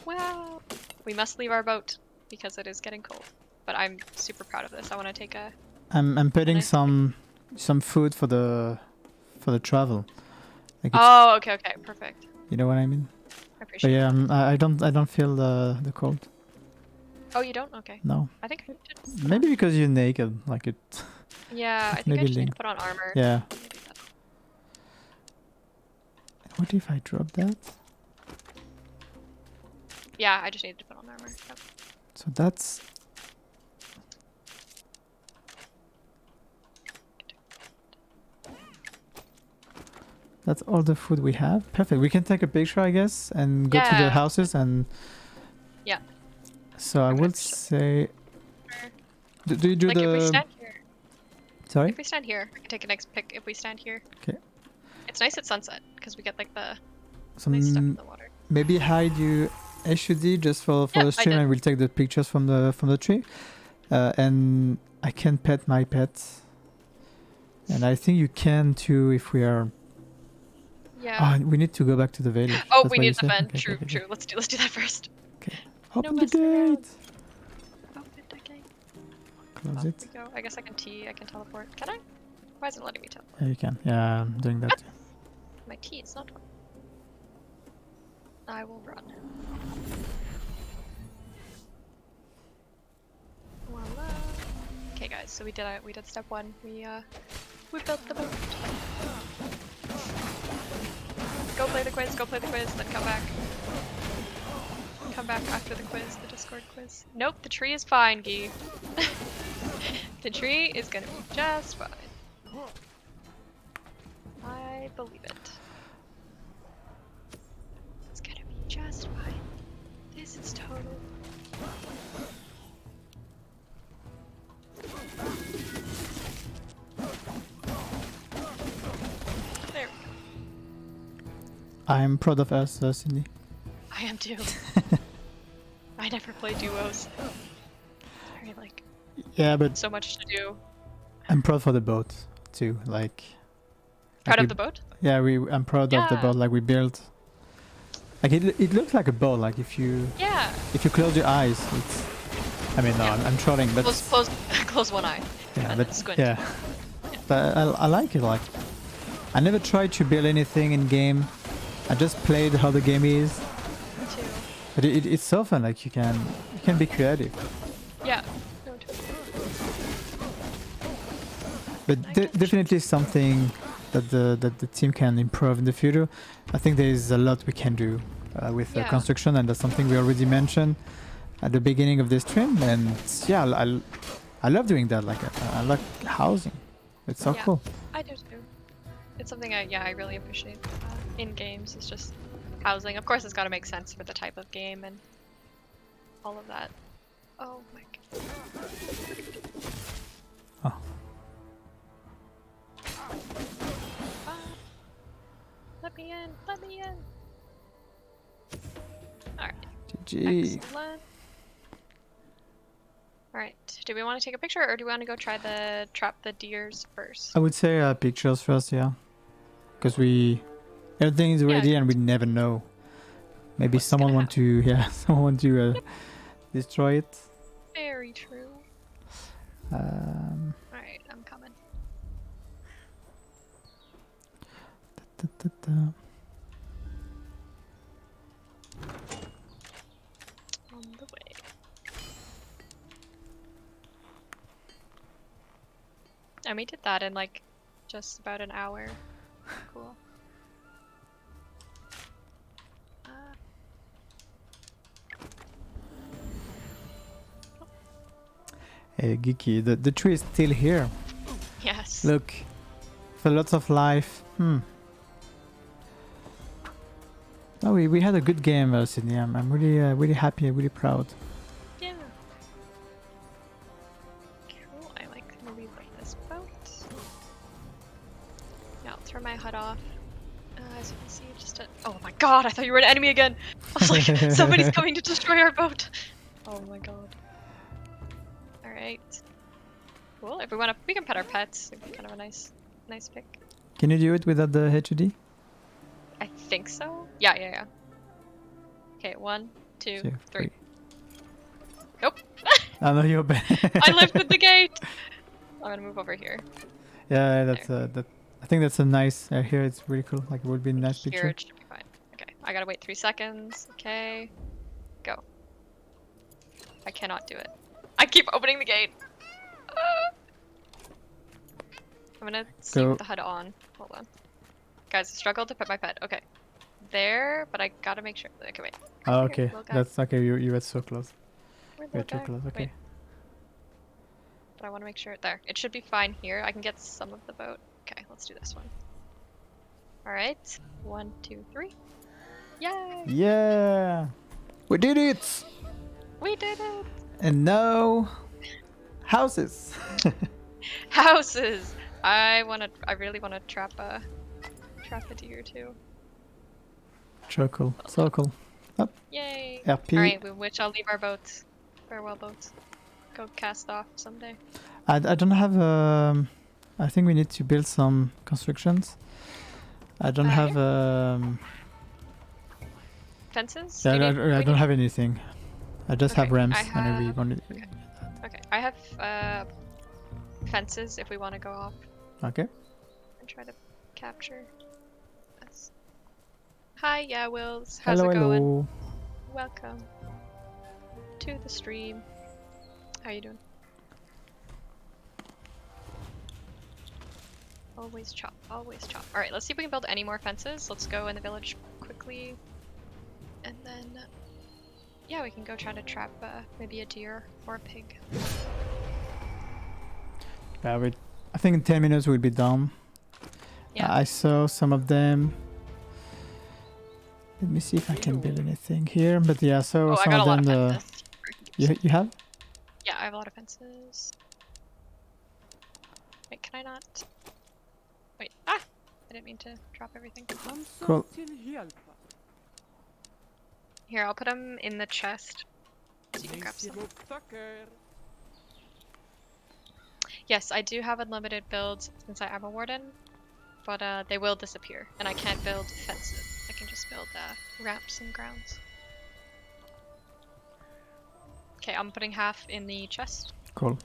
Wow! We must leave our boat because it is getting cold. But I'm super proud of this. I want to take a... I'm putting nice some food for the travel. Like it's, Oh, okay, perfect. you know what I mean? I But appreciate yeah, it. I don't feel the cold. Oh, you don't? Okay. No. I think I should... Maybe because you're naked, like it. Yeah, I think Maybe I just need to linked. put on armor. Yeah. Maybe that. What if I drop that? Yeah, I just needed to put on armor. Yep. So that's. That's all the food we have. Perfect. We can take a picture, I guess, and go to the Yeah. houses and. Yeah. So I I'm will gonna- say Do you do like the? if we stand here. Sorry. If we stand here, I can take a next pic. If we stand here. Okay. It's nice at sunset because we get like the Some nice stuff in the water. maybe hide you HUD just for Yeah, the stream, and we'll take the pictures from the tree. And I can pet my pets. And I think you can too if we are. Yeah. Oh, we need to go back to the village. Oh, That's we what you need the said? vent. Okay, True, okay, true. Let's do that first. Okay. Open No the messing around. gate. Open the gate. Close Off it. we go. I guess I can teleport. Can I? Why isn't it letting me teleport? Yeah, you can. Yeah, I'm doing that. My T is not. I will run. Voila. Okay, guys. So we did step 1. We built the boat. Go play the quiz. Go play the quiz. Then come back. Come back after the quiz, the Discord quiz. Nope, the tree is fine, Guy. The tree is gonna be just fine. I believe it. It's gonna be just fine. This is total. There we go. I'm proud of us, Cindy. I am too. I never play duos. Very like Yeah, but so much to do. I'm proud for the boat too. Like. Proud we, of the boat? Yeah, I'm proud of the Yeah. boat. Like we built. Like it looks like a boat. Like if you close your eyes, it's. I mean, no, Yeah. I'm trolling, but Close one eye. yeah, and but then squint. yeah, but I like it. Like I never tried to build anything in game. I just played how the game is. Me too. But it's so fun. Like you can be creative. Yeah. No, totally. But I get definitely something that the team can improve in the future. I think there is a lot we can do with Yeah. construction, and that's something we already mentioned at the beginning of this stream. And yeah, I love doing that. Like I like housing. It's so Yeah. cool. I do too. It's something I really appreciate in games. It's just housing. Of course, it's got to make sense for the type of game and all of that. Oh my god. Oh. Let me in. Let me in. Alright. GG. Excellent. Alright. Do we want to take a picture or do we want to go try the trap the deers first? I would say pictures first, yeah, because everything is ready and we never know. Maybe What's someone gonna want to someone want to destroy it. Very true. Alright, I'm coming. Da, da, da. On the way. And we did that in like just about an hour. Cool. Hey, Geeky, the tree is still here. Yes. Look, for lots of life. Oh, we had a good game, Sydney. I'm really happy, really proud. Yeah. Cool. I like maybe like this boat. Yeah, I'll throw my HUD off. As you can see, just a. Oh my god! I thought you were an enemy again. I was like, somebody's coming to destroy our boat. Oh my god. All right. Cool. If we want to, we can pet our pets. It'd be kind of a nice pick. Can you do it without the HUD? I think so. Yeah. Okay, 1, 2, 3. Nope. I know you're bad. I lifted the gate. I'm gonna move over here. Yeah, that's that. I think that's a nice. Here it's really cool. Like it would be a nice Here picture. it should be fine. Okay, I gotta wait 3 seconds. Okay, go. I cannot do it. I keep opening the gate. Ah. I'm gonna see Go. with the HUD on. Hold on. Guys, I struggled to pet my pet. Okay. There, but I gotta make sure. Okay, wait. Oh, Here, okay. little guy. That's okay. You were so close. Where'd You're little too guy? close. Okay. Wait. But I want to make sure. There. It should be fine here. I can get some of the boat. Okay, let's do this one. Alright. 1, 2, 3. Yay! Yeah, we did it. We did it! And now, Houses. Houses. I really wanna trap a deer too. Circle. Circle. Up. Yay! RP. Alright, which I'll leave our boats. Farewell boats. Go cast off someday. I don't have I think we need to build some constructions. I don't have Fences? yeah, Do I don't have anything. I just have Okay, ramps I and we have- wanted. Okay, I have fences if we want to go off Okay. and try to capture this. Hi, yeah, Wills. How's Hello, it going? hello. Welcome to the stream. How you doing? Always chop, always chop. Alright, let's see if we can build any more fences. Let's go in the village quickly. And then, yeah, we can go try to trap maybe a deer or a pig. Yeah, I think in 10 minutes we'll be done. Yeah. I saw some of them. Let me see if I can build anything here. But yeah, so Oh, I some got a of lot them. of fences. You have? Yeah, I have a lot of fences. Wait, can I not? Wait, I didn't mean to drop everything. Cool. Here, I'll put them in the chest. So you can grab some. Yes, I do have unlimited builds since I am a warden, but they will disappear, and I can't build fences. I can just build ramps and grounds. Okay, I'm putting half in the chest. Cool.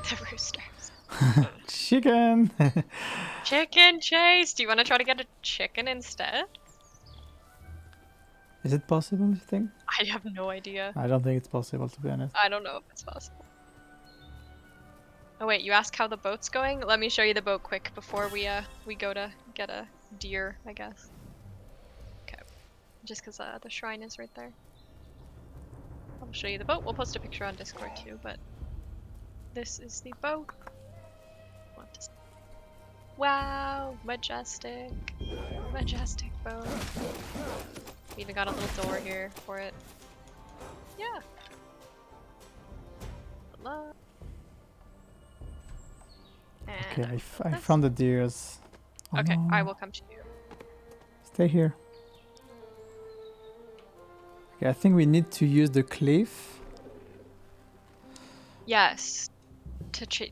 The roosters. Chicken! Chicken chase! Do you want to try to get a chicken instead? Is it possible, you think? I have no idea. I don't think it's possible, to be honest. I don't know if it's possible. Oh wait, you ask how the boat's going? Let me show you the boat quick before we go to get a deer, I guess. Okay. Just because the shrine is right there. I'll show you the boat. We'll post a picture on Discord too, but this is the boat. Wow, majestic. Majestic boat. We even got a little door here for it. Yeah. Hello. And Okay, I found the deers. Oh, okay, no. I will come to you. Stay here. Okay, I think we need to use the cliff. Yes.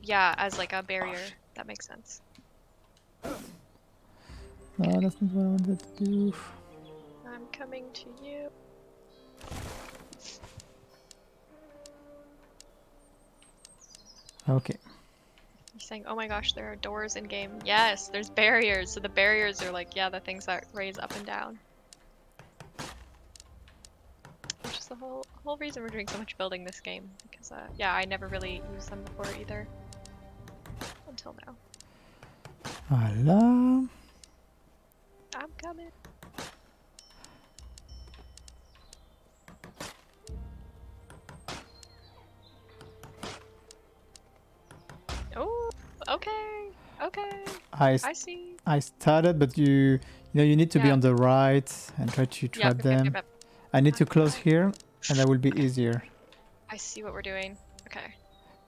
Yeah, as like a barrier. That makes sense. No, that's not what I wanted to do. I'm coming to you. Okay. He's saying, oh my gosh, there are doors in game. Yes, there's barriers. So the barriers are like, yeah, the things that raise up and down. Which is the whole reason we're doing so much building this game. Because, yeah, I never really used them before either. Until now. Voila. I'm coming. Oh, okay, okay. I see. I started, but you need to be on the right and try to trap them. Yep. I need to close here, and that will be easier. I see what we're doing. Okay.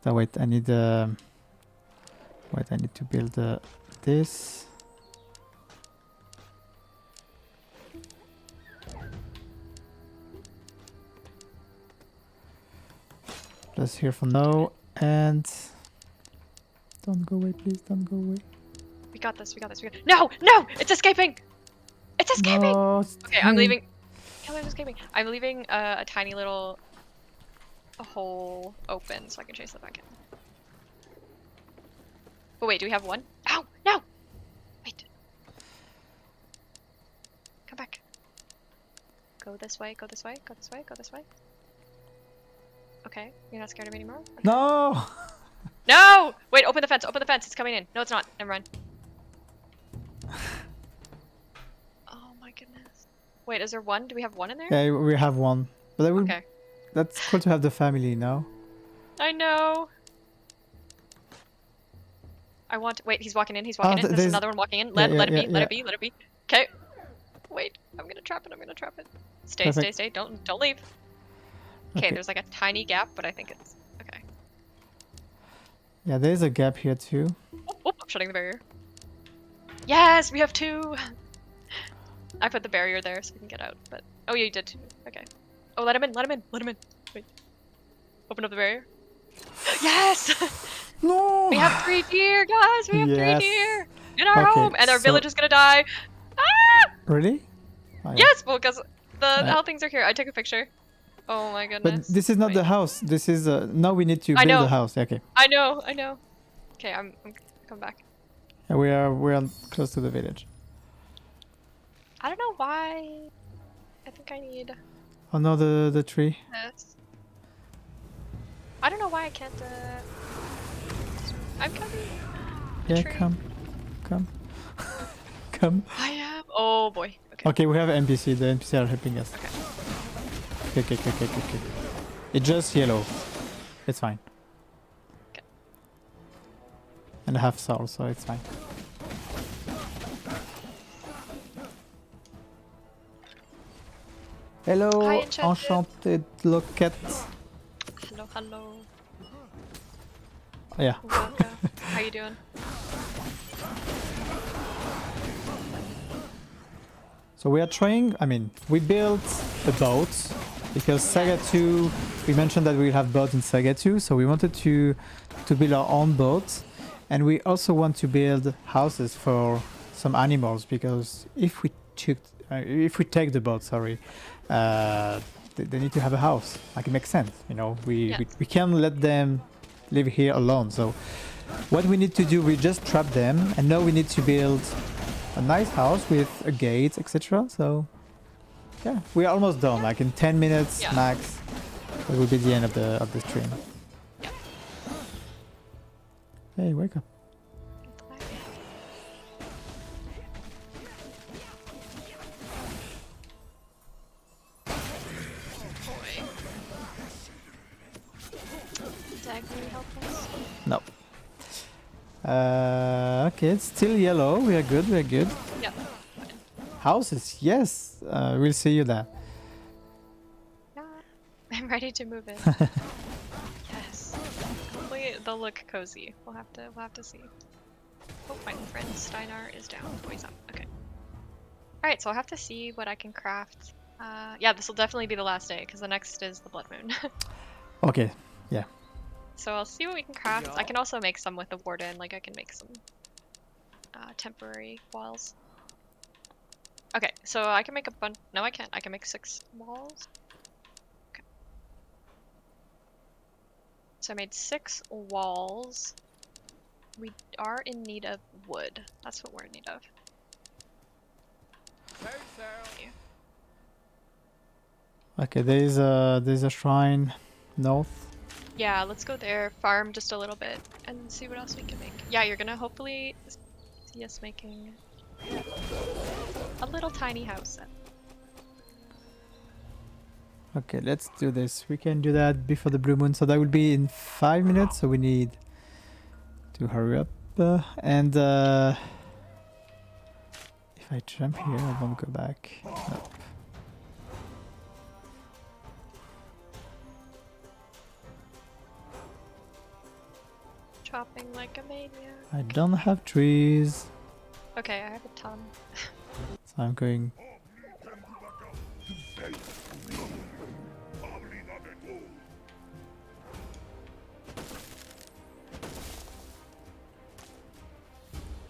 So wait, I need to build this. Just here for now, and don't go away, please. Don't go away. We got this. No! It's escaping! It's escaping! No, Okay, I'm leaving. Killer's escaping. I'm leaving a tiny little hole open so I can chase it back in. But wait, do we have one? Ow! No! Wait. Come back. Go this way, go this way, go this way, go this way. Okay, you're not scared of me anymore? Okay. No! No! Wait, open the fence, it's coming in. No, it's not. Never mind. Oh my goodness. Wait, is there one? Do we have one in there? Yeah, we have one. But that Okay. That's cool to have the family now. I know. Wait, he's walking in, There's another one walking in. Let it be. Okay. Wait, I'm gonna trap it. I'm gonna trap it. Stay, Perfect. stay. Don't leave. Okay, Okay. there's like a tiny gap, but I think it's okay. Yeah, there's a gap here too. Oh, I'm shutting the barrier. Yes, we have 2. I put the barrier there so we can get out. But oh, yeah, you did too. Okay. Oh, let him in. Let him in. Let him in. Wait. Open up the barrier. Yes. No! We have 3 deer, guys. We have 3 Yes. deer in our Okay, home, and our so- village is gonna die. Ah! Really? Oh, yeah. Yes, well, because the hell things are here. I took a picture. Oh my goodness. But this is not the Wait. house. This is now we need to I build know. a house. Okay. I know. Okay, I'm coming back. Yeah, we are close to the village. I don't know why. I think I need Oh no, the tree. this. I don't know why I can't. I'm coming. Yeah, Tree. come. Come. I am. Oh boy. Okay. Okay, we have NPC. The NPC are helping us. Okay. Okay. It's just yellow. It's fine. Okay. And I have soul, so it's fine. Hello, Hi, Enchanted. enchanted loquette. Hello, hello. Yeah. Welcome. How you doing? So we are trying, I mean, we built a boat because Saga 2, we mentioned that we have boat in Saga 2, so we wanted to build our own boat, and we also want to build houses for some animals because if we take the boat, sorry, they need to have a house. Like it makes sense, you know. We can't let them live here alone. So what we need to do, we just trap them, and now we need to build a nice house with a gate, etc. So yeah, we're almost done. Like in 10 minutes max, it will be the end of the stream. Yeah. Hey, wake up! Boy. Dag, will you help us? No. Okay, it's still yellow. We are good. We are good. Yeah. Houses, yes. We'll see you there. Yeah. I'm ready to move in. Yes. Hopefully they'll look cozy. We'll have to see. Oh, my friend Steinar is down. Boy's up. Okay. Alright, so I'll have to see what I can craft. Yeah, this will definitely be the last day, because the next is the Blood Moon. Okay. Yeah. So I'll see what we can craft. I can also make some with the Warden, like I can make some temporary walls. Okay, so I can make a bunch. No, I can't. I can make 6 walls. Okay. So I made 6 walls. We are in need of wood. That's what we're in need of. Okay, there's a shrine north. Yeah, let's go there, farm just a little bit, and see what else we can make. Yeah, you're gonna hopefully see us making a little tiny house. Okay, let's do this. We can do that before the blue moon, so that will be in 5 minutes. So we need to hurry up. And if I jump here, I won't go back. Nope. Chopping like a maniac. I don't have trees, Okay, I have a ton. so I'm going.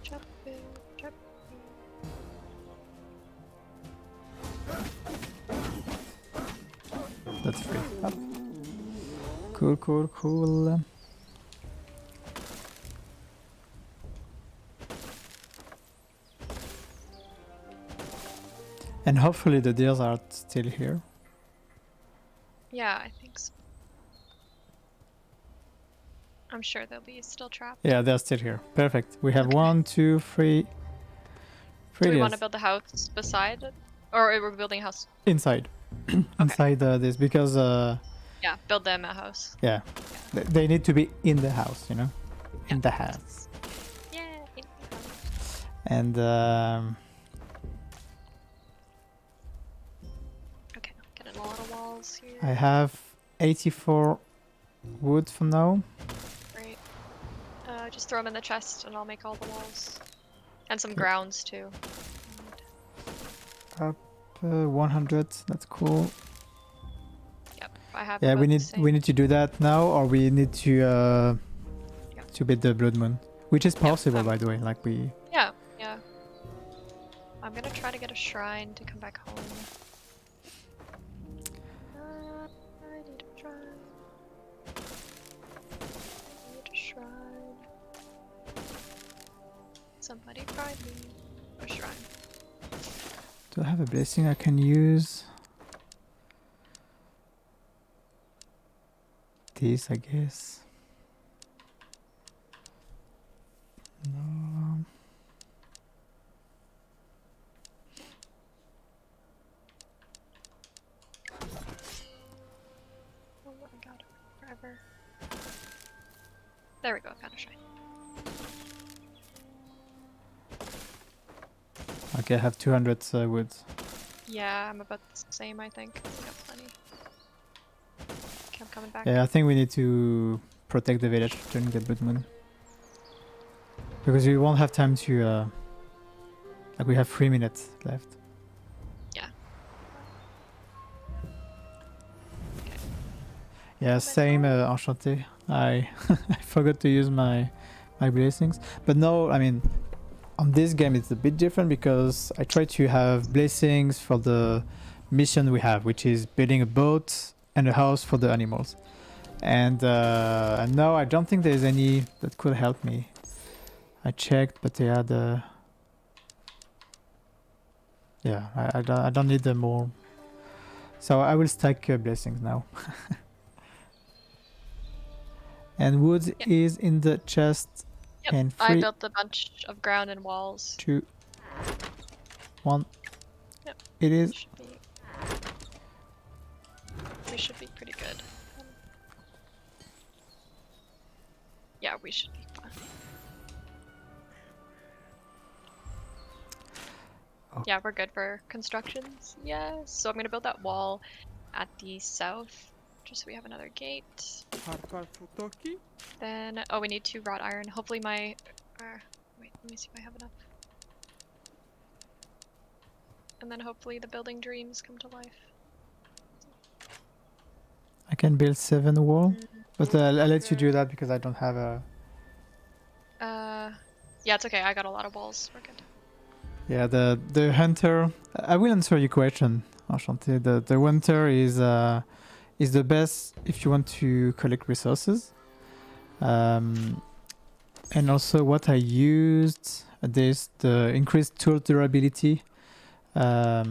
Chopping, chopping. That's free. Up. Cool. And hopefully the deers are still here. Yeah, I think so. I'm sure they'll be still trapped. Yeah, they're still here. Perfect. We have Okay. 1, 2, 3. Do we deers want to build a house beside it? Or we're building a house? inside. Inside this because Yeah, build them a house. yeah, they need to be in the house, you know, in the house. Yeah, in the house. And walls here. I have 84 wood for now. Great. Just throw them in the chest and I'll make all the walls. And some grounds too. Up 100. That's cool. Yep, I have. Yeah, about we the need same. to do that now, or we need to beat the blood moon, which is possible by the way. Like we. Yeah, yeah. I'm gonna try to get a shrine to come back home. I need a shrine. I need a shrine. Somebody find me a shrine. Do I have a blessing I can use? This, I guess. No. Oh my god, forever. There we go, found a shrine. Okay, I have 200 wood. Yeah, I'm about the same, I think. We got plenty. Okay, I'm coming back. Yeah, I think we need to protect the village during the blood moon. Because we won't have time to... like we have 3 minutes left. Yeah. Yeah, same enchanté. I forgot to use my blessings. But no, I mean, on this game it's a bit different because I try to have blessings for the mission we have, which is building a boat and a house for the animals. And no, I don't think there's any that could help me. I checked, but they had yeah, I don't need them more. So I will stack blessings now. And wood is in the chest. Yep, And I 3, built a bunch of ground and walls. 2, 1. Yep. It is. We should be pretty good. Yeah, we should be fine. Oh. Yeah, we're good for constructions. Yes. So I'm gonna build that wall at the south, just so we have another gate. Then, oh, we need 2 wrought iron. Hopefully my, wait, let me see if I have enough. And then hopefully the building dreams come to life. I can build 7 wall, but I'll let you do that because I don't have a... Yeah, it's okay. I got a lot of walls. We're good. Yeah, the hunter... I will answer your question, Enchanté. The hunter is the best if you want to collect resources. And also what I used, there's the increased tool durability. So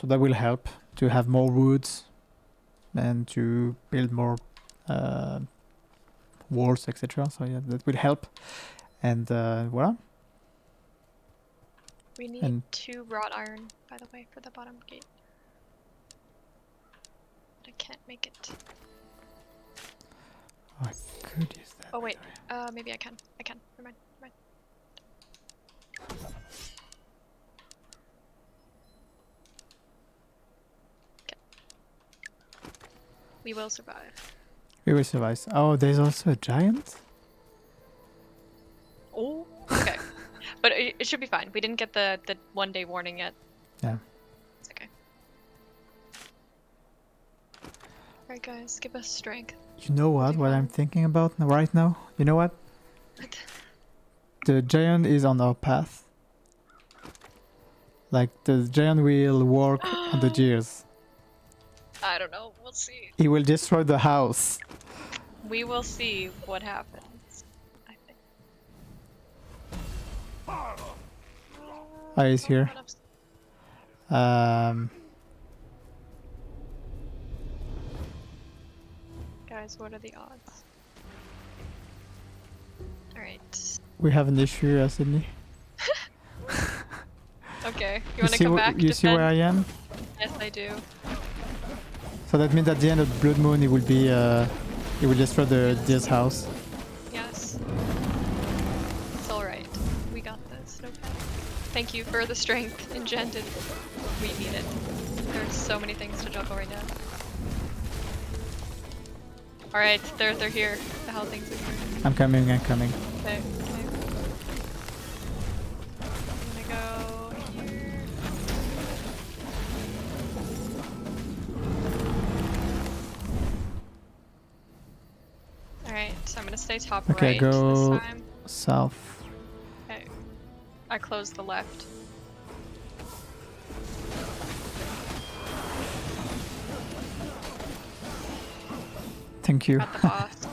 that will help to have more wood and to build more walls, etc. So yeah, that will help. And voila. We need 2 wrought iron, by the way, for the bottom gate. But I can't make it. Oh, I could use that. Oh wait, maybe I can. Never mind. Okay. We will survive. We will survive. Oh, there's also a giant? Oh, okay. But it should be fine. We didn't get the 1-day warning yet. Yeah. It's okay. Alright guys, give us strength. You know what I'm thinking about right now? You know what? The giant is on our path. Like, the giant will walk on the gears. I don't know. We'll see. He will destroy the house. We will see what happens, I think. Oh, he's here. Guys, what are the odds? Alright. We have an issue, Sydney. Okay, you wanna come back? You see where I am? Yes, I do. So that means at the end of Blood Moon, it will be, it will destroy this house. Yes. It's alright. We got this, no panic. Thank you for the strength engendered. We need it. There's so many things to juggle right now. Alright, they're here. The hell things are here. I'm coming, I'm coming. Okay, okay. I'm gonna go here. Alright, so I'm gonna stay top Okay, right go this time. south. Okay. I closed the left. Thank you. Got the boss.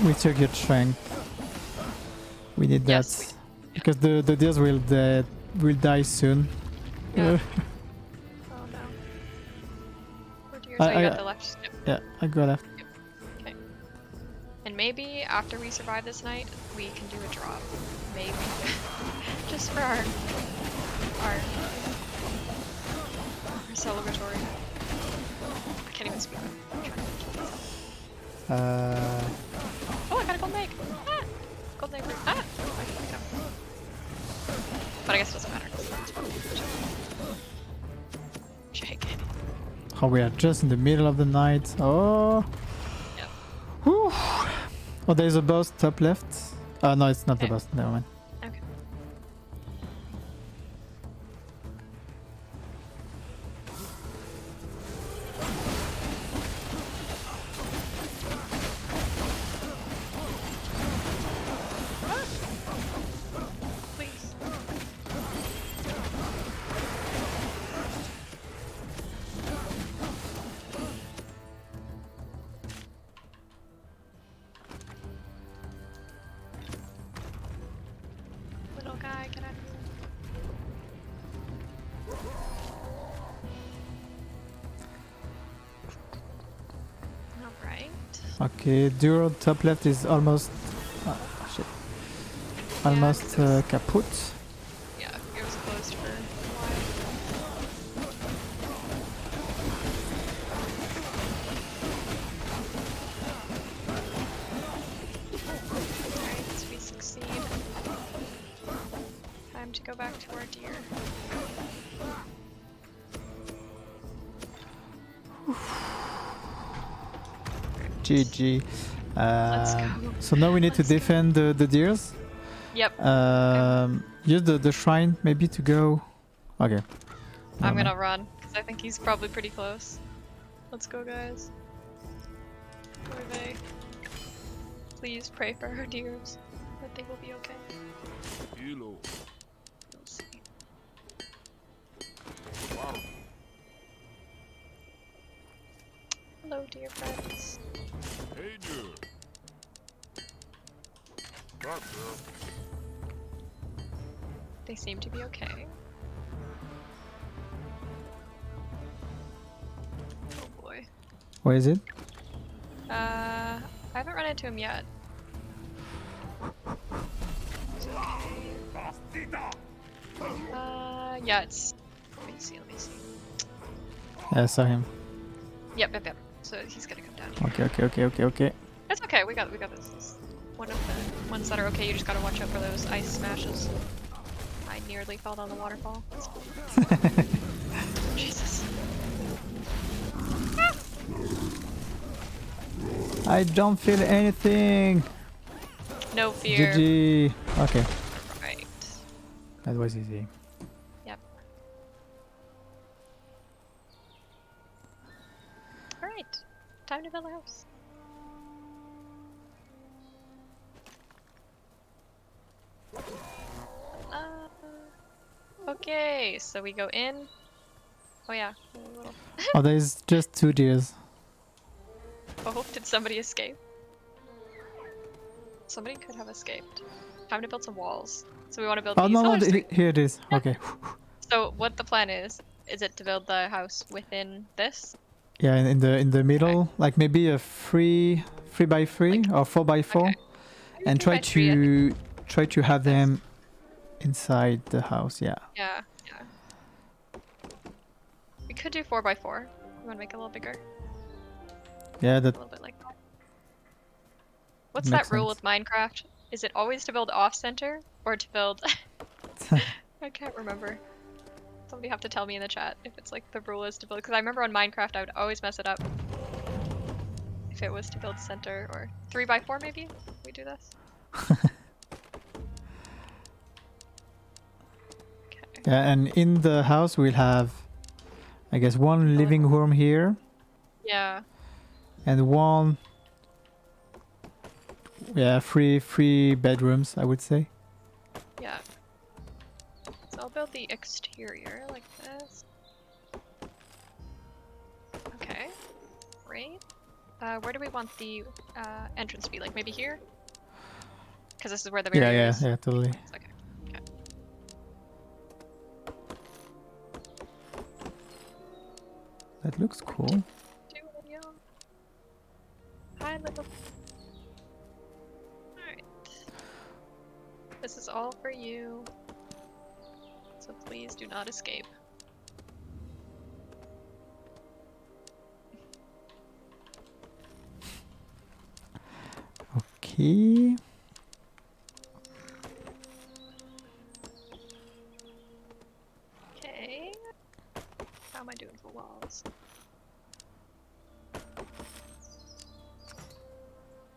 We took your strength. We need that. Yes, Because the deers will die soon. Yeah. Oh no. Where do yours? Oh, you got the left. Yep. Yeah, I go left. Okay. And maybe after we survive this night, we can do a drop. Maybe. Just for our celebratory. I can't even speak. Oh, I got a golden egg! Ah! Golden egg. Ah! But I guess it doesn't matter. Shake it. Oh, we are just in the middle of the night. Oh. Yep. Whew. Oh, there's a boss top left. No, it's not the Okay. boss. Never mind. Okay. Please. Little guy, get out of here. Alright. Okay, Duro top left is almost. Oh, shit. Almost kaput. Yeah, it was closed for a while. Alright, we succeed. Time to go back to our deer. GG. Let's go. So now we need to Let's go. defend the deers. Yep, Use the shrine maybe to go. Okay. I'm Never gonna run, because I think he's probably pretty close. Let's go, guys. Where are they? Please pray for our deers, that they will be okay. Hilo. We'll see. Hello, dear friends. Hey, dude. Doctor. They seem to be okay. Oh boy. Where is it? I haven't run into him yet. It's okay. Yeah, it's. Let me see. Yeah, I saw him. Yep. So he's gonna come down here. Okay. It's okay. We got this. This is one of the ones that are okay. You just gotta watch out for those ice smashes. I nearly fell down the waterfall. Jesus. I don't feel anything. No fear. GG. Okay, Right. that was easy. Yep. Alright. Time to build a house. Okay, so we go in. Oh yeah. A little. Oh, there's just 2 deers. Oh, did somebody escape? Somebody could have escaped. Time to build some walls. So we want to build Oh these. no, there's three. here it is. Okay. So what the plan is it to build the house within this? Yeah, in the middle, like maybe a 3x3 Like- or 4x4, Okay. and Maybe 3 by 3, I try to have this. them inside the house. Yeah. Yeah. We could do 4x4. You want to make it a little bigger? Yeah, A that little bit like that. What's Makes that rule sense. with Minecraft? Is it always to build off center or to build? I can't remember. Somebody have to tell me in the chat if it's like the rule is to build, because I remember on Minecraft I would always mess it up if it was to build center or 3x4 maybe. We do this. Okay. Yeah, and in the house we'll have, I guess, one living room here Yeah. and one, yeah, three bedrooms, I would say. Yeah. So I'll build the exterior like this. Okay. Great. Where do we want the entrance to be? Like maybe here? Because this is where the barrier is. Yeah, totally. Okay. Okay. That looks cool. Do it, yo. Hi, little. Alright. This is all for you. So please do not escape. Okay. Okay. How am I doing for walls?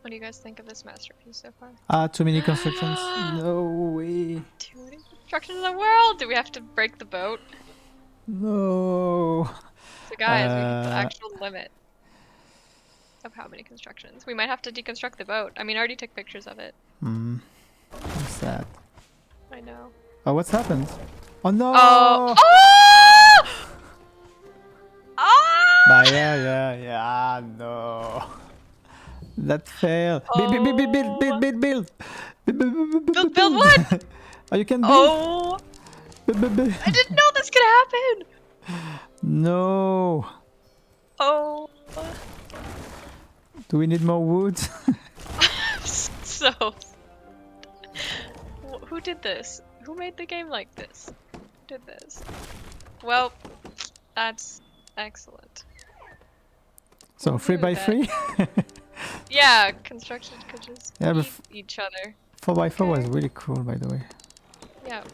What do you guys think of this masterpiece so far? Too many constructions. No way. Too many constructions in the world! Do we have to break the boat? No. So guys, we have the actual limit of how many constructions. We might have to deconstruct the boat. I mean, I already took pictures of it. What's that? I know. Oh, what's happened? Oh no! Oh! Oh! Ah! Yeah. No. That failed. Build. Build what? Oh, you can build. Oh! I didn't know this could happen! No. Oh. Do we need more wood? So. Who did this? Who made the game like this? Who did this? Well, that's excellent. So Who 3x3? Yeah, construction could just Yeah, but eat each other. 4x4 was really cool, by the way. Yeah.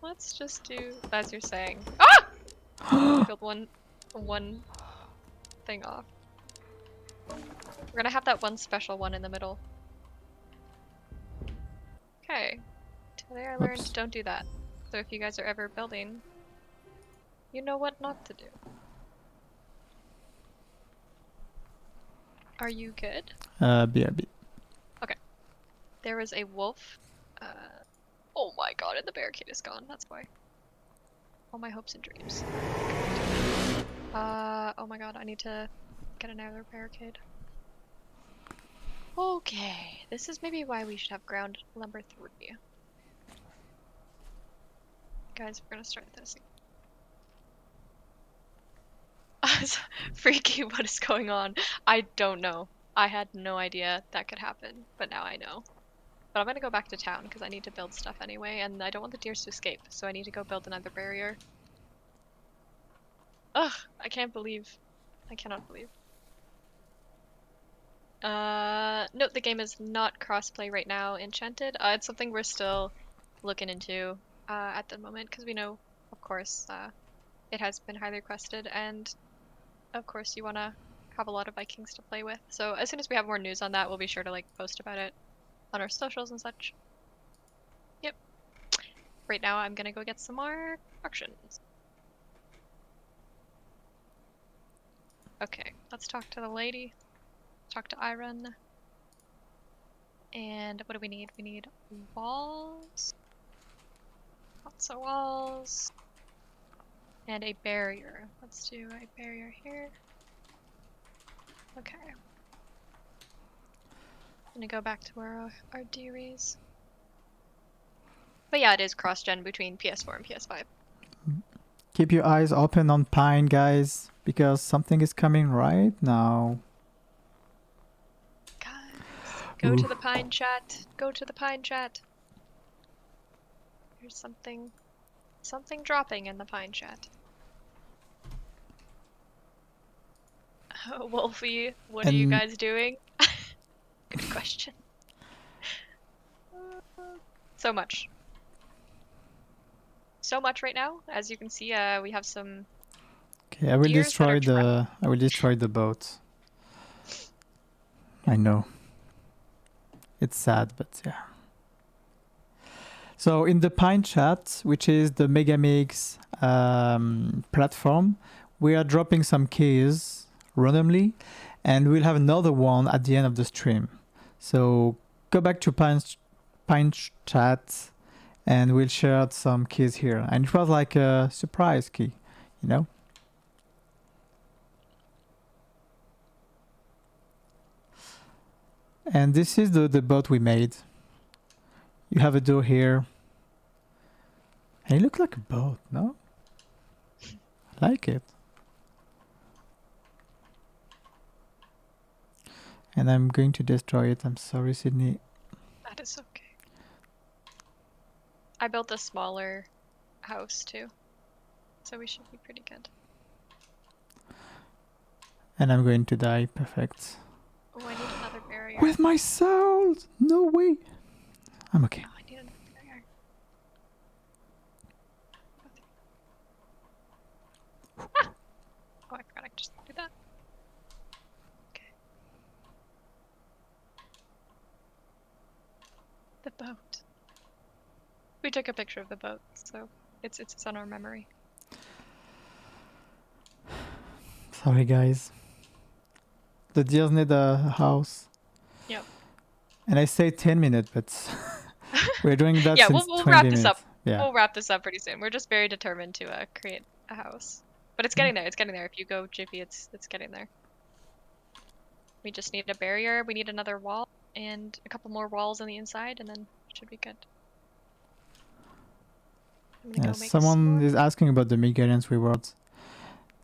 Let's just do as you're saying. Ah! Build one thing off. We're gonna have that one special one in the middle. Okay. Today I learned Oops. don't do that. So if you guys are ever building, you know what not to do. Are you good? BRB. There is a wolf. Oh my god, and the barricade is gone. That's why. All my hopes and dreams. Oh my god, I need to get another barricade. Okay, this is maybe why we should have ground number 3. Guys, we're gonna start this. Freaky, what is going on? I don't know. I had no idea that could happen, but now I know. But I'm gonna go back to town because I need to build stuff anyway, and I don't want the deers to escape, so I need to go build another barrier. Ugh, I cannot believe. Note the game is not crossplay right now, Enchanted. It's something we're still looking into at the moment, because we know, of course, it has been highly requested, and of course you want to have a lot of Vikings to play with. So as soon as we have more news on that, we'll be sure to like post about it on our socials and such. Yep. Right now I'm gonna go get some more auctions. Okay, let's talk to the lady. Talk to Iron. And what do we need? We need walls. Lots of walls. And a barrier. Let's do a barrier here. Okay. I'm gonna go back to where our dearies. But yeah, it is cross-gen between PS4 and PS5. Keep your eyes open on Pine, guys, because something is coming right now. Guys, go to the Pine chat. Go to the Pine chat. There's something dropping in the Pine chat. Wolfie, what are you guys doing? Good question. so much right now. As you can see, we have some. Okay, I will Deers that are destroy the boat. I know. It's sad, but yeah. So in the Pine chat, which is the Mega Mix platform, we are dropping some keys randomly, and we'll have another one at the end of the stream. So go back to Pine chat, and we'll share some keys here. And it was like a surprise key, you know? And this is the boat we made. You have a door here. And it looks like a boat, no? I like it. And I'm going to destroy it. I'm sorry, Sydney. That is okay. I built a smaller house too, so we should be pretty good. And I'm going to die. Perfect. Oh, I need another barrier. With my soul! No way! I'm okay. Oh, I need another barrier. Ah! Oh, I forgot I could just do that. Okay. The boat. We took a picture of the boat, so it's on our memory. Sorry, guys. The deers need a house. Yep. And I say 10 minutes, but we're doing that Yeah, since we'll 20 wrap minutes. this up. Yeah. We'll wrap this up pretty soon. We're just very determined to create a house, but it's getting there. It's getting there. If you go Jiffy, it's getting there. We just need a barrier. We need another wall and a couple more walls on the inside, and then it should be good. I'm gonna Yeah, go make someone s'mores. is asking about the Midgard rewards.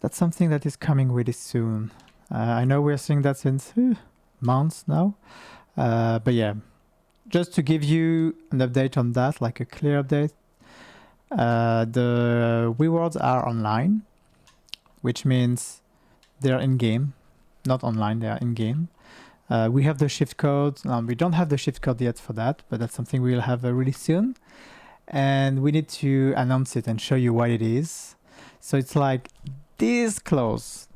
That's something that is coming really soon. I know we're seeing that since months now. But yeah, just to give you an update on that, like a clear update, the rewards are online, which means they're in-game, not online, they are in-game. We have the shift code. We don't have the shift code yet for that, but that's something we'll have really soon. And we need to announce it and show you what it is. So it's like this close.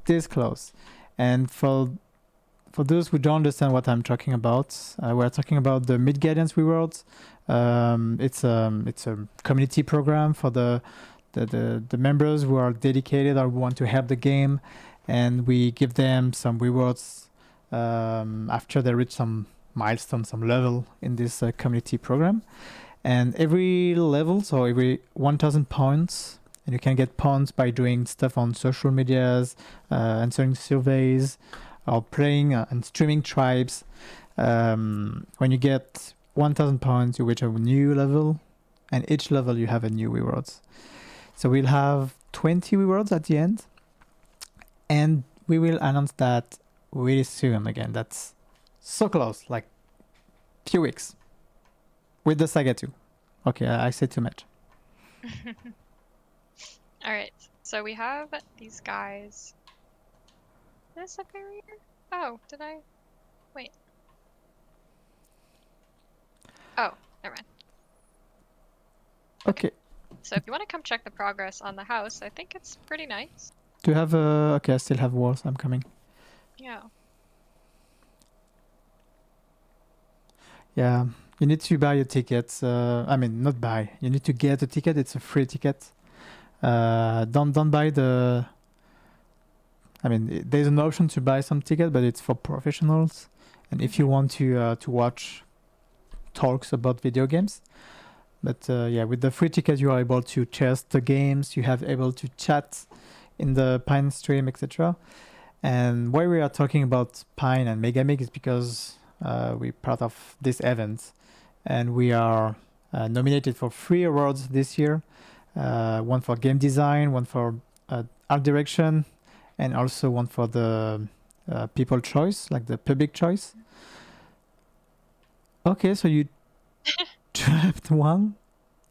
And for those who don't understand what I'm talking about, we're talking about the Midgard rewards. It's a community program for the members who are dedicated or who want to help the game, and we give them some rewards after they reach some milestone, some level in this community program. And every level, so every 1,000 points, and you can get points by doing stuff on social medias, answering surveys, or playing and streaming tribes. When you get 1,000 points, you reach a new level, and each level you have a new rewards. So we'll have 20 rewards at the end, and we will announce that really soon again. That's so close, like few weeks. With the Saga 2. Okay, I said too much. Alright, so we have these guys. Is this a barrier? Oh, did I? Wait. Oh, never mind. Okay. So if you want to come check the progress on the house, I think it's pretty nice. Do you have okay, I still have walls. I'm coming. Yeah. Yeah, you need to buy a ticket. I mean, not buy. You need to get a ticket. It's a free ticket. Don't buy the. I mean, there's an option to buy some ticket, but it's for professionals. And if you want to watch talks about video games, but yeah, with the free ticket, you are able to test the games. You have able to chat in the Pine stream, etc. And why we are talking about Pine and Mega Mig is because we're part of this event, and we are nominated for 3 awards this year. One for game design, one for art direction, and also one for the people choice, like the public choice. Okay, so you trapped one.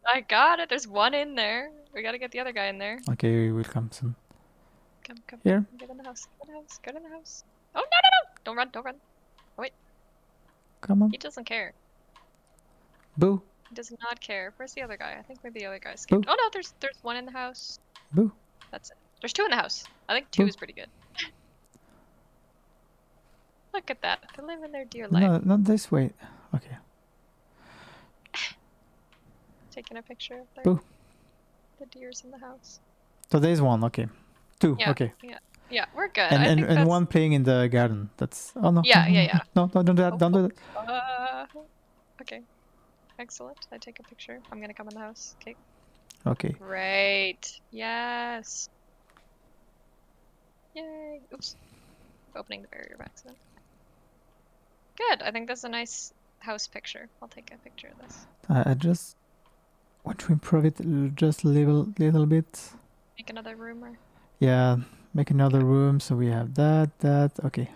I got it. There's one in there. We gotta get the other guy in there. Okay, we will come soon. Come. Here. Get in the house. Get in the house. Get in the house. Oh, no. Don't run. Come on. He doesn't care. Boo. He does not care. Where's the other guy? I think maybe the other guy escaped. Boo. Oh no, there's one in the house. Boo. That's it. There's two in the house. I think two Boo. is pretty good. Look at that. They're living their dear life. No, not this way. Okay. Taking a picture of Boo. the deers in the house. So there's one. Okay. Two. Yeah. Okay. Yeah, we're good. And I think and that's... one playing in the garden. That's oh no. Yeah, no, no, yeah, no, yeah. No, don't do that. Don't do that. Okay. Excellent. I take a picture. I'm gonna come in the house. Okay. Okay. Great. Yes. Yay. Oops. Opening the barrier by accident. Good. I think that's a nice house picture. I'll take a picture of this. I just want to improve it just a little bit. Make another room or... Yeah, make another room so we have that. Okay.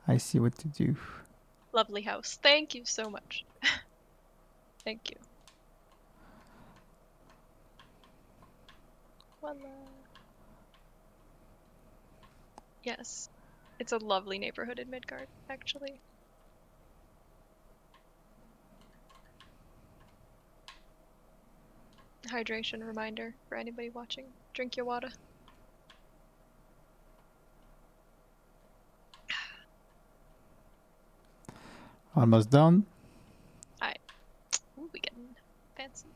I see what to do. Lovely house. Thank you so much. Thank you. Voila. Yes. It's a lovely neighborhood in Midgard, actually. Hydration reminder for anybody watching. Drink your water. Almost done. Ooh, we getting fancy.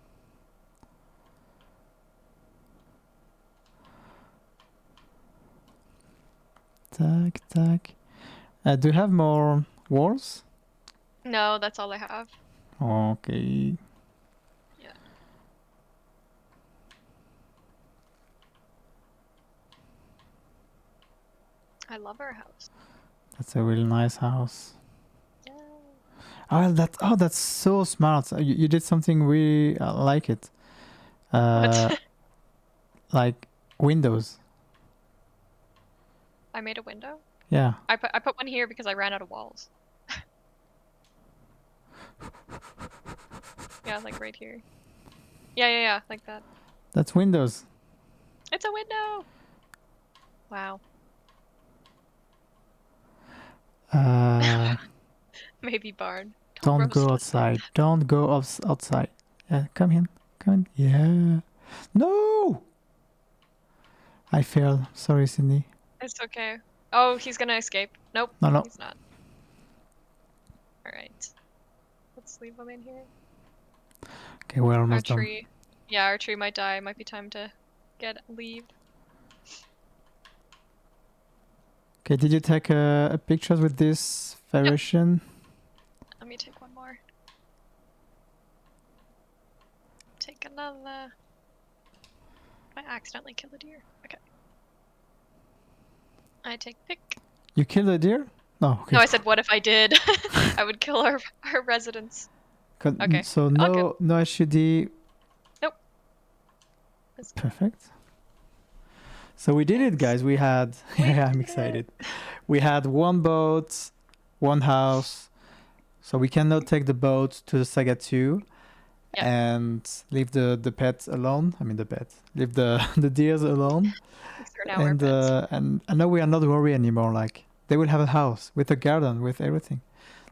Tack. Do you have more walls? No, that's all I have. Okay. Yeah. I love our house. That's a really nice house. Yeah. That's so smart. You did something really like it. What? Like windows. I made a window. Yeah. I put one here because I ran out of walls. Yeah, like right here. Yeah, like that. That's windows. It's a window. Wow. Maybe barn. Don't go roast us. outside. Don't go outside. Yeah, come in. Yeah. No! I failed. Sorry, Cindy. It's okay. Oh, he's gonna escape. Nope. No. He's not. Alright. Let's leave him in here. Okay, we're Our almost done. tree. Yeah, our tree might die. Might be time to leave. Okay, did you take a pictures with this variation? Let me take one more. Take another. I accidentally killed a deer. Okay. I take pick. You killed a deer? No. Okay. No, I said what if I did? I would kill our residents. Okay, So all no SUD. Nope. It's Perfect. So we did it, guys. We had. Yeah, I'm did excited. We had one boat, one house. So we cannot take the boat to the Saga 2 Yeah. and leave the pets alone. I mean the pets. Leave the deers alone. They're now our pets. And now we are not worried anymore. Like they will have a house with a garden with everything.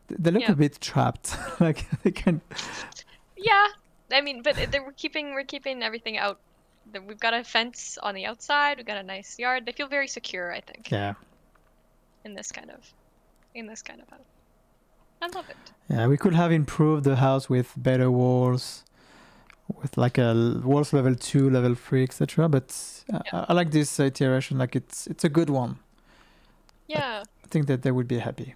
They look Yeah. a bit trapped. Like they can. Yeah, I mean, but we're keeping everything out. We've got a fence on the outside. We've got a nice yard. They feel very secure, I think, Yeah. in this kind of house. I love it. Yeah, we could have improved the house with better walls, with like a walls level 2, level 3, etc. But I like this iteration. Like it's a good one. Yeah, I think that they would be happy.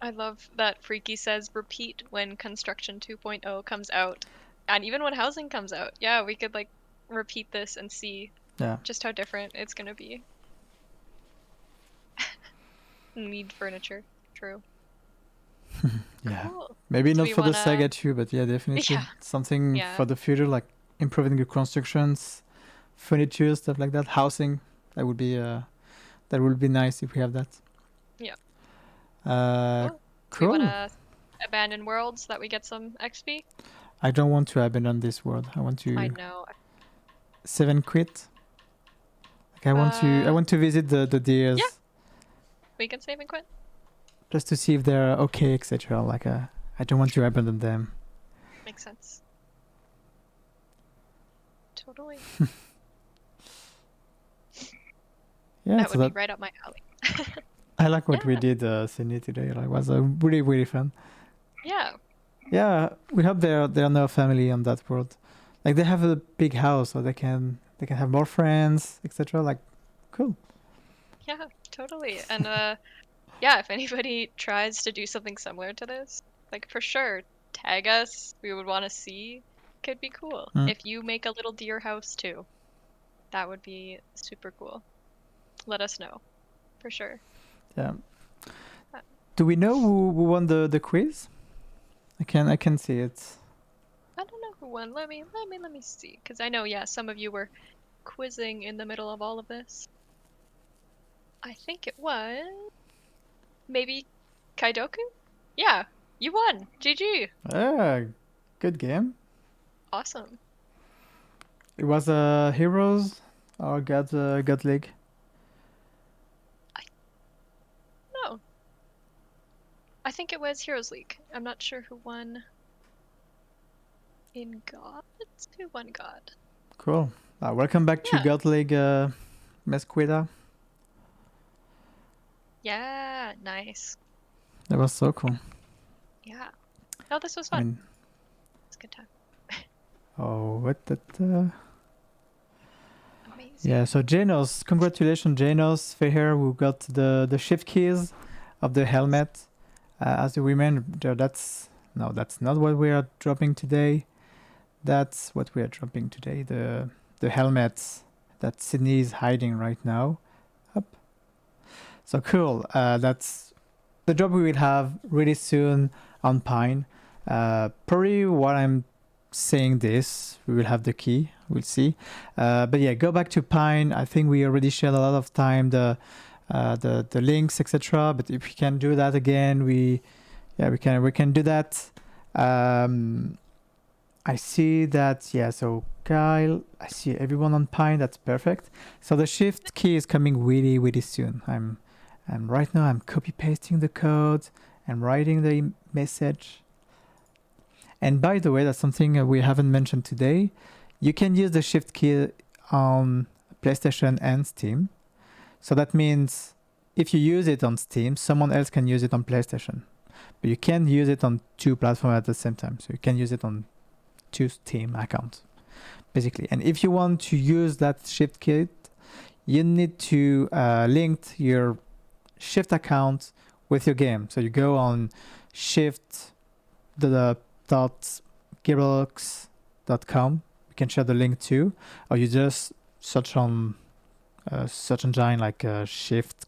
I love that Freaky says repeat when Construction 2.0 comes out, and even when Housing comes out. Yeah, we could like repeat this and see Yeah. just how different it's gonna be. Need furniture. True. Yeah. Cool. Maybe So not we for the wanna- Saga 2, but yeah, definitely Yeah. something Yeah. for the future, like improving the constructions, furniture, stuff like that, housing. That would be nice if we have that. Yeah. Uh, Cool. We cool. wanna abandon worlds so that we get some XP. I don't want to abandon this world. I want to I know. 7 quit. Like I want to visit the deers. Yeah. We can save and quit. Just to see if they're okay, etc. Like I don't want to abandon them. Make makes sense. Totally. Yeah, That so would be right up my alley. I like what we Yeah. did, Sydney, today. Like, it was really, really fun. Yeah. Yeah, we hope there are no family on that world. Like they have a big house, so they can have more friends, etc. Like, cool. Yeah, totally. And yeah, if anybody tries to do something similar to this, like for sure, tag us. We would want to see. Could be cool. Mm. If you make a little deer house too, that would be super cool. Let us know, for sure. Yeah. Do we know who won the quiz? I can see it. I don't know who won. Let me see. Because I know, yeah, some of you were quizzing in the middle of all of this. I think it was maybe Kaidoku? Yeah, you won. GG. Ah, good game. Awesome. It was Heroes or God League. No. I think it was Heroes League. I'm not sure who won in Gods. Who won God? Cool. Welcome back to Yeah. God League, Mesquita. Yeah, nice. That was so cool. Yeah. No, this was I fun. mean, It's a good time. oh, what that? Amazing. Yeah. So Janos, congratulations, Janos Feher, who got the shift keys of the helmet. As you remember, that's not what we are dropping today. That's what we are dropping today. The helmets that Sydney is hiding right now. Up. So cool. That's the job we will have really soon on Pine. Probably what I'm saying this, we will have the key. We'll see. But yeah, go back to Pine. I think we already shared a lot of time the links, etc. But if we can do that again, we can do that. I see that, yeah, so Kyle, I see everyone on Pine, that's perfect. So the shift key is coming really, really soon. I'm right now I'm copy pasting the code and writing the message. And by the way, that's something we haven't mentioned today. You can use the shift key on PlayStation and Steam. So that means if you use it on Steam, someone else can use it on PlayStation. But you can't use it on two platforms at the same time. So you can use it on two Steam accounts, basically. And if you want to use that shift key, you need to link your shift account with your game. So you go on shift.gearbox.com. You can share the link too, or you just search on search engine like shift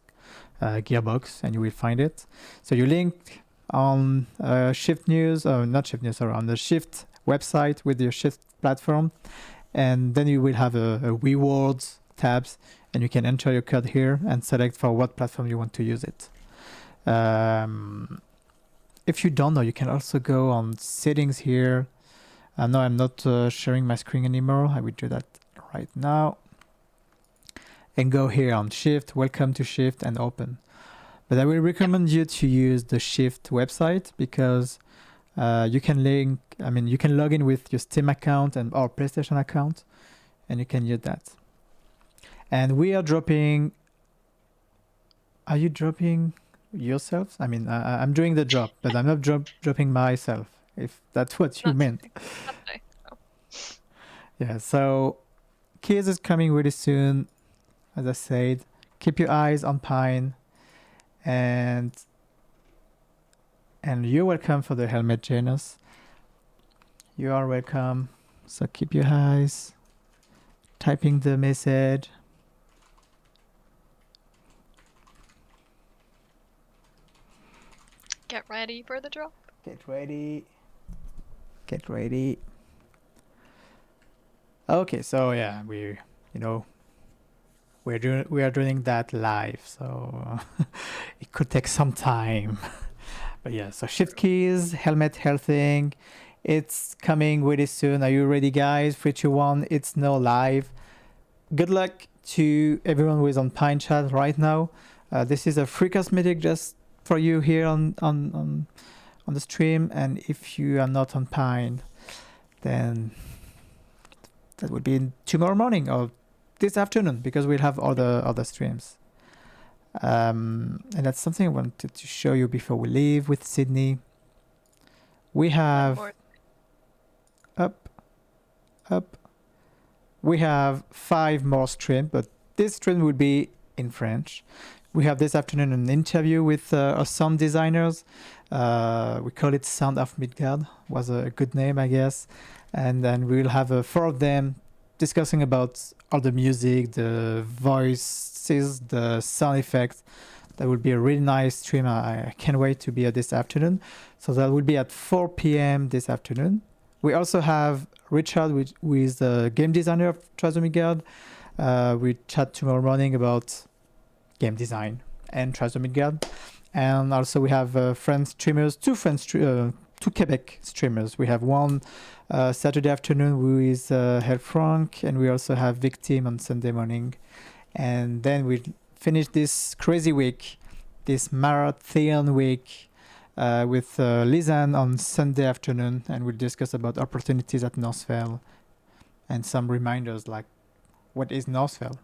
gearbox and you will find it. So you link on shift news, or not shift news, sorry, on the shift website with your shift platform, and then you will have a rewards tabs, and you can enter your code here and select for what platform you want to use it. If you don't know, you can also go on settings here. No, I'm not sharing my screen anymore. I will do that right now. And go here on Shift, welcome to Shift, and open. But I will recommend you to use the Shift website because you can log in with your Steam account and or PlayStation account, and you can use that. And we are dropping. Are you dropping yourselves? I mean, I'm doing the drop, but I'm not dropping myself. If that's what you meant. Not today. Oh. Yeah. So, keys is coming really soon. As I said, keep your eyes on Pine, and you're welcome for the helmet, Janus. You are welcome. So keep your eyes. Typing the message. Get ready for the drop. Get ready. Get ready. Okay, so yeah, we are doing that live, so it could take some time. But yeah, so shift keys, helmet, healthing, it's coming really soon. Are you ready, guys? 3, 2, 1, it's now live. Good luck to everyone who is on Pine Chat right now. This is a free cosmetic just for you here on the stream, and if you are not on Pine, then that would be tomorrow morning or this afternoon, because we'll have other streams. And that's something I wanted to show you before we leave with Sydney. We have up. We have 5 more streams, but this stream will be in French. We have this afternoon an interview with our sound designers. We call it Sound of Midgard. Was a good name, I guess. And then we'll have 4 of them discussing about all the music, the voices, the sound effects. That will be a really nice stream. I can't wait to be at this afternoon. So that will be at 4 p.m. this afternoon. We also have Richard, who is the game designer of Trials of Midgard. We chat tomorrow morning about game design and Trials of Midgard. And also we have French streamers, 2 Quebec streamers. We have one Saturday afternoon who is hel-bent, and we also have Victim on Sunday morning. And then we finish this crazy week, this marathon week, with Lisanne on Sunday afternoon, and we'll discuss about opportunities at Northvale and some reminders like what is Northvale.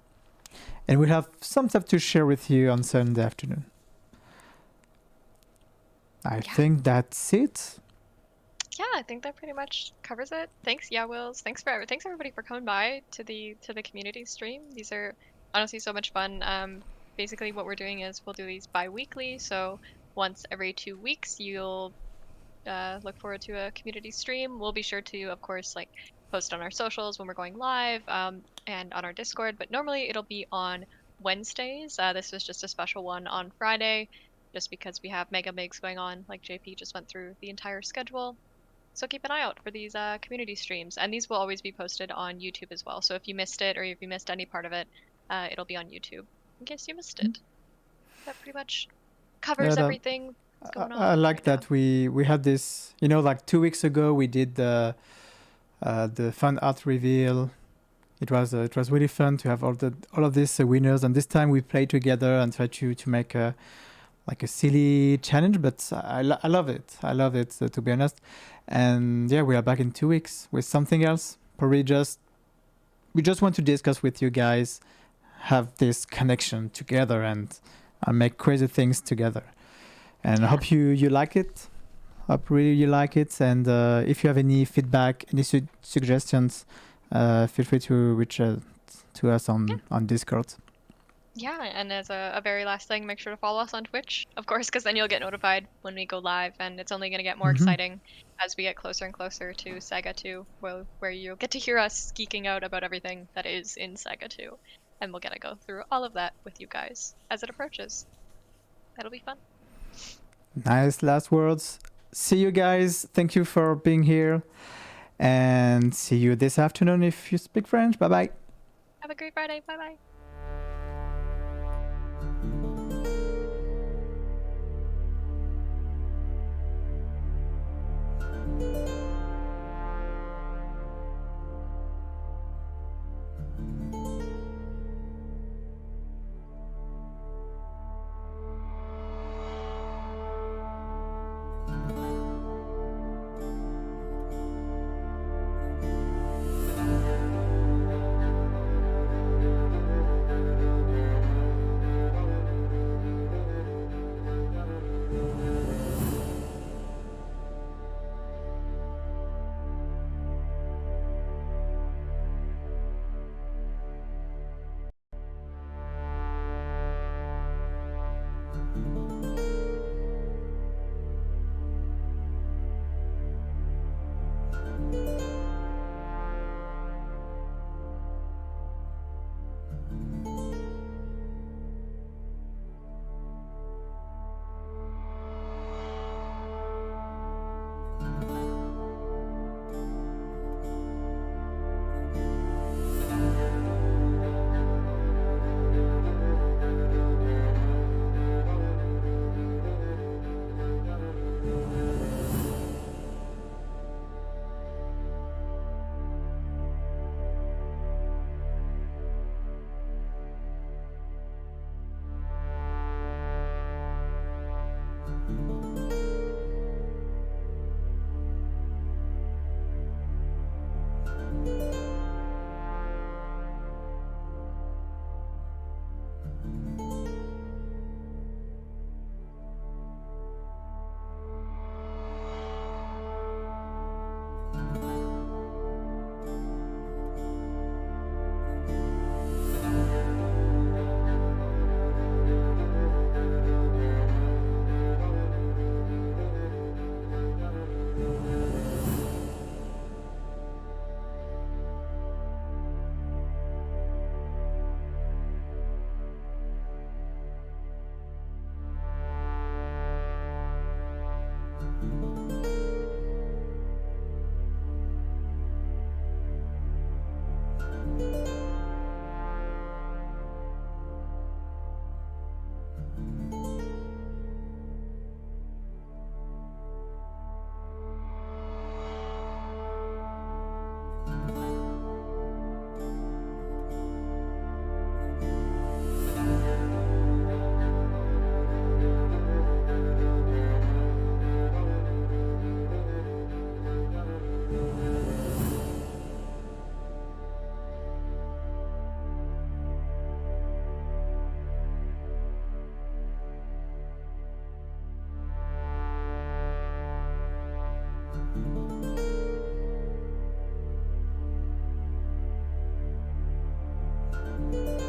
And we'll have some stuff to share with you on Sunday afternoon. I think that's it. Yeah, I think that pretty much covers it. Thanks, Wills. Thanks everybody for coming by to the community stream. These are honestly so much fun. Basically what we're doing is we'll do these bi-weekly, so once every 2 weeks you'll look forward to a community stream. We'll be sure to, of course, like post on our socials when we're going live, and on our Discord, but normally it'll be on Wednesdays. This was just a special one on Friday, just because we have Mega Migs going on, like JP just went through the entire schedule. So keep an eye out for these community streams, and these will always be posted on YouTube as well. So if you missed it, or if you missed any part of it, it'll be on YouTube in case you missed it. That pretty much covers everything that's going on. I like that we had this, like 2 weeks ago we did the fan art reveal. It was really fun to have all of these winners, and this time we played together and tried to make a silly challenge, but I love it. I love it, to be honest. And yeah, we are back in 2 weeks with something else. Probably we just want to discuss with you guys, have this connection together and make crazy things together. And I hope you like it. Hope really you like it. And if you have any feedback, any suggestions, feel free to reach out to us on Discord. Yeah, and as a very last thing, make sure to follow us on Twitch, of course, because then you'll get notified when we go live, and it's only going to get more exciting as we get closer and closer to Saga 2, where you'll get to hear us geeking out about everything that is in Saga 2, and we'll get to go through all of that with you guys as it approaches. That'll be fun. Nice last words. See you guys. Thank you for being here, and see you this afternoon if you speak French. Bye-bye. Have a great Friday. Bye-bye. you.